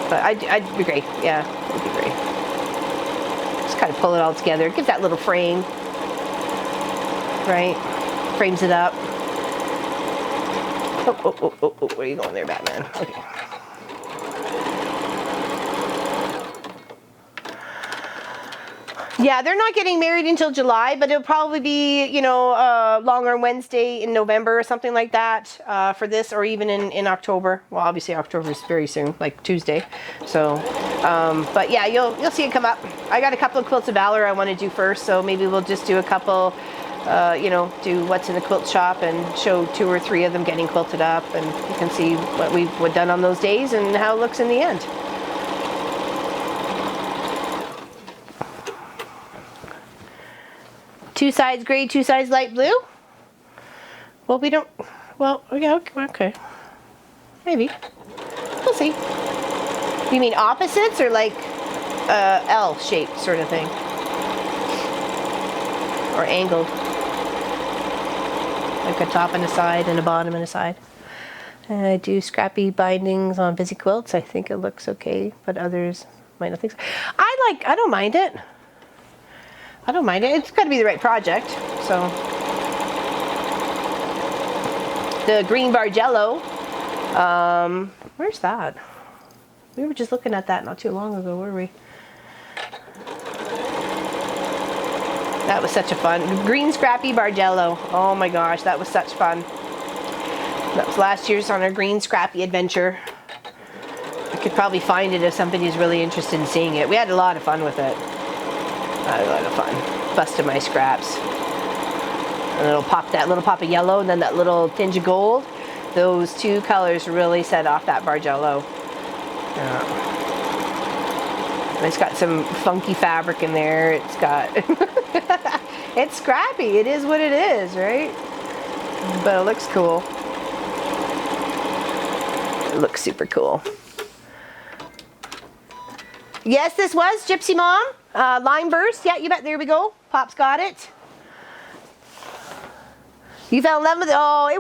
but I'd be gray. Yeah, it'd be gray. Just kind of pull it all together. Give that little frame. Right, frames it up. Oh, where are you going there, Batman? Okay. Yeah, they're not getting married until July, but it'll probably be, you know, longer Wednesday in November or something like that for this, or even in October. Well, obviously October is very soon, like Tuesday. So, but yeah, you'll see it come up. I got a couple of Quilts of Valor I want to do first, so maybe we'll just do a couple, you know, do what's in the quilt shop and show 2 or 3 of them getting quilted up, and you can see what we've done on those days and how it looks in the end. Two sides gray, 2 sides light blue? Well, we don't, well, yeah, okay. Maybe. We'll see. You mean opposites or like L-shaped sort of thing? Or angled? Like a top and a side and a bottom and a side. And I do scrappy bindings on busy quilts. I think it looks okay, but others might not think so. I don't mind it. I don't mind it. It's got to be the right project. So the green Bargello. Where's that? We were just looking at that not too long ago, were we? That was such a fun green scrappy Bargello. Oh my gosh, that was such fun. That was last year's on our green scrappy adventure. I could probably find it if somebody's really interested in seeing it. We had a lot of fun with it. I had a lot of fun busting my scraps. And it'll pop that little pop of yellow and then that little tinge of gold. Those two colors really set off that Bargello. It's got some funky fabric in there. It's got, it's scrappy. It is what it is, right? But it looks cool. It looks super cool. Yes, this was Gypsy Mom. Line burst. Yeah, you bet. There we go. Pop's got it. You fell in love with it. Oh, it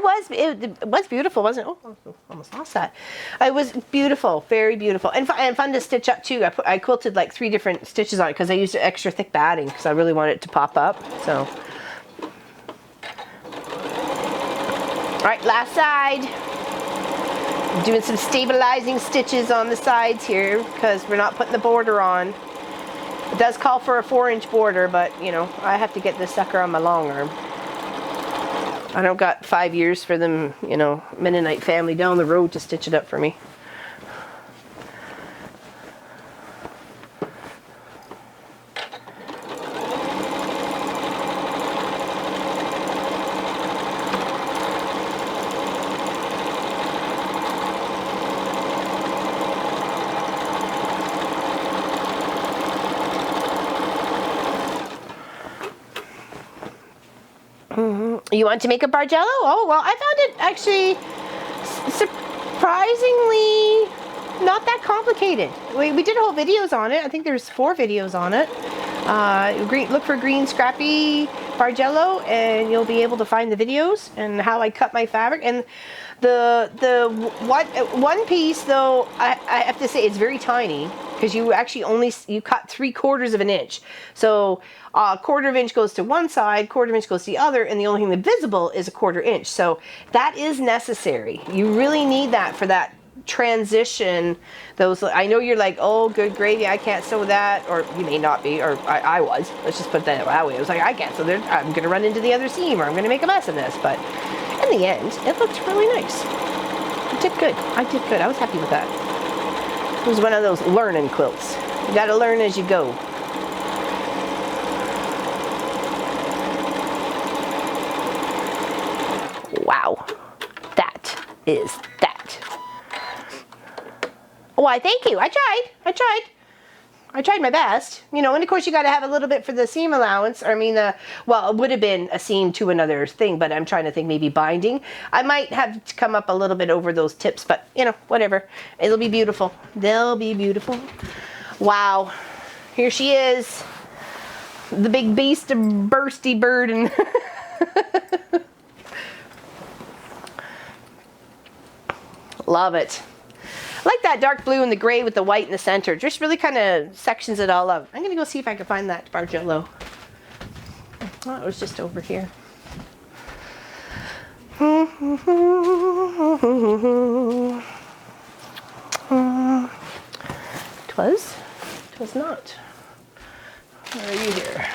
was beautiful, wasn't it? Oh, almost lost that. It was beautiful, very beautiful, and fun to stitch up too. I quilted like 3 different stitches on it because I used extra thick batting because I really wanted it to pop up. So, all right, last side. Doing some stabilizing stitches on the sides here because we're not putting the border on. It does call for a 4-inch border, but you know, I have to get this sucker on my long arm. I don't got 5 years for them, you know, Mennonite family down the road to stitch it up for me. You want to make a Bargello? Oh, well, I found it actually surprisingly not that complicated. We did whole videos on it. I think there's 4 videos on it. Look for green scrappy Bargello and you'll be able to find the videos and how I cut my fabric. And the one piece though, I have to say it's very tiny because you actually you cut 3/4 of an inch. So a 1/4 inch goes to one side, 1/4 inch goes to the other, and the only thing that's visible is a 1/4 inch. So that is necessary. You really need that for that transition. Those, I know you're like, oh, good gravy, I can't sew that, or you may not be, or I was. Let's just put that way. I was like, I can't sew there. I'm gonna run into the other seam, or I'm gonna make a mess of this. But in the end, it looked really nice. I did good. I did good. I was happy with that. It was one of those learning quilts. You gotta learn as you go. Wow, that is that. Why, thank you. I tried my best. You know, and of course you got to have a little bit for the seam allowance. I mean, well, it would have been a seam to another thing, but I'm trying to think maybe binding. I might have to come up a little bit over those tips, but you know, whatever. It'll be beautiful. They'll be beautiful. Wow. Here she is. The big beast of bursty bird and love it. I like that dark blue and the gray with the white in the center. Just really kind of sections it all up. I'm going to go see if I can find that Bargello. Oh, it was just over here. It was not. Where are you here?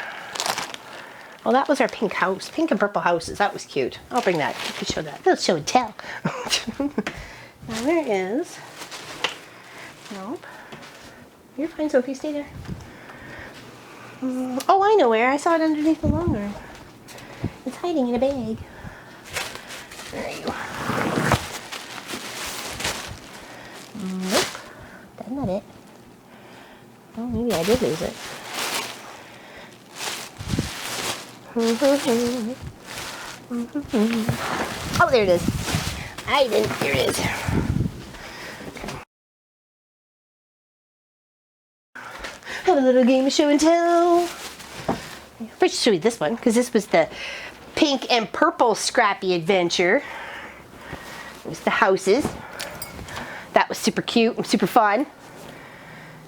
Well, that was our pink house. Pink and purple houses. That was cute. I'll bring that. You can show that. Let's show and tell. Now there is. Nope. You're fine, Sophie. Stay there. Oh, I know where. I saw it underneath the long arm. It's hiding in a bag. There you are. Nope. That's not it. Oh, maybe I did lose it. Oh, there it is. I didn't. There it is. Have a little game of show and tell. First, show you this one because this was the pink and purple scrappy adventure. It was the houses. That was super cute and super fun.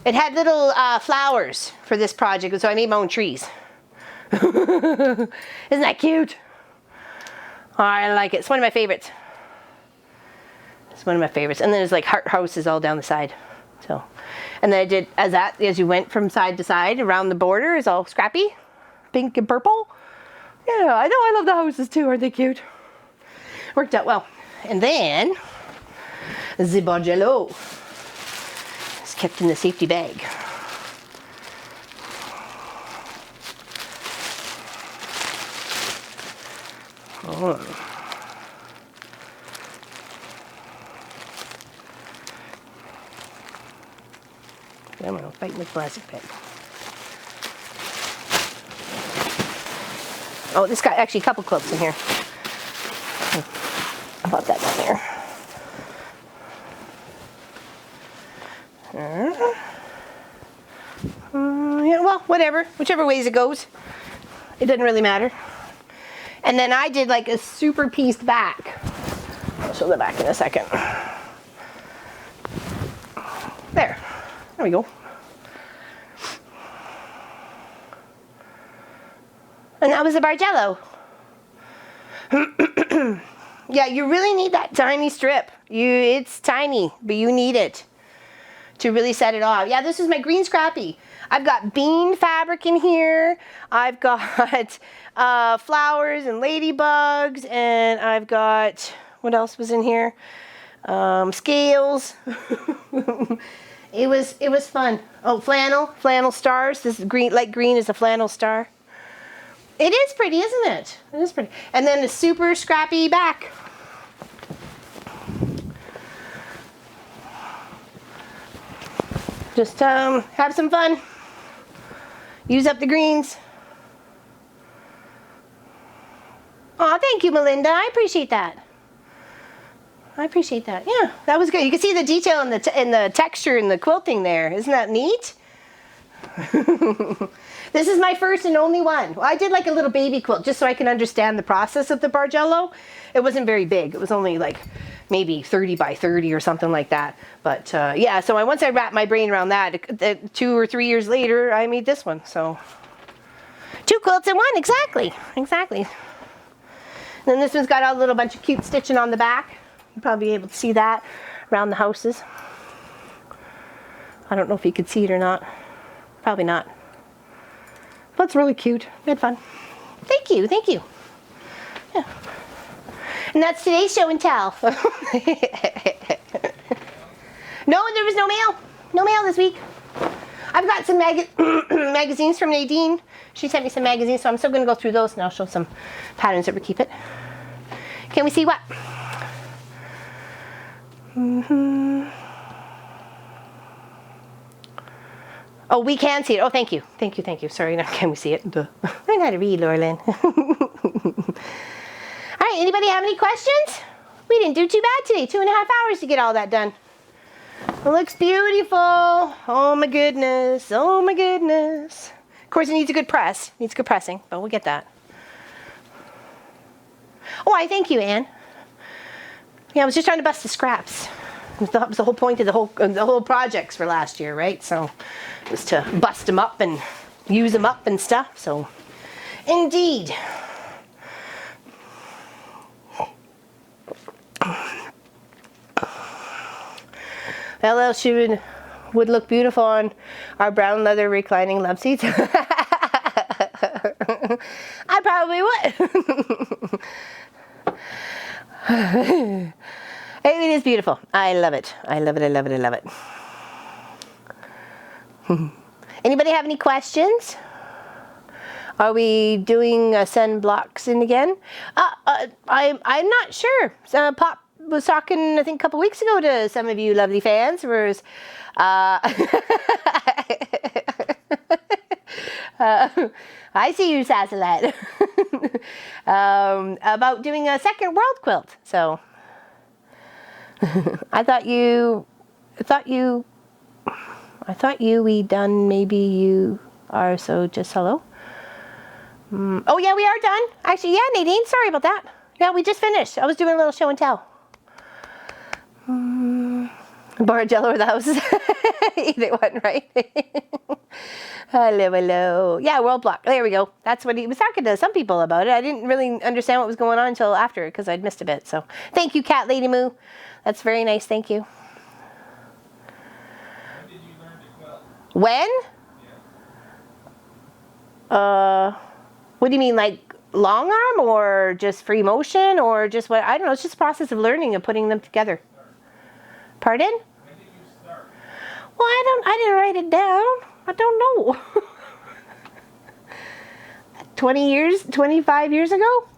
It had little flowers for this project, so I made my own trees. Isn't that cute? Oh, I like it. It's one of my favorites. It's one of my favorites. And then there's like heart houses all down the side. So, and then I did as you went from side to side around the border is all scrappy, pink and purple. Yeah, I know. I love the houses too. Aren't they cute? Worked out well. And then the Bargello is kept in the safety bag. Oh. I'm going to bite my plastic bag. Oh, this got actually a couple quilts in here. I'll put that down there. Yeah, well, whatever. Whichever ways it goes. It doesn't really matter. And then I did like a super pieced back. I'll show the back in a second. There. There we go. And that was a Bargello. Yeah, you really need that tiny strip. It's tiny, but you need it to really set it off. Yeah, this is my green scrappy. I've got bean fabric in here. I've got flowers and ladybugs, and I've got, what else was in here? Scales. It was fun. Oh, flannel stars. This green, light green is a flannel star. It is pretty, isn't it? It is pretty. And then the super scrappy back. Just have some fun. Use up the greens. Oh, thank you, Melinda. I appreciate that. I appreciate that. Yeah, that was good. You can see the detail in the texture in the quilting there. Isn't that neat? This is my first and only one. Well, I did like a little baby quilt just so I can understand the process of the Bargello. It wasn't very big. It was only like maybe 30 by 30 or something like that. But yeah, so once I wrapped my brain around that, 2 or 3 years later, I made this one. So 2 quilts in one, exactly. Exactly. And then this one's got a little bunch of cute stitching on the back. You'll probably be able to see that around the houses. I don't know if you could see it or not. Probably not. But it's really cute. We had fun. Thank you, thank you. Yeah. And that's today's show and tell. No, there was no mail. No mail this week. I've got some magazines from Nadine. She sent me some magazines, so I'm still going to go through those and I'll show some patterns that we keep it. Can we see what? Oh, we can see it. Oh, thank you. Thank you, thank you. Sorry, now can we see it? Duh. I gotta read, Laurelyn. All right, anybody have any questions? We didn't do too bad today. 2.5 hours to get all that done. It looks beautiful. Oh my goodness. Oh my goodness. Of course, it needs a good press. It needs good pressing, but we'll get that. Oh, I thank you, Anne. Yeah, I was just trying to bust the scraps. That was the whole point of the whole projects for last year, right? So it was to bust them up and use them up and stuff. So, indeed. LL shoe would look beautiful on our brown leather reclining love seats. I probably would. It is beautiful. I love it. I love it. I love it. I love it. Anybody have any questions? Are we doing send blocks in again? I'm not sure. Pop was talking, I think, a couple weeks ago to some of you lovely fans. Whereas, I see you, Sassalet. About doing a second world quilt. So. I thought you we done, maybe you are, so just hello. Oh yeah, we are done. Actually, yeah, Nadine, sorry about that. Yeah, we just finished. I was doing a little show and tell. Bargello or the houses. Either one, right? Hello. Yeah, world block. There we go. That's what he was talking to some people about it. I didn't really understand what was going on until after, because I'd missed a bit. So thank you, Cat Lady Moo. That's very nice. Thank you. When did you learn to quilt? When? Yeah. What do you mean, like long arm or just free motion or just what? I don't know. It's just a process of learning and putting them together. Pardon? When did you start? Well, I didn't write it down. I don't know. 20 years, 25 years ago?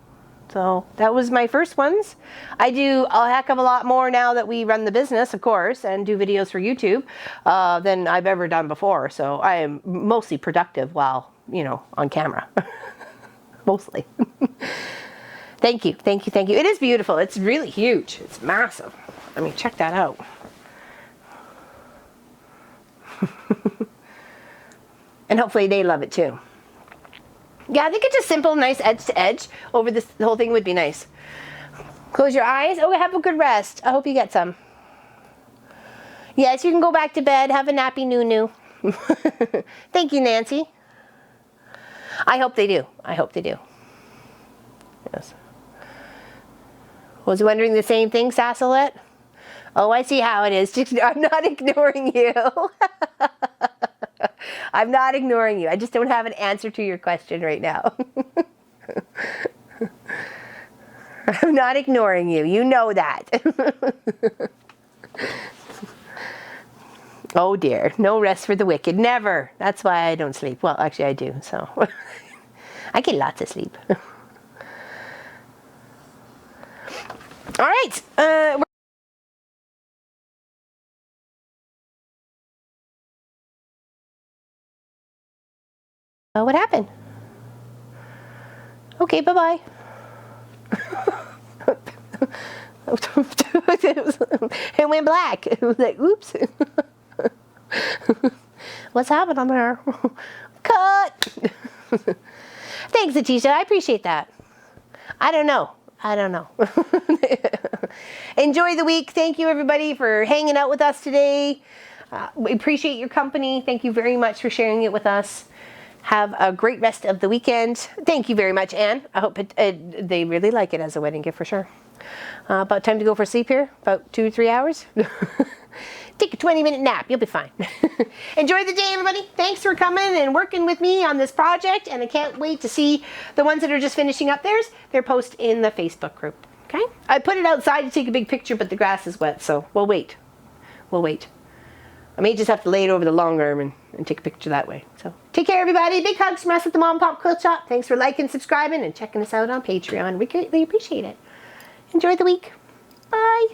So that was my first ones. I do a heck of a lot more now that we run the business, of course, and do videos for YouTube than I've ever done before. So I am mostly productive while, you know, on camera. Mostly. Thank you, thank you, thank you. It is beautiful. It's really huge. It's massive. I mean, check that out. And hopefully they love it too. Yeah, I think it's just simple, nice edge to edge over this. The whole thing would be nice. Close your eyes. Oh, have a good rest. I hope you get some. Yes, you can go back to bed. Have a nappy noo-noo. Thank you, Nancy. I hope they do. I hope they do. Yes. Was wondering the same thing, Sassolette? Oh, I see how it is. Just, I'm not ignoring you. I'm not ignoring you. I just don't have an answer to your question right now. I'm not ignoring you. You know that. Oh dear. No rest for the wicked. Never. That's why I don't sleep. Well, actually I do. So I get lots of sleep. All right. What happened? Okay, bye-bye. It went black. It was like, oops. What's happening there? Cut. Thanks, Atisha. I appreciate that. I don't know. Enjoy the week. Thank you, everybody, for hanging out with us today. We appreciate your company. Thank you very much for sharing it with us. Have a great rest of the weekend. Thank you very much, Anne. I hope they really like it as a wedding gift for sure. About time to go for sleep here. About 2 or 3 hours. Take a 20-minute nap. You'll be fine. Enjoy the day, everybody. Thanks for coming and working with me on this project. And I can't wait to see the ones that are just finishing up theirs. They're posted in the Facebook group. Okay? I put it outside to take a big picture, but the grass is wet, so we'll wait. We'll wait. I may just have to lay it over the long arm and take a picture that way. So take care, everybody. Big hugs from us at the Mom and Pop Quilt Shop. Thanks for liking, subscribing, and checking us out on Patreon. We greatly appreciate it. Enjoy the week. Bye.